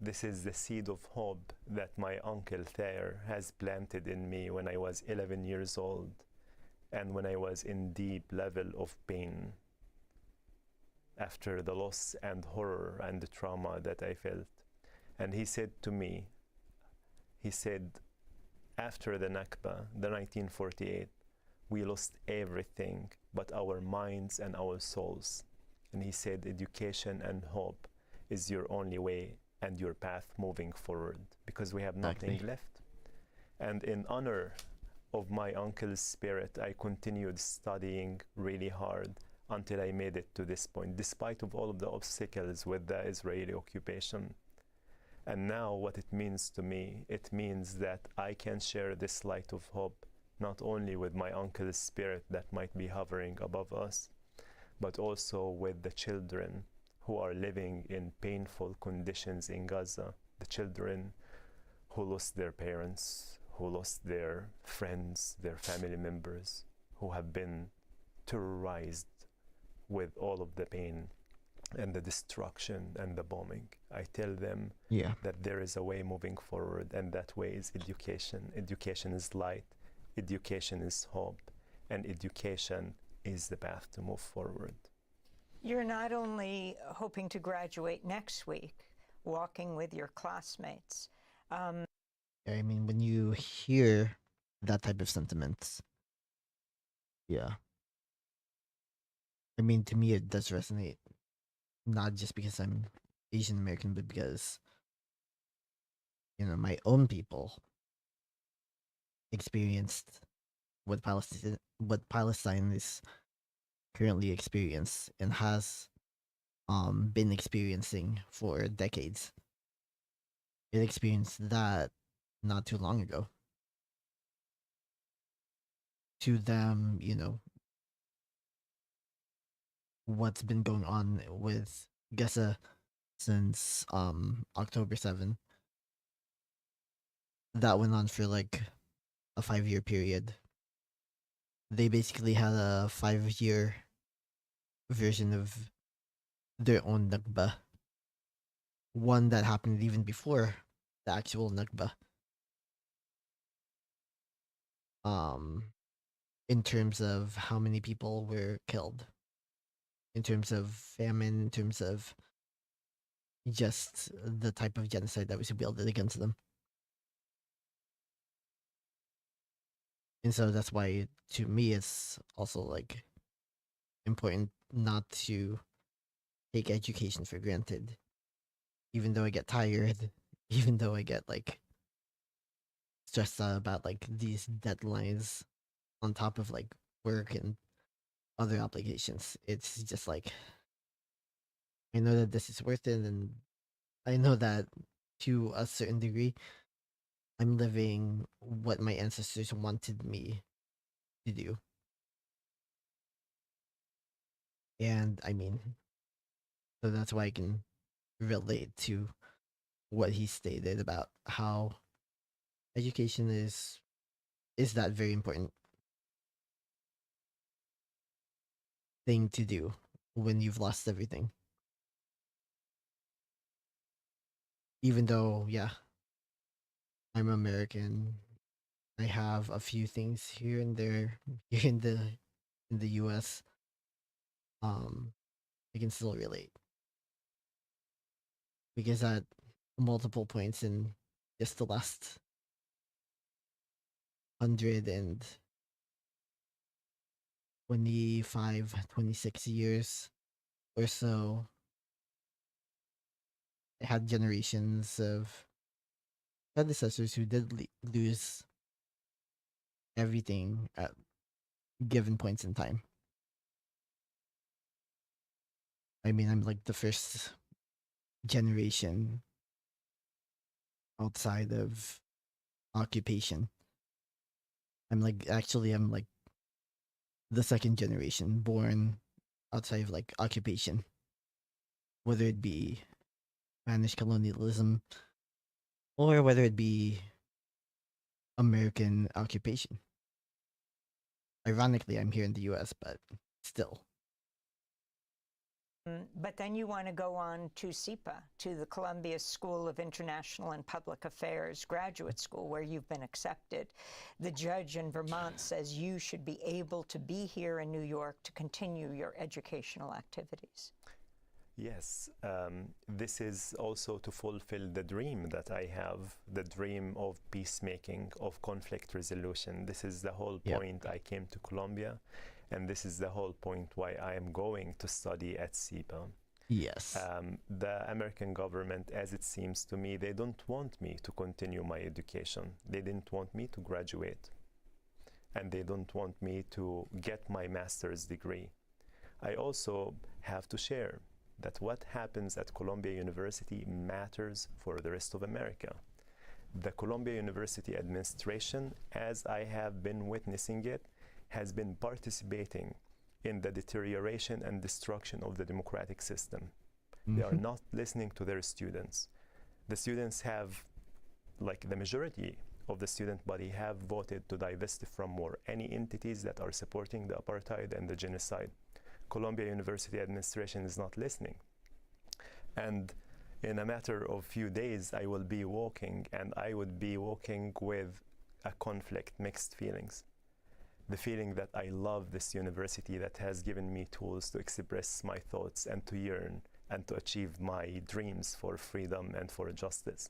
This is the seed of hope that my uncle Thayer has planted in me when I was 11 years old and when I was in deep level of pain after the loss and horror and the trauma that I felt. And he said to me, he said, after the Nakba, the 1948, we lost everything but our minds and our souls. And he said, education and hope is your only way and your path moving forward, because we have nothing left. And in honor of my uncle's spirit, I continued studying really hard until I made it to this point, despite of all of the obstacles with the Israeli occupation. And now what it means to me, it means that I can share this light of hope, not only with my uncle's spirit that might be hovering above us, but also with the children who are living in painful conditions in Gaza, the children who lost their parents, who lost their friends, their family members, who have been terrorized with all of the pain and the destruction and the bombing. I tell them that there is a way moving forward, and that way is education. Education is light, education is hope, and education is the path to move forward. You're not only hoping to graduate next week, walking with your classmates. I mean, when you hear that type of sentiments, I mean, to me, it does resonate. Not just because I'm Asian American, but because, you know, my own people experienced what Palestine is currently experienced and has been experiencing for decades. It experienced that not too long ago. To them, you know, what's been going on with Gaza since October 7th. That went on for like a 5-year period. They basically had a 5-year version of their own Nakba. One that happened even before the actual Nakba. In terms of how many people were killed, in terms of famine, in terms of just the type of genocide that was wielded against them. And so that's why, to me, it's also like important not to take education for granted. Even though I get tired, even though I get like stressed out about like these deadlines on top of like work and other obligations, it's just like I know that this is worth it, and I know that to a certain degree I'm living what my ancestors wanted me to do. And I mean, so that's why I can relate to what he stated about how education is that very important thing to do when you've lost everything. Even though, I'm American, I have a few things here and there here in the US. I can still relate. Because at multiple points in just the last 125-26 years or so, I had generations of predecessors who did lose everything at given points in time. I mean, I'm like the first generation outside of occupation. I'm like the second generation born outside of like occupation. whether it be Spanish colonialism or whether it be American occupation. Ironically, I'm here in the US, but still. But then you want to go on to CIPA, to the Columbia School of International and Public Affairs graduate school, where you've been accepted. The judge in Vermont says you should be able to be here in New York to continue your educational activities. Yes, this is also to fulfill the dream that I have, the dream of peacemaking, of conflict resolution. This is the whole point I came to Columbia, and this is the whole point why I am going to study at CIPA. Yes. The American government, as it seems to me, they don't want me to continue my education. They didn't want me to graduate, and they don't want me to get my master's degree. I also have to share that what happens at Columbia University matters for the rest of America. The Columbia University administration, as I have been witnessing it, has been participating in the deterioration and destruction of the democratic system. They are not listening to their students. The students have, like the majority of the student body, have voted to divest from more any entities that are supporting the apartheid and the genocide. Columbia University administration is not listening. And in a matter of few days, I will be walking, and I would be walking with a conflict, mixed feelings. The feeling that I love this university that has given me tools to express my thoughts and to yearn and to achieve my dreams for freedom and for justice.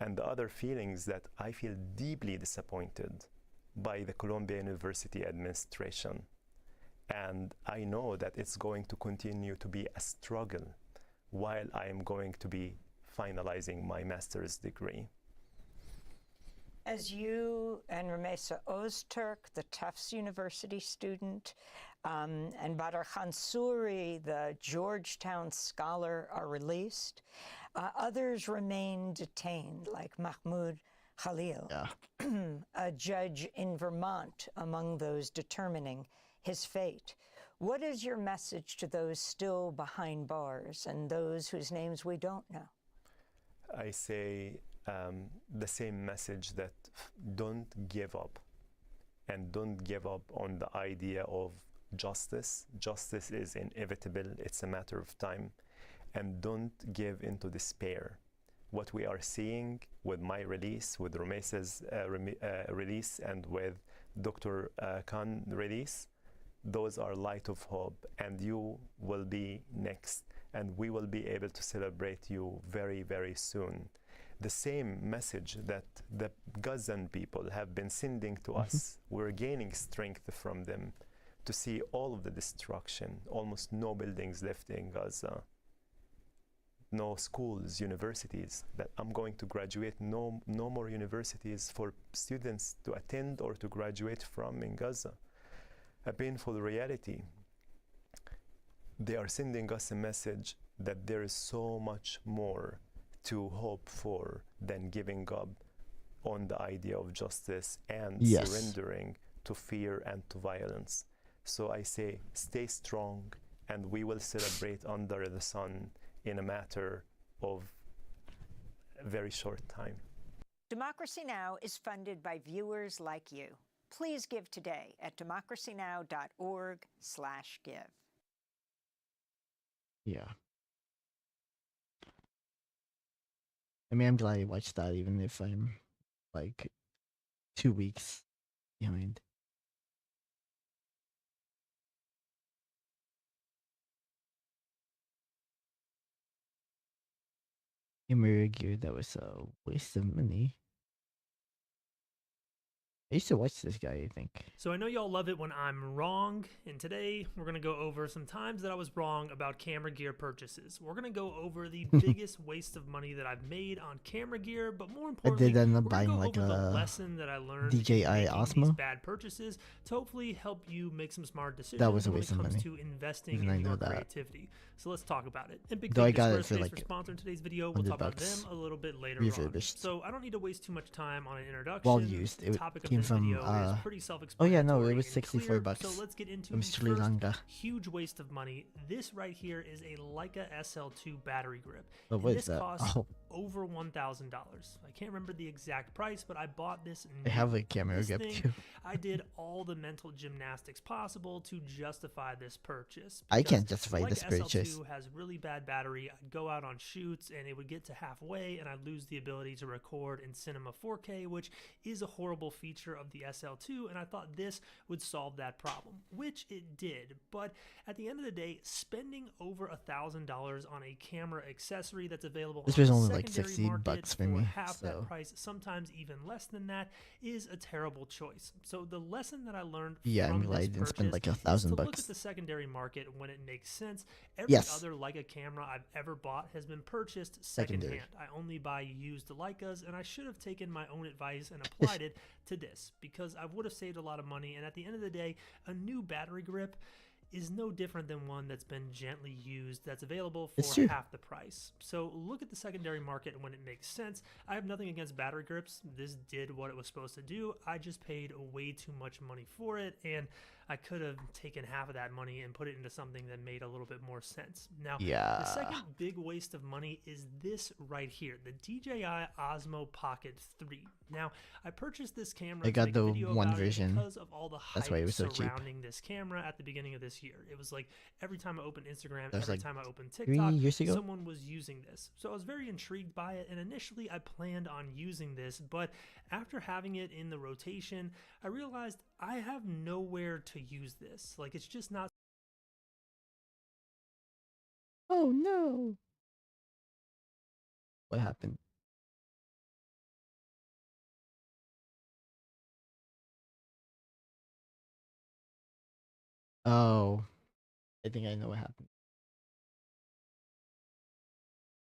And the other feelings that I feel deeply disappointed by the Columbia University administration. And I know that it's going to continue to be a struggle while I am going to be finalizing my master's degree. As you and Rumeysa Öztürk, the Tufts University student, and Badr Khansuri, the Georgetown scholar, are released, others remain detained, like Mahmoud Khalil, a judge in Vermont among those determining his fate. What is your message to those still behind bars and those whose names we don't know? I say the same message, that don't give up, and don't give up on the idea of justice. Justice is inevitable, it's a matter of time, and don't give into despair. What we are seeing with my release, with Rumeysa's release, and with Dr. Khan's release, those are light of hope, and you will be next, and we will be able to celebrate you very, very soon. The same message that the Gazan people have been sending to us, we're gaining strength from them to see all of the destruction, almost no buildings left in Gaza, no schools, universities, that I'm going to graduate, no more universities for students to attend or to graduate from in Gaza. A painful reality. They are sending us a message that there is so much more to hope for than giving up on the idea of justice and surrendering to fear and to violence. So I say, stay strong, and we will celebrate under the sun in a matter of a very short time. Democracy Now! Is funded by viewers like you. Please give today at democracynow.org/give. Yeah. I mean, I'm glad I watched that, even if I'm like 2 weeks behind. Mirror gear, that was a waste of money. I used to watch this guy, I think. So I know y'all love it when I'm wrong, and today we're going to go over some times that I was wrong about camera gear purchases. We're going to go over the biggest waste of money that I've made on camera gear, but more importantly, I did end up we're buying going to like go over a the lesson that I learned DJI making Osmo. these bad purchases to hopefully help you make some smart decisions That was a when waste it of comes money. to investing Even in I know your that. creativity. So let's talk about it. And big Though I thank you got to it for Squarespace like for sponsoring today's video. We'll talk about them $100 a little bit later refurbished. on. So I don't need to waste too much time on an introduction. Well used. It topic of came this from video is pretty oh self-explanatory. yeah, no, it was and 64 clear, bucks So let's get into from the Sri first Lanka. huge waste of money. This right here is a Leica SL2 battery grip. But And what this is that? costs Oh, over $1,000. I can't remember the exact price, but I bought this I new. have a camera This grip thing, too. I did all the mental gymnastics possible to justify this purchase. I because can't justify the this Leica purchase. SL2 has really bad battery. I'd go out on shoots and it would get to halfway and I'd lose the ability to record in Cinema 4K, which is a horrible feature of the SL2, and I thought this would solve that problem, which it did. But at the end of the day, spending over $1,000 on a camera accessory that's available This on was the only like secondary 60 market bucks for for me, half that so price, sometimes even less than that, is a terrible choice. So the lesson that I learned yeah, from I'm glad I this didn't spend purchase like is to look $1,000. at the secondary market when it makes sense. Every Yes. other Leica camera I've ever bought has been purchased Secondary. secondhand. I only buy used Leicas, and I should have taken my own advice and applied it to this because I would have saved a lot of money. And at the end of the day, a new battery grip is no different than one that's been gently used that's available It's for true. half the price. So look at the secondary market when it makes sense. I have nothing against battery grips. This did what it was supposed to do. I just paid way too much money for it, and I could have taken half of that money and put it into something that made a little bit more sense. Now, Yeah. the second big waste of money is this right here, the DJI Osmo Pocket 3. Now, I purchased this camera I to got make a the video one about it version. because of all the That's hype why it was so cheap. surrounding this camera at the beginning of this year. It was like every time I opened Instagram, That was every like time I opened 3 TikTok, years ago? someone was using this. So I was very intrigued by it, and initially I planned on using this, but after having it in the rotation, I realized I have nowhere to use this. Like, it's just not. Oh no. What happened? Oh, I think I know what happened.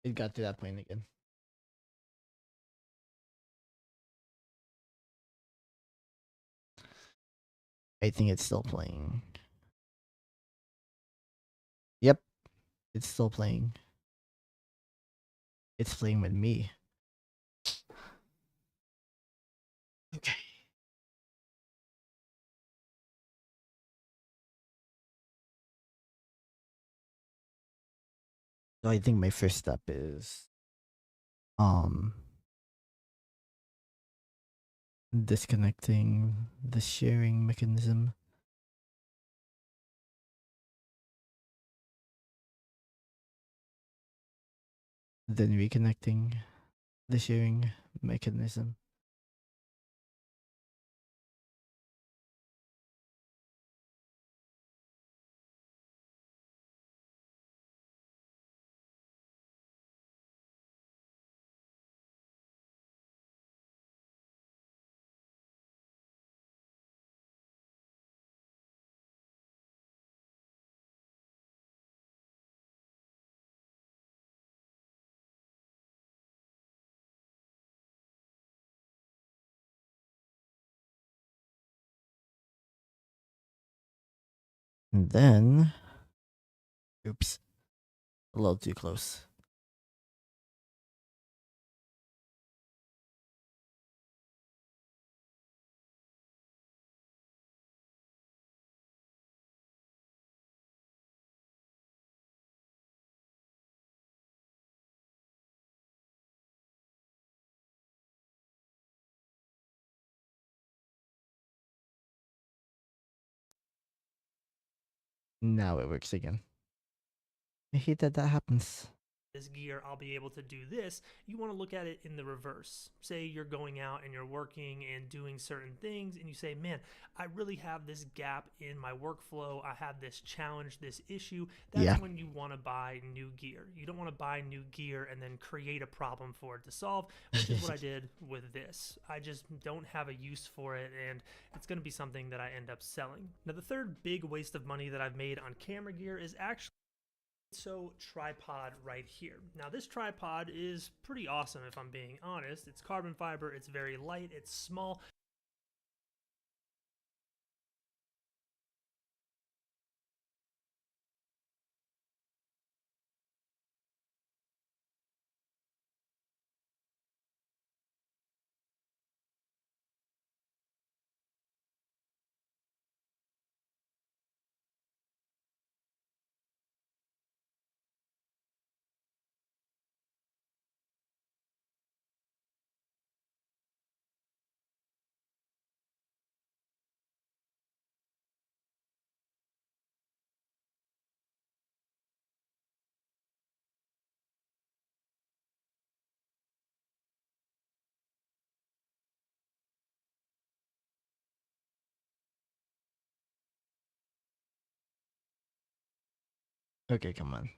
It got to that point again. I think it's still playing. Yep, it's still playing. It's playing with me. Okay. So I think my first step is disconnecting the sharing mechanism. Then reconnecting the sharing mechanism. And then, oops, a little too close. Now it works again. I hate that that happens. This gear, I'll be able to do this. You want to look at it in the reverse. Say you're going out and you're working and doing certain things, and you say, man, I really have this gap in my workflow. I have this challenge, this issue. That's when you want to buy new gear. You don't want to buy new gear and then create a problem for it to solve, which is what I did with this. I just don't have a use for it, and it's going to be something that I end up selling. Now, the third big waste of money that I've made on camera gear is actually tripod right here. Now this tripod is pretty awesome if I'm being honest. It's carbon fiber, it's very light, it's small. Okay, come on.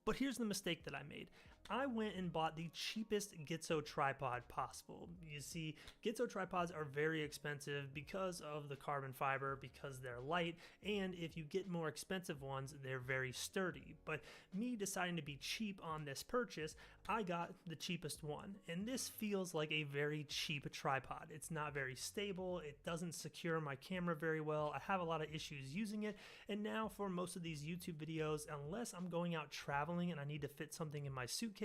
But here's the mistake that I made. I went and bought the cheapest Gitzo tripod possible. You see, Gitzo tripods are very expensive because of the carbon fiber, because they're light, and if you get more expensive ones, they're very sturdy. But me deciding to be cheap on this purchase, I got the cheapest one. And this feels like a very cheap tripod. It's not very stable, it doesn't secure my camera very well, I have a lot of issues using it, and now for most of these YouTube videos, unless I'm going out traveling and I need to fit something in my suitcase,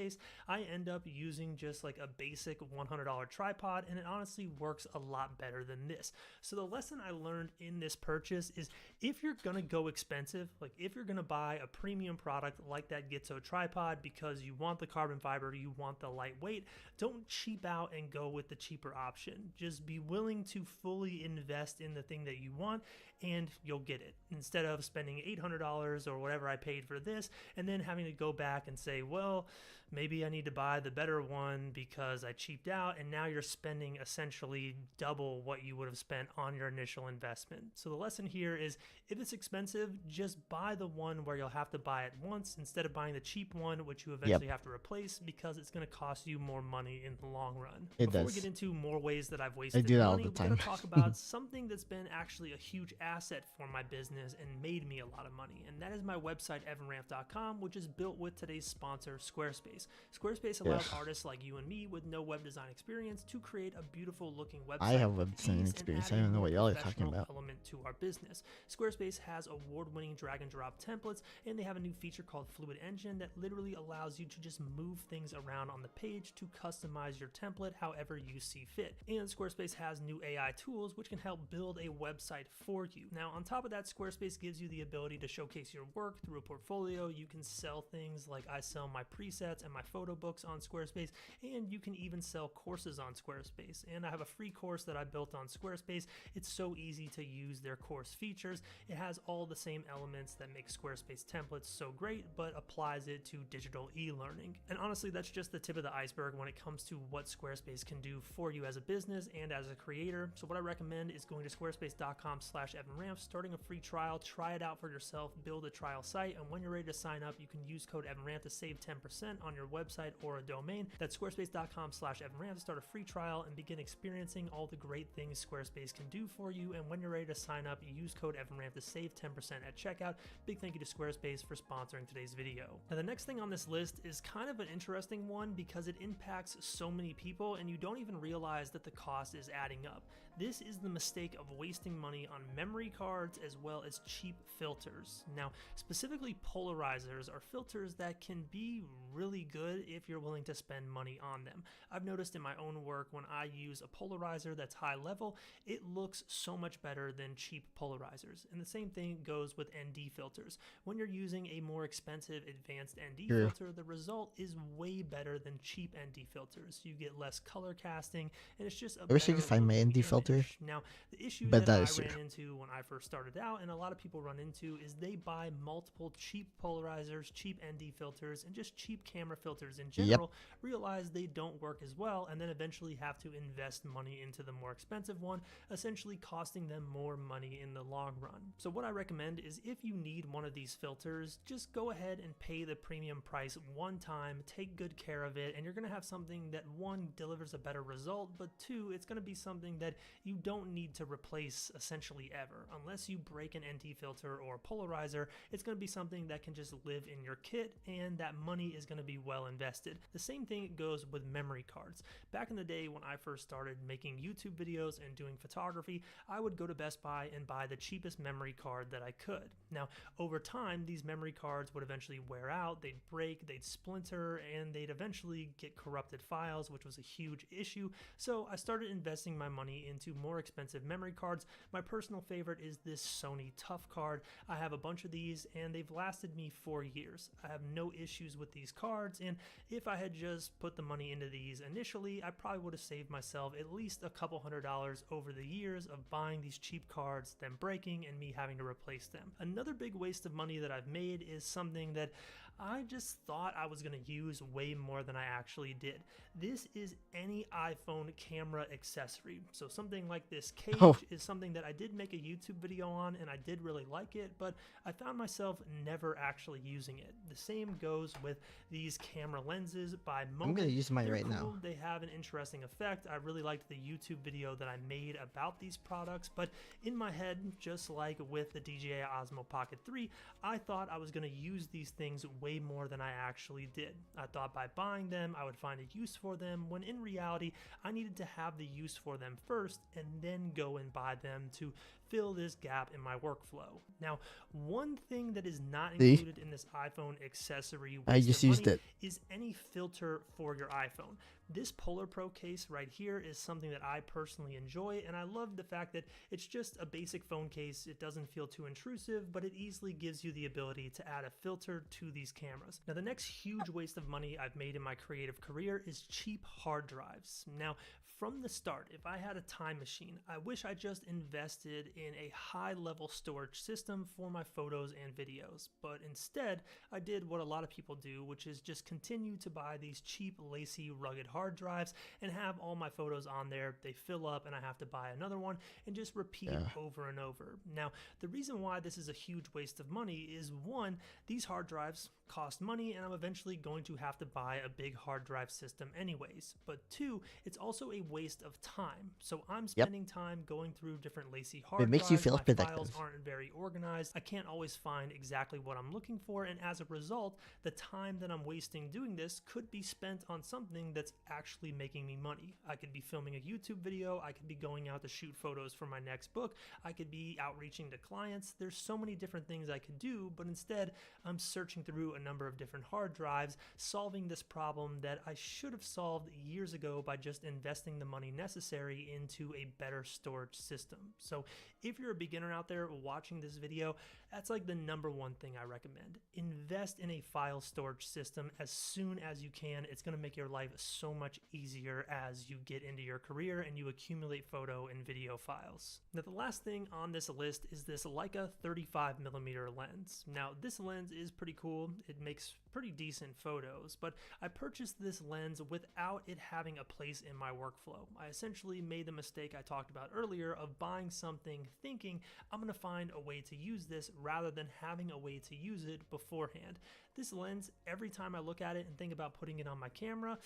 I end up using just like a basic $100 tripod, and it honestly works a lot better than this. So the lesson I learned in this purchase is if you're gonna go expensive, like if you're gonna buy a premium product like that Gitzo tripod because you want the carbon fiber, you want the lightweight, don't cheap out and go with the cheaper option. Just be willing to fully invest in the thing that you want and you'll get it. Instead of spending $800 or whatever I paid for this and then having to go back and say, well, maybe I need to buy the better one because I cheaped out, and now you're spending essentially double what you would have spent on your initial investment. So the lesson here is if it's expensive, just buy the one where you'll have to buy it once instead of buying the cheap one, which you eventually have to replace because it's going to cost you more money in the long run. Before we get into more ways that I've wasted money, we're going to talk about something that's been actually a huge asset for my business and made me a lot of money, and that is my website, evanramp.com, which is built with today's sponsor, Squarespace. Squarespace allows artists like you and me with no web design experience to create a beautiful looking website. I have web design experience. I don't know what y'all are talking about. Element to our business. Squarespace has award-winning drag and drop templates, and they have a new feature called Fluid Engine that literally allows you to just move things around on the page to customize your template however you see fit. And Squarespace has new AI tools which can help build a website for you. Now, on top of that, Squarespace gives you the ability to showcase your work through a portfolio. You can sell things like I sell my presets and my photo books on Squarespace, and you can even sell courses on Squarespace. And I have a free course that I built on Squarespace. It's so easy to use their course features. It has all the same elements that make Squarespace templates so great, but applies it to digital e-learning. And honestly, that's just the tip of the iceberg when it comes to what Squarespace can do for you as a business and as a creator. So what I recommend is going to squarespace.com/evanramp, starting a free trial, try it out for yourself, build a trial site, and when you're ready to sign up, you can use code evanramp to save 10% on your website or a domain. That's squarespace.com/evanramp to start a free trial and begin experiencing all the great things Squarespace can do for you. And when you're ready to sign up, use code evanramp to save 10% at checkout. Big thank you to Squarespace for sponsoring today's video. Now, the next thing on this list is kind of an interesting one because it impacts so many people and you don't even realize that the cost is adding up. This is the mistake of wasting money on memory cards as well as cheap filters. Now, specifically polarizers are filters that can be really good if you're willing to spend money on them. I've noticed in my own work when I use a polarizer that's high level, it looks so much better than cheap polarizers. And the same thing goes with ND filters. When you're using a more expensive advanced ND filter, the result is way better than cheap ND filters. You get less color casting, and it's just a I wish I could find my ND filter. Now, the issue that I ran into when I first started out, and a lot of people run into, is they buy multiple cheap polarizers, cheap ND filters, and just cheap camera filters in general, realize they don't work as well, and then eventually have to invest money into the more expensive one, essentially costing them more money in the long run. So what I recommend is if you need one of these filters, just go ahead and pay the premium price one time, take good care of it, and you're going to have something that, one, delivers a better result, but two, it's going to be something that you don't need to replace essentially ever. Unless you break an NT filter or polarizer, it's going to be something that can just live in your kit, and that money is going to be well invested. The same thing goes with memory cards. Back in the day when I first started making YouTube videos and doing photography, I would go to Best Buy and buy the cheapest memory card that I could. Now, over time, these memory cards would eventually wear out, they'd break, they'd splinter, and they'd eventually get corrupted files, which was a huge issue. So I started investing my money into more expensive memory cards. My personal favorite is this Sony Tough card. I have a bunch of these and they've lasted me 4 years. I have no issues with these cards, and if I had just put the money into these initially, I probably would have saved myself at least a couple $100s over the years of buying these cheap cards, them breaking, and me having to replace them. Another big waste of money that I've made is something that I just thought I was going to use way more than I actually did. This is any iPhone camera accessory. So something like this cage is something that I did make a YouTube video on, and I did really like it, but I found myself never actually using it. The same goes with these camera lenses by Moment. I'm gonna use mine They're right cool. now. They have an interesting effect. I really liked the YouTube video that I made about these products, but in my head, just like with the DJI Osmo Pocket 3, I thought I was going to use these things way more than I actually did. I thought by buying them, I would find a use for them, when in reality, I needed to have the use for them first and then go and buy them to fill this gap in my workflow. Now, one thing that is not included in this iPhone accessory I just used it. is any filter for your iPhone. This Polar Pro case right here is something that I personally enjoy, and I love the fact that it's just a basic phone case. It doesn't feel too intrusive, but it easily gives you the ability to add a filter to these cameras. Now, the next huge waste of money I've made in my creative career is cheap hard drives. Now, from the start, if I had a time machine, I wish I just invested in a high-level storage system for my photos and videos. But instead, I did what a lot of people do, which is just continue to buy these cheap, lacy, rugged hard drives and have all my photos on there. They fill up and I have to buy another one and just repeat over and over. Now, the reason why this is a huge waste of money is, one, these hard drives cost money and I'm eventually going to have to buy a big hard drive system anyways. But two, it's also a waste of time. So I'm spending time going through different lacy hard drives. It makes you feel My productive. files aren't very organized. I can't always find exactly what I'm looking for, and as a result, the time that I'm wasting doing this could be spent on something that's actually making me money. I could be filming a YouTube video, I could be going out to shoot photos for my next book, I could be outreaching to clients. There's so many different things I could do, but instead I'm searching through a number of different hard drives, solving this problem that I should have solved years ago by just investing the money necessary into a better storage system. So if you're a beginner out there watching this video, that's like the number one thing I recommend. Invest in a file storage system as soon as you can. It's going to make your life so much easier as you get into your career and you accumulate photo and video files. Now, the last thing on this list is this Leica 35mm lens. Now, this lens is pretty cool. It makes pretty decent photos, but I purchased this lens without it having a place in my workflow. I essentially made the mistake I talked about earlier of buying something thinking I'm going to find a way to use this rather than having a way to use it beforehand. This lens, every time I look at it and think about putting it on my camera,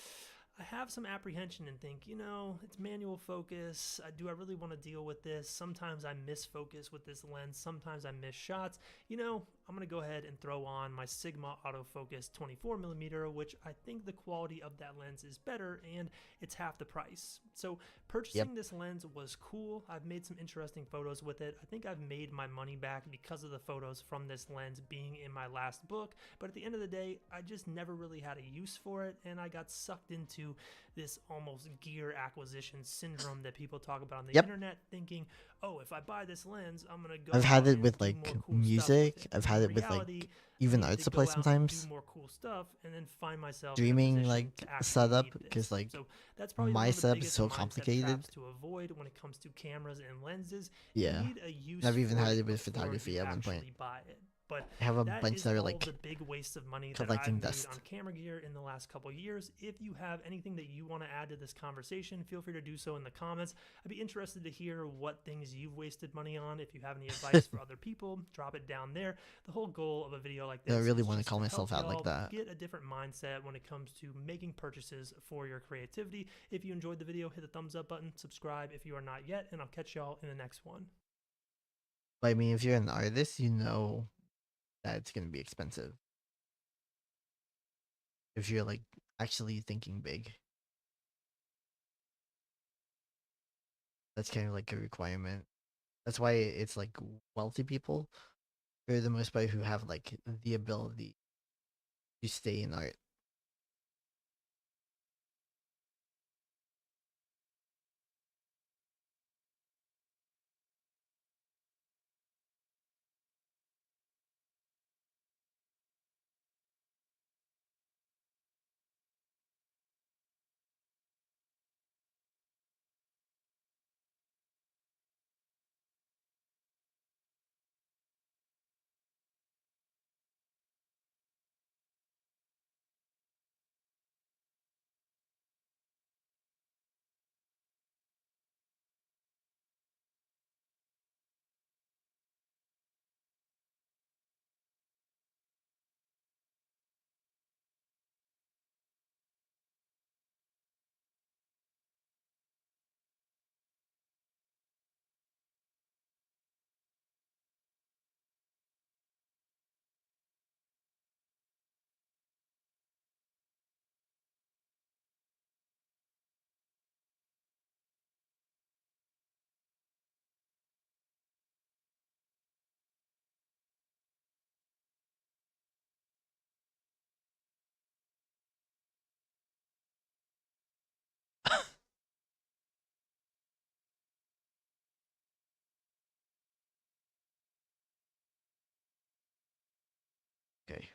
I have some apprehension and think, you know, it's manual focus. Do I really want to deal with this? Sometimes I miss focus with this lens. Sometimes I miss shots. You know, I'm going to go ahead and throw on my Sigma autofocus 24mm, which I think the quality of that lens is better and it's half the price. So purchasing this lens was cool. I've made some interesting photos with it. I think I've made my money back because of the photos from this lens being in my last book. But at the end of the day, I just never really had a use for it, and I got sucked into this almost gear acquisition syndrome that people talk about on the internet, thinking, oh, if I buy this lens, I'm gonna go. I've had it with like music. I've had it with like even art supply sometimes. Do more cool stuff, and then find myself Streaming like setup, because like my setup is so complicated. To avoid when it comes to cameras and lenses. Yeah, you need a use I've even had it with before photography you at one point. actually buy it. But I have a that bunch is that are all like the big waste of money that collecting I've dust. made on camera gear in the last couple of years. If you have anything that you want to add to this conversation, feel free to do so in the comments. I'd be interested to hear what things you've wasted money on. If you have any advice for other people, drop it down there. The whole goal of a video like this I really is want to just call help myself out like y'all that. get a different mindset when it comes to making purchases for your creativity. If you enjoyed the video, hit the thumbs up button, subscribe if you are not yet, and I'll catch y'all in the next one. But I mean, if you're an artist, you know that it's gonna be expensive. If you're like actually thinking big, that's kind of like a requirement. That's why it's like wealthy people, for the most part, who have like the ability to stay in art. Okay.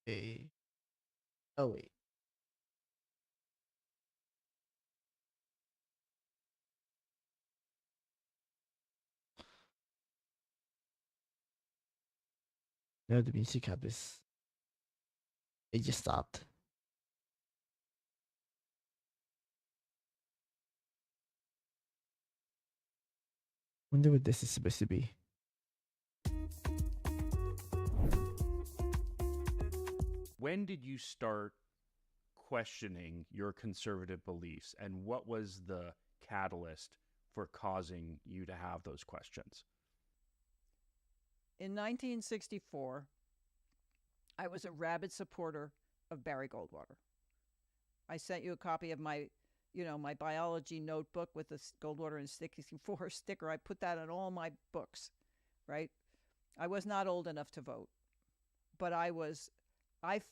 Okay. Oh wait. No, the music app is. It just stopped. Wonder what this is supposed to be. When did you start questioning your conservative beliefs, and what was the catalyst for causing you to have those questions? In 1964, I was a rabid supporter of Barry Goldwater. I sent you a copy of my, my biology notebook with the Goldwater and 64 sticker. I put that on all my books, right? I was not old enough to vote, but I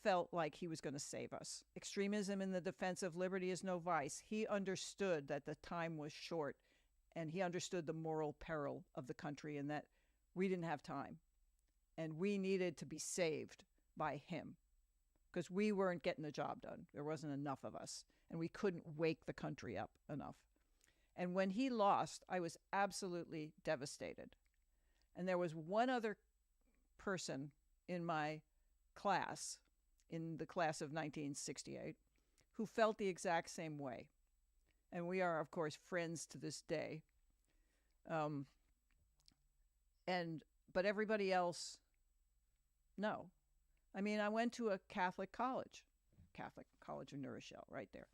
felt like he was going to save us. Extremism in the defense of liberty is no vice. He understood that the time was short, and he understood the moral peril of the country and that we didn't have time. And we needed to be saved by him because we weren't getting the job done. There wasn't enough of us, and we couldn't wake the country up enough. And when he lost, I was absolutely devastated. And there was one other person in my class, in the class of 1968, who felt the exact same way. And we are, of course, friends to this day. But everybody else, no. I mean, I went to a Catholic college in New Rochelle, right there.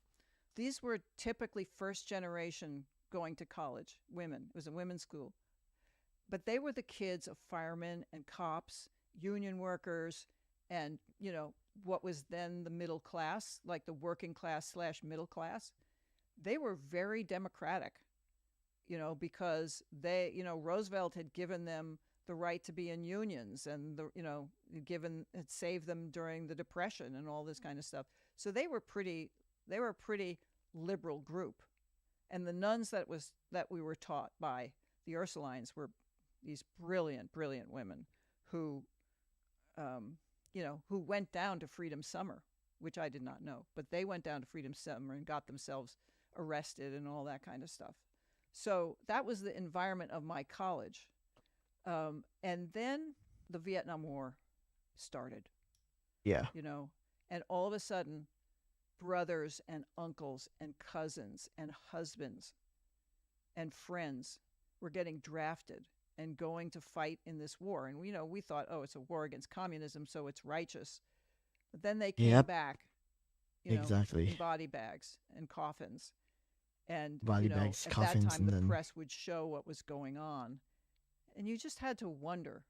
These were typically first generation going to college, women. It was a women's school. But they were the kids of firemen and cops, union workers, and, what was then the middle class, like the working class / middle class. They were very democratic, because they, Roosevelt had given them the right to be in unions and, had saved them during the Depression and all this kind of stuff. So they were a pretty liberal group. And the nuns that we were taught by, the Ursulines, were these brilliant, brilliant women who, who went down to Freedom Summer, which I did not know, but they went down to Freedom Summer and got themselves arrested and all that kind of stuff. So that was the environment of my college. And then the Vietnam War started. Yeah. And all of a sudden, brothers and uncles and cousins and husbands and friends were getting drafted and going to fight in this war. And we thought, oh, it's a war against communism, so it's righteous. But then they came back, exactly, in body bags and coffins. And body bags, at coffins, that time, and the then press would show what was going on. And you just had to wonder.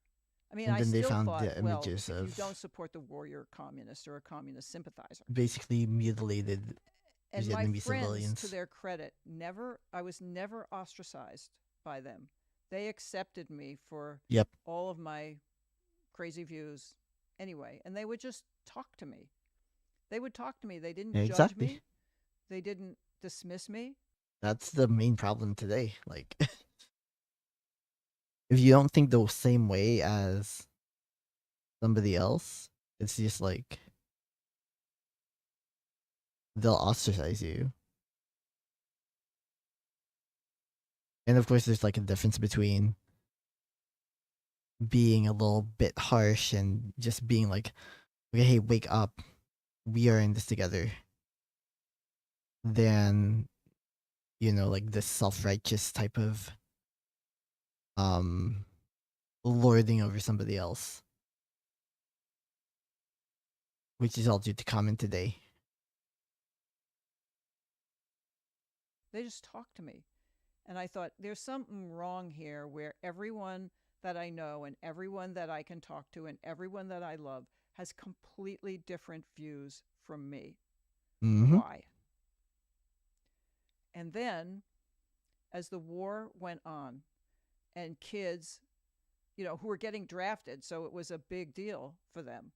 I mean, and I then they still found thought, the images if of you don't support the war, you're a communist or a communist sympathizer. basically mutilated And Vietnamese my friends, civilians. to their credit, I was never ostracized by them. They accepted me for all of my crazy views anyway, and they would just talk to me. They would talk to me. They didn't Yeah, judge exactly. me. They didn't dismiss me. That's the main problem today. Like, if you don't think the same way as somebody else, it's just like they'll ostracize you. And of course, there's like a difference between being a little bit harsh and just being like, okay, hey, wake up. We are in this together. Than, like this self-righteous type of um lording over somebody else, which is all due to common today. They just talked to me. And I thought, there's something wrong here where everyone that I know and everyone that I can talk to and everyone that I love has completely different views from me. Mm-hmm. Why? And then, as the war went on and kids, who were getting drafted, so it was a big deal for them,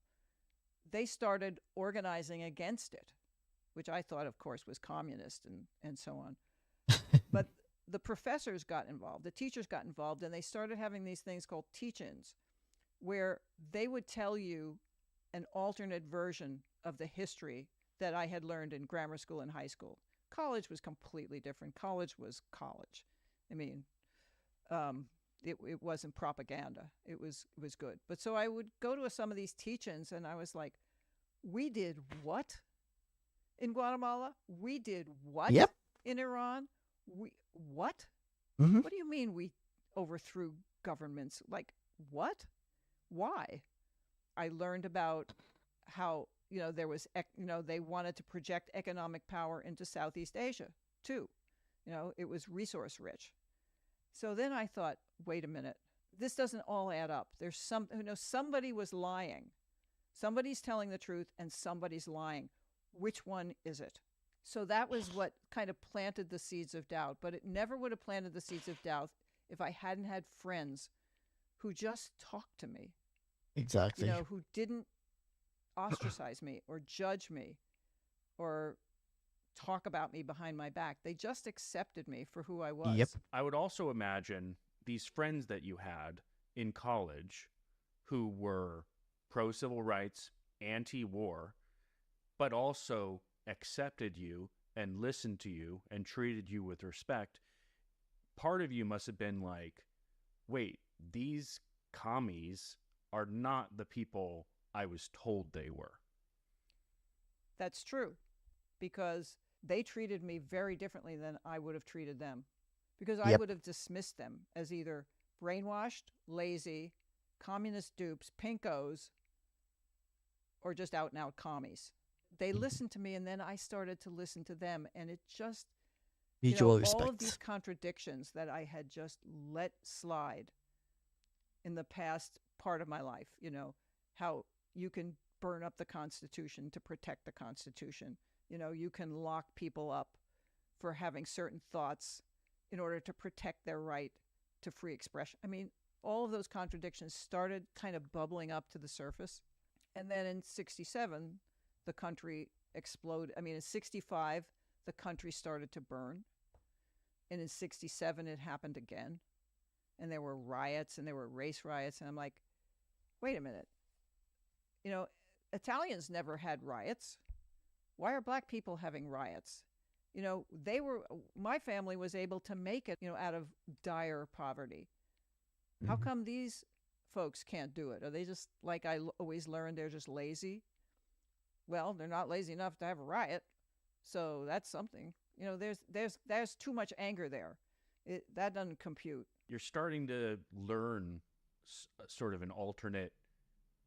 they started organizing against it, which I thought, of course, was communist and so on. But the professors got involved, the teachers got involved, and they started having these things called teach-ins, where they would tell you an alternate version of the history that I had learned in grammar school and high school. College was completely different. College was college. I mean, it wasn't propaganda. It was good. But so I would go to some of these teach-ins, and I was like, we did what in Guatemala? We did what Yep. in Iran? What? Mm-hmm. What do you mean we overthrew governments? Like, what? Why? I learned about how, there was, they wanted to project economic power into Southeast Asia, too. It was resource rich. So then I thought, wait a minute, this doesn't all add up. There's somebody was lying. Somebody's telling the truth and somebody's lying. Which one is it? So that was what kind of planted the seeds of doubt, but it never would have planted the seeds of doubt if I hadn't had friends who just talked to me. Exactly. Who didn't ostracize me or judge me or talk about me behind my back. They just accepted me for who I was. Yep. I would also imagine these friends that you had in college who were pro-civil rights, anti-war, but also accepted you and listened to you and treated you with respect. Part of you must have been like, wait, these commies are not the people I was told they were. That's true, because they treated me very differently than I would have treated them, because I would have dismissed them as either brainwashed, lazy, communist dupes, pinkos, or just out-and-out commies. They listened to me, and then I started to listen to them, and it just, mutual respect. All of these contradictions that I had just let slide in the past part of my life, how you can burn up the Constitution to protect the Constitution. You can lock people up for having certain thoughts in order to protect their right to free expression. I mean, all of those contradictions started kind of bubbling up to the surface. And then in 1967, the country exploded. I mean, in 1965, the country started to burn. And in 1967, it happened again. And there were riots, and there were race riots. And I'm like, wait a minute. Italians never had riots. Why are black people having riots? My family was able to make it, out of dire poverty. Mm-hmm. How come these folks can't do it? Are they just, like I always learned, they're just lazy? Well, they're not lazy enough to have a riot, so that's something. There's too much anger there. That doesn't compute. You're starting to learn sort of an alternate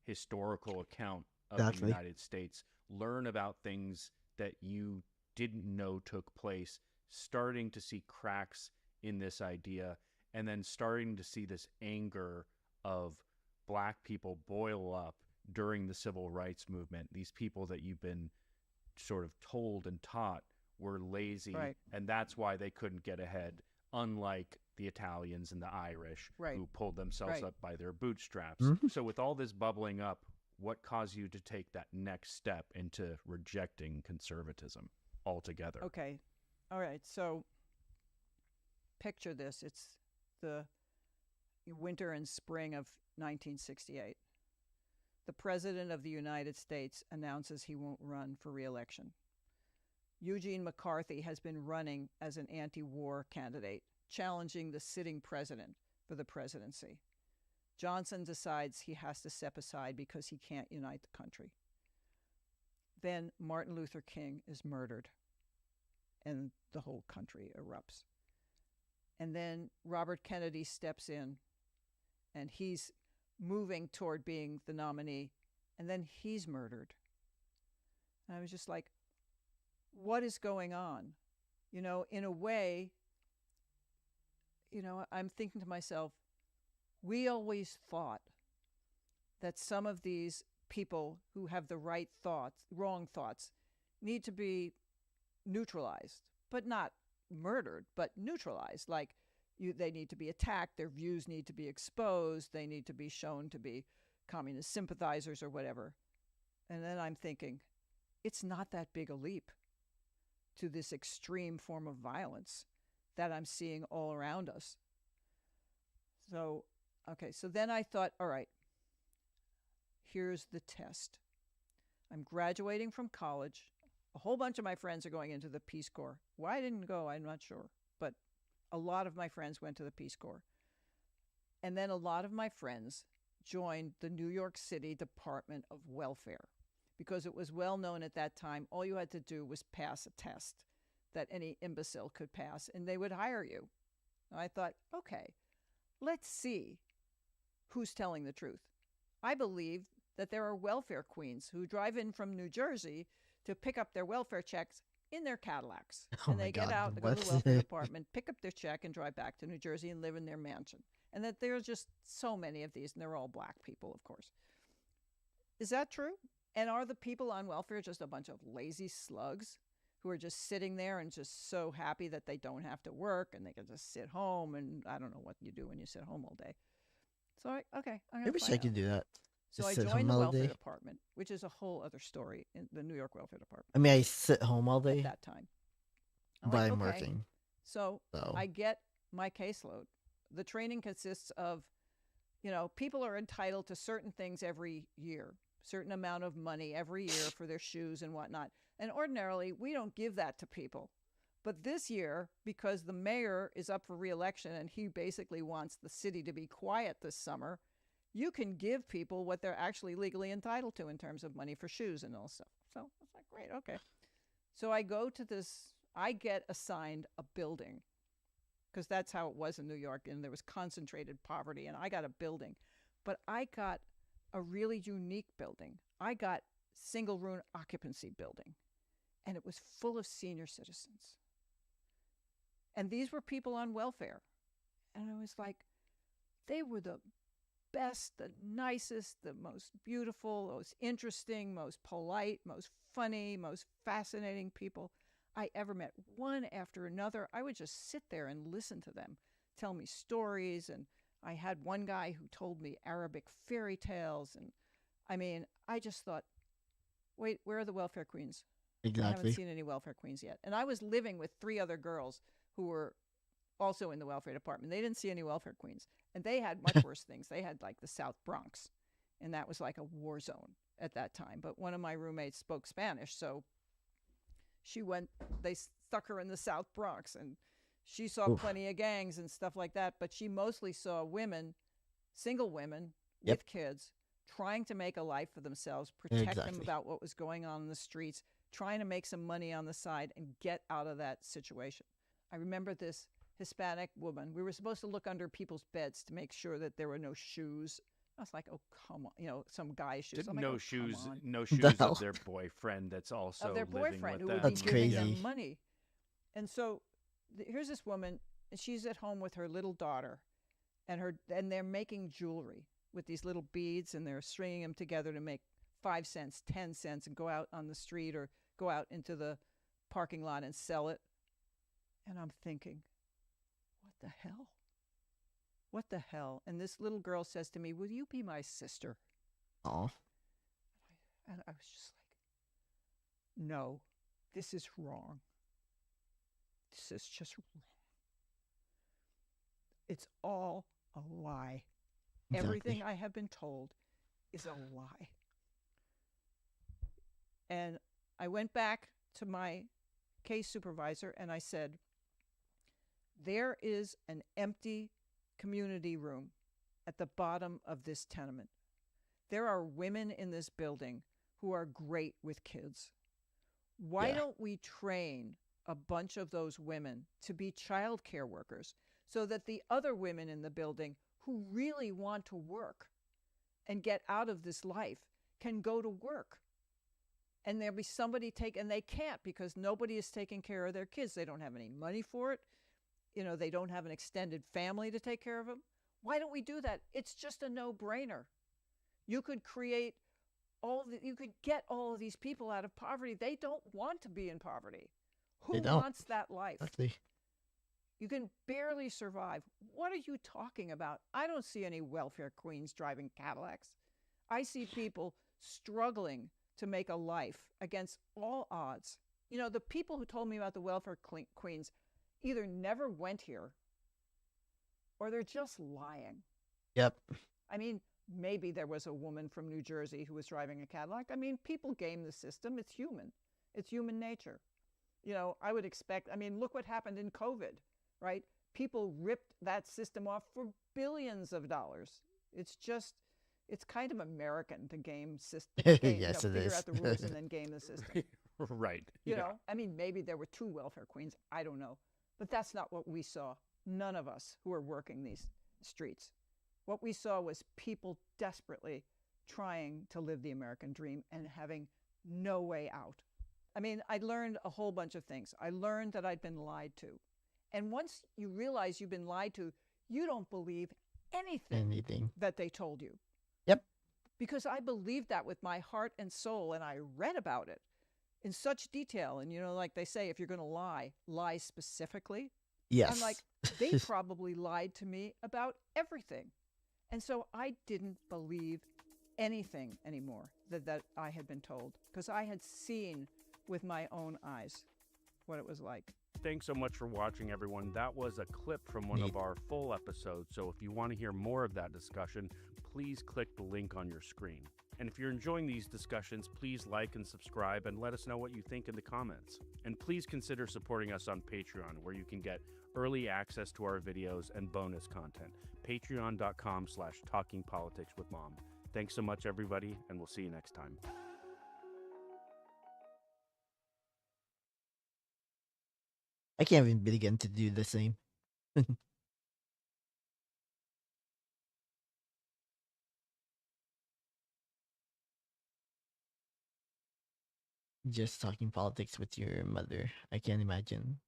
historical account of the United States. Learn about things that you didn't know took place, starting to see cracks in this idea, and then starting to see this anger of black people boil up during the civil rights movement. These people that you've been sort of told and taught were lazy, right, and that's why they couldn't get ahead, unlike the Italians and the Irish, right, who pulled themselves right, up by their bootstraps. Mm-hmm. So with all this bubbling up, what caused you to take that next step into rejecting conservatism altogether? Okay. All right. So picture this. It's the winter and spring of 1968. The President of the United States announces he won't run for re-election. Eugene McCarthy has been running as an anti-war candidate, challenging the sitting president for the presidency. Johnson decides he has to step aside because he can't unite the country. Then Martin Luther King is murdered, and the whole country erupts. And then Robert Kennedy steps in, and he's moving toward being the nominee, and then he's murdered. And I was just like, what is going on? You know, in a way, you know, I'm thinking to myself, we always thought that some of these people who have the right thoughts, wrong thoughts, need to be neutralized, but not murdered, but neutralized. Like they need to be attacked, their views need to be exposed, they need to be shown to be communist sympathizers or whatever. And then I'm thinking, it's not that big a leap to this extreme form of violence that I'm seeing all around us. So, okay, so then I thought, all right, here's the test. I'm graduating from college. A whole bunch of my friends are going into the Peace Corps. Why I didn't go, I'm not sure. But a lot of my friends went to the Peace Corps. And then a lot of my friends joined the New York City Department of Welfare, because it was well known at that time, all you had to do was pass a test that any imbecile could pass, and they would hire you. And I thought, okay, let's see who's telling the truth. I believe that there are welfare queens who drive in from New Jersey to pick up their welfare checks in their Cadillacs. Oh And they my get God, out, they go to what? the welfare department, pick up their check, and drive back to New Jersey and live in their mansion. And that there's just so many of these, and they're all black people, of course. Is that true? And are the people on welfare just a bunch of lazy slugs who are just sitting there and just so happy that they don't have to work and they can just sit home? And I don't know what you do when you sit home all day. So, okay, I'm I going to wish find I could out. do that. So Just I sit joined home the all welfare day. department, which is a whole other story in the New York welfare department. I mean, I sit home all day, At that time. I'm but like, I'm okay. working. So So. I get my caseload. The training consists of, you know, people are entitled to certain things every year, certain amount of money every year for their shoes and whatnot. And ordinarily, we don't give that to people. But this year, because the mayor is up for re-election and he basically wants the city to be quiet this summer, you can give people what they're actually legally entitled to in terms of money for shoes and all stuff. So it's like, great, okay. So I go to this, I get assigned a building, because that's how it was in New York, and there was concentrated poverty, and I got a building. But I got a really unique building. I got single room occupancy building, and it was full of senior citizens. And these were people on welfare. And I was like, they were the best, the nicest, the most beautiful, most interesting, most polite, most funny, most fascinating people I ever met. One after another, I would just sit there and listen to them tell me stories. And I had one guy who told me Arabic fairy tales. And I mean, I just thought, wait, where are the welfare queens? I haven't Exactly. seen any welfare queens yet. And I was living with 3 other girls who were also in the welfare department. They didn't see any welfare queens. And they had much worse things. They had like the South Bronx, and that was like a war zone at that time. But one of my roommates spoke Spanish, so she went, they stuck her in the South Bronx, and she saw Oof. plenty of gangs and stuff like that. But she mostly saw women, single women Yep. with kids, trying to make a life for themselves, protect them Exactly. about what was going on in the streets, trying to make some money on the side and get out of that situation. I remember this Hispanic woman. We were supposed to look under people's beds to make sure that there were no shoes. I was like, oh, come on. You know, some guy's shoes. I'm like, No oh, shoes, come on. no The shoes hell? of their boyfriend that's also Of their living boyfriend with who them. would be That's giving crazy. them money. And so here's this woman, and she's at home with her little daughter, and they're making jewelry with these little beads, and they're stringing them together to make 5 cents, 10 cents, and go out on the street or go out into the parking lot and sell it. And I'm thinking, what the hell? What the hell? And this little girl says to me, will you be my sister? Aw. And I was just like, no, this is wrong. This is just wrong. It's all a lie. Exactly. Everything I have been told is a lie. And I went back to my case supervisor and I said, there is an empty community room at the bottom of this tenement. There are women in this building who are great with kids. Why don't we train a bunch of those women to be child care workers so that the other women in the building who really want to work and get out of this life can go to work? And there'll be somebody and they can't because nobody is taking care of their kids. They don't have any money for it. You know, they don't have an extended family to take care of them. Why don't we do that? It's just a no-brainer. You could create you could get all of these people out of poverty. They don't want to be in poverty. Who wants that life? Exactly. You can barely survive. What are you talking about? I don't see any welfare queens driving Cadillacs. I see people struggling to make a life against all odds. You know, the people who told me about the welfare queens either never went here or they're just lying. Yep. I mean, maybe there was a woman from New Jersey who was driving a Cadillac. I mean, people game the system. It's human. It's human nature. You know, I would expect, I mean, look what happened in COVID, right? People ripped that system off for billions of dollars. It's just, it's kind of American to game system. Yes, it figure is. out the rules and then game the system. Right. You know, I mean, maybe there were 2 welfare queens. I don't know. But that's not what we saw. None of us who are working these streets. What we saw was people desperately trying to live the American dream and having no way out. I mean, I learned a whole bunch of things. I learned that I'd been lied to. And once you realize you've been lied to, you don't believe anything that they told you. Yep. Because I believed that with my heart and soul, and I read about it in such detail. And, you know, like they say, if you're going to lie specifically. Yes. I'm like, they probably lied to me about everything. And so I didn't believe anything anymore that I had been told, because I had seen with my own eyes what it was like. Thanks so much for watching, everyone. That was a clip from one of our full episodes. So if you want to hear more of that discussion, please click the link on your screen. And if you're enjoying these discussions, please like and subscribe and let us know what you think in the comments. And please consider supporting us on Patreon, where you can get early access to our videos and bonus content. Patreon.com/talkingpoliticswithmom. Thanks so much, everybody, and we'll see you next time. I can't even begin to do the same. Just talking politics with your mother. I can't imagine.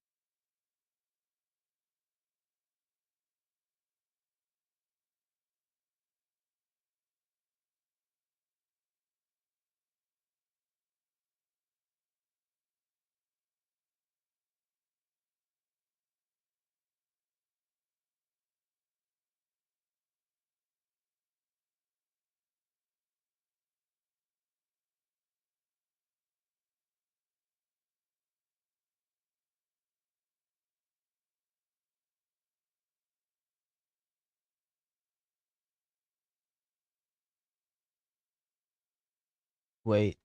Wait.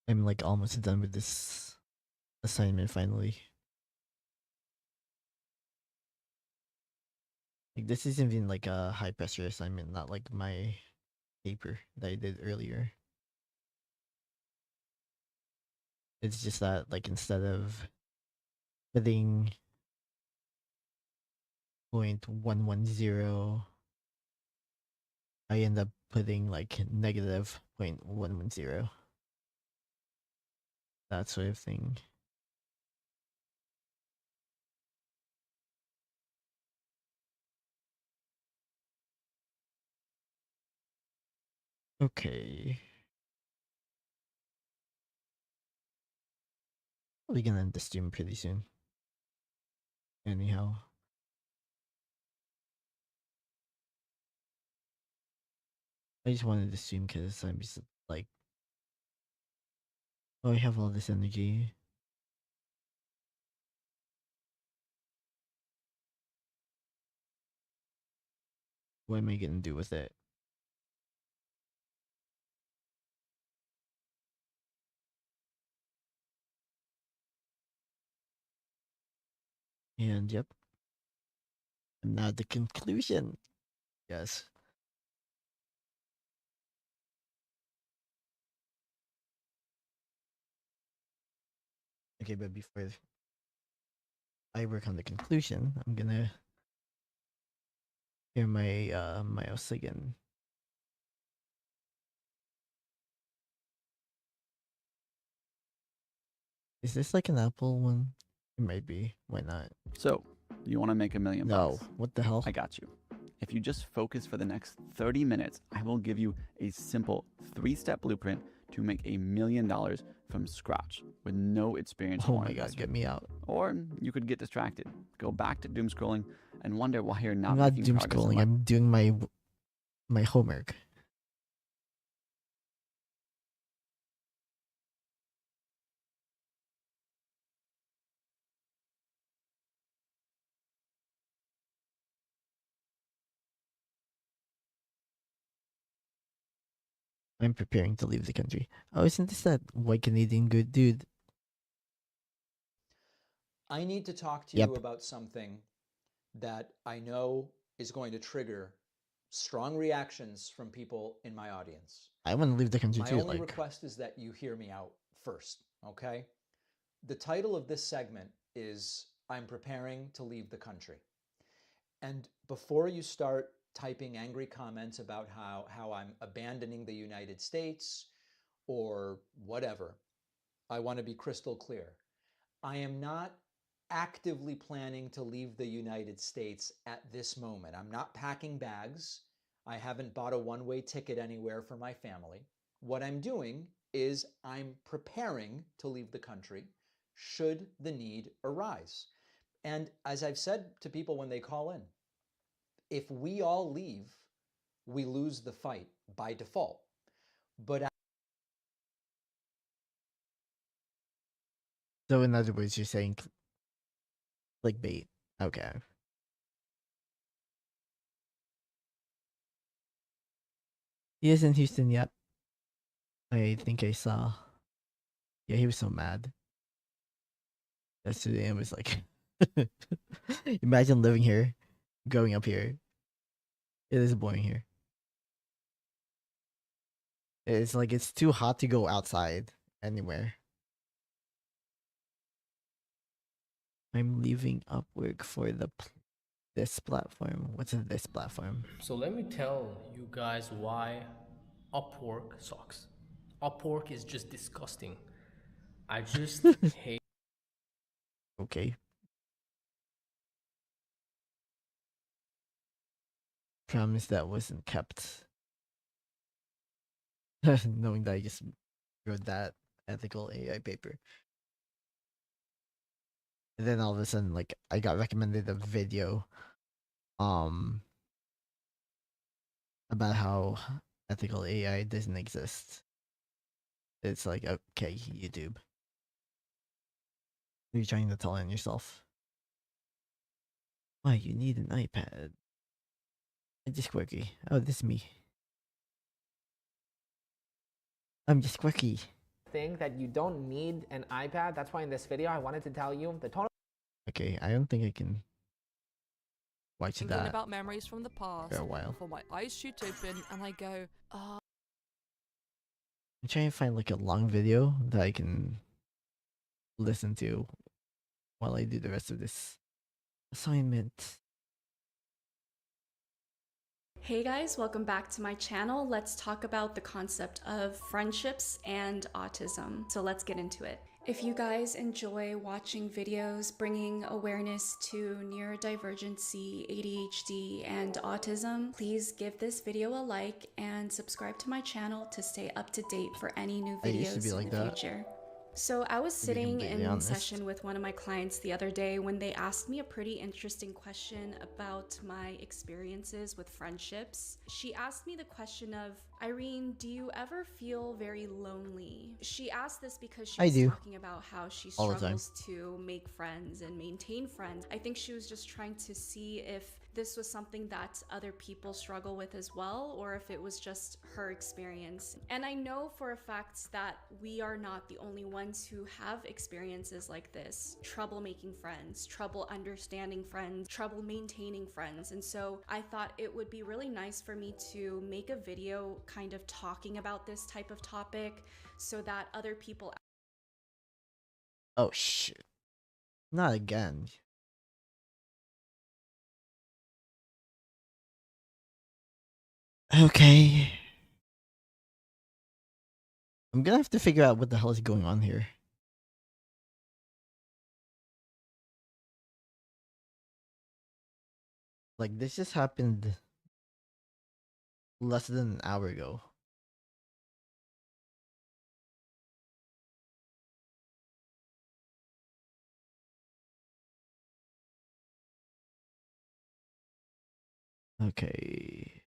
I'm like almost done with this assignment finally. Like, this isn't even like a high pressure assignment, not like my paper that I did earlier. It's just that, like, instead of putting 0.110, I end up putting like negative 0.110. That sort of thing. Okay. We're gonna end the stream pretty soon. Anyhow. I just wanted to stream because I'm just like, oh, I have all this energy. What am I gonna do with it? And yep, I'm now at the conclusion. Yes. Okay, but before I work on the conclusion, I'm gonna hear my mouse again. Is this like an Apple one? It might be. Why not? So, you want to make $1 million? No. What the hell? I got you. If you just focus for the next 30 minutes, I will give you a simple 3-step blueprint to make $1 million from scratch with no experience. Oh my god, get me out. Or you could get distracted, go back to doom scrolling, and wonder why you're not I'm not making doom progress in scrolling. life. I'm doing my homework. I'm preparing to leave the country. Oh, isn't this that white Canadian good dude? I need to talk to Yep. you about something that I know is going to trigger strong reactions from people in my audience. I want to leave the country My too. only Like, request is that you hear me out first, okay? The title of this segment is I'm preparing to leave the country. And before you start typing angry comments about how I'm abandoning the United States or whatever, I want to be crystal clear. I am not actively planning to leave the United States at this moment. I'm not packing bags. I haven't bought a one-way ticket anywhere for my family. What I'm doing is I'm preparing to leave the country should the need arise. And as I've said to people when they call in, if we all leave, we lose the fight by default. But so in other words, you're saying clickbait. Okay. He is in Houston yet. I think I saw. Yeah, he was so mad. Yesterday, I was like, imagine living here, growing up here. It is boring here. It's like it's too hot to go outside anywhere. I'm leaving Upwork for this platform. What's this platform? So let me tell you guys why Upwork sucks. Upwork is just disgusting. I just hate. Okay. Promise that wasn't kept. Knowing that I just wrote that ethical AI paper. And then all of a sudden, like, I got recommended a video about how ethical AI doesn't exist. It's like, okay, YouTube. What are you trying to tell on yourself? Why, you need an iPad. I'm just quirky. Oh, this is me. I'm just quirky. Think that you don't need an iPad. That's why in this video I wanted to tell you the tone. Okay, I don't think I can watch Thinking that about memories from the past. for a while. Before my eyes shoot open and I go, oh. I'm trying to find like a long video that I can listen to while I do the rest of this assignment. Hey guys, welcome back to my channel. Let's talk about the concept of friendships and autism. So let's get into it. If you guys enjoy watching videos bringing awareness to neurodivergency, ADHD, and autism, please give this video a like and subscribe to my channel to stay up to date for any new I used to videos be like in the that. future. So I was to be sitting completely in honest. session with one of my clients the other day when they asked me a pretty interesting question about my experiences with friendships. She asked me the question of, Irene, do you ever feel very lonely? She asked this because she I was do. talking about how she All the time. struggles to make friends and maintain friends. I think she was just trying to see if this was something that other people struggle with as well, or if it was just her experience. And I know for a fact that we are not the only ones who have experiences like this. Trouble making friends, trouble understanding friends, trouble maintaining friends. And so I thought it would be really nice for me to make a video kind of talking about this type of topic so that other people. Oh shit. Not again. Okay. I'm gonna have to figure out what the hell is going on here. Like, this just happened less than an hour ago. Okay.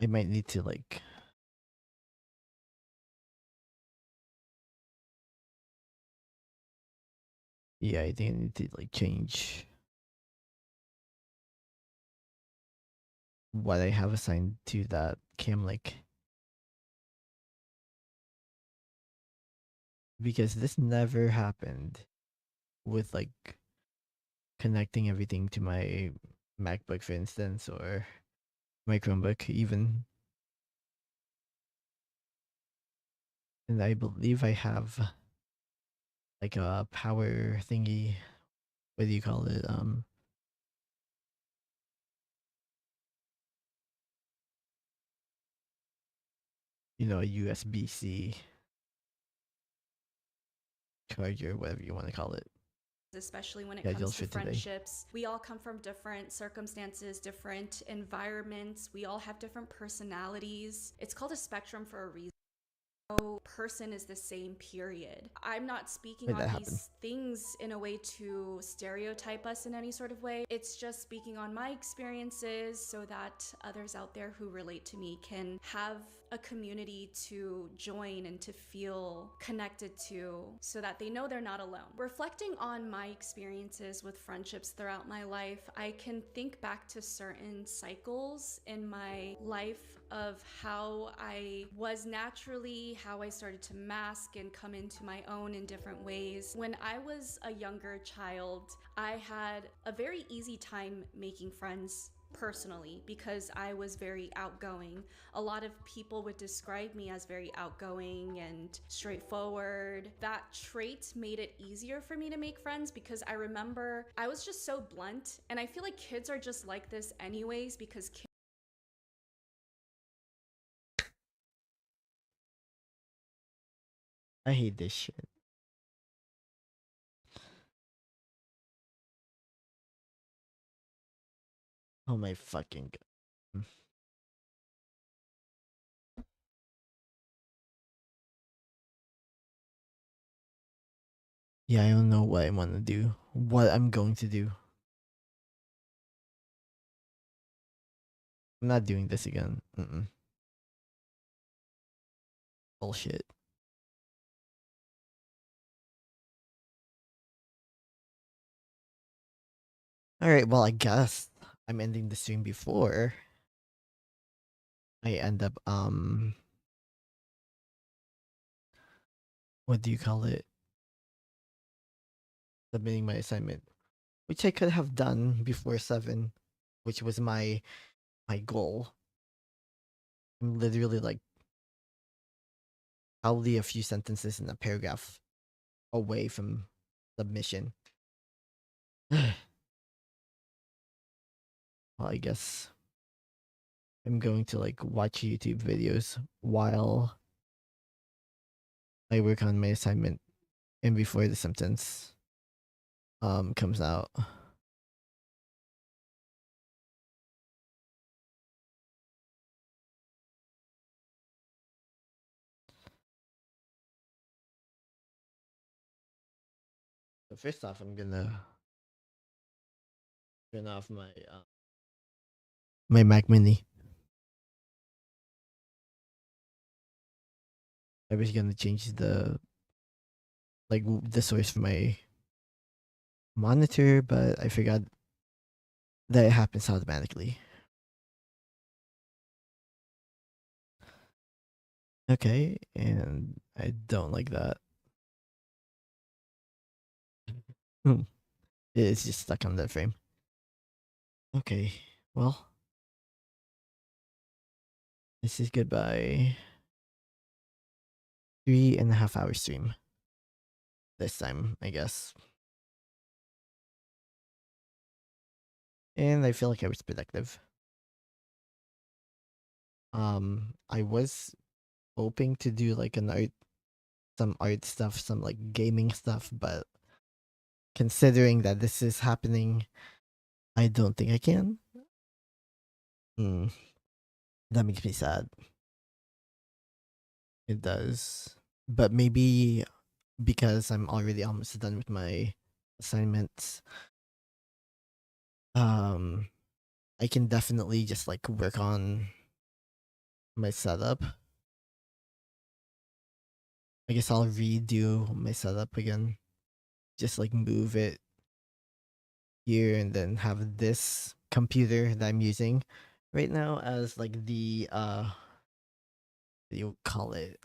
I might need to, like... Yeah, I think I need to, like, change what I have assigned to that cam link. Because this never happened with, like, connecting everything to my MacBook, for instance, or my Chromebook, even. And I believe I have, like, a power thingy. What do you call it? You know, a USB-C charger, whatever you want to call it. Especially when it Scheduled comes to for today. friendships. We all come from different circumstances, different environments. We all have different personalities. It's called a spectrum for a reason. No person is the same, period. I'm not speaking Where'd on that these happen? things in a way to stereotype us in any sort of way. It's just speaking on my experiences so that others out there who relate to me can have a community to join and to feel connected to so that they know they're not alone. Reflecting on my experiences with friendships throughout my life, I can think back to certain cycles in my life of how I was naturally, how I started to mask and come into my own in different ways. When I was a younger child, I had a very easy time making friends personally because I was very outgoing. A lot of people would describe me as very outgoing and straightforward. That trait made it easier for me to make friends because I remember I was just so blunt, and I feel like kids are just like this anyways because kids. I hate this shit. Oh my fucking god. Yeah, I don't know what I want to do. What I'm going to do. I'm not doing this again. Bullshit. Alright, well, I guess I'm ending the stream before I end up, what do you call it? Submitting my assignment. which I could have done before 7, which was my goal. I'm literally like probably a few sentences in a paragraph away from submission. Well, I guess I'm going to like watch YouTube videos while I work on my assignment and before the sentence comes out. So first off, I'm gonna turn off my Mac Mini. I was gonna change the source for my monitor, but I forgot that it happens automatically. Okay, and I don't like that. It's just stuck on that frame. Okay, well, this is goodbye. 3.5 hour stream. This time, I guess. And I feel like I was productive. I was hoping to do like some art stuff, some like gaming stuff, but considering that this is happening, I don't think I can. That makes me sad. It does. But maybe because I'm already almost done with my assignments, I can definitely just like work on my setup. I guess I'll redo my setup again. Just like move it here and then have this computer that I'm using right now as like the what do you call it?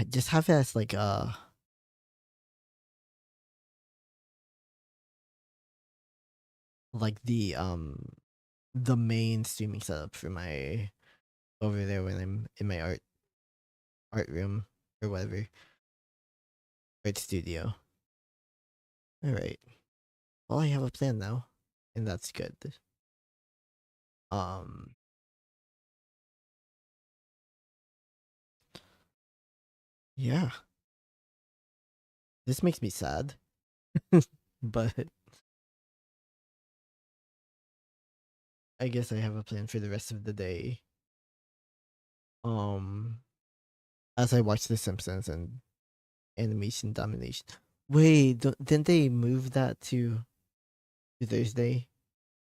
Just have it as like the main streaming setup for my over there when I'm in my art room or whatever. Art studio. Alright. Well, I have a plan now, and that's good. Yeah. This makes me sad. But I guess I have a plan for the rest of the day. As I watch The Simpsons and Animation Domination. Wait, didn't they move that to Thursday?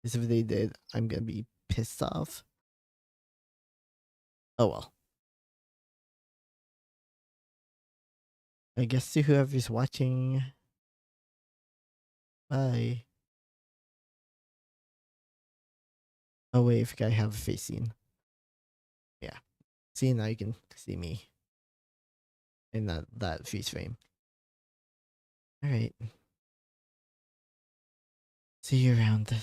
Because if they did, I'm gonna be pissed off. Oh well. I guess to whoever's watching. Bye. Oh wait, I forgot I have a face scene. Yeah. See, now you can see me in that freeze frame. Alright. See you around.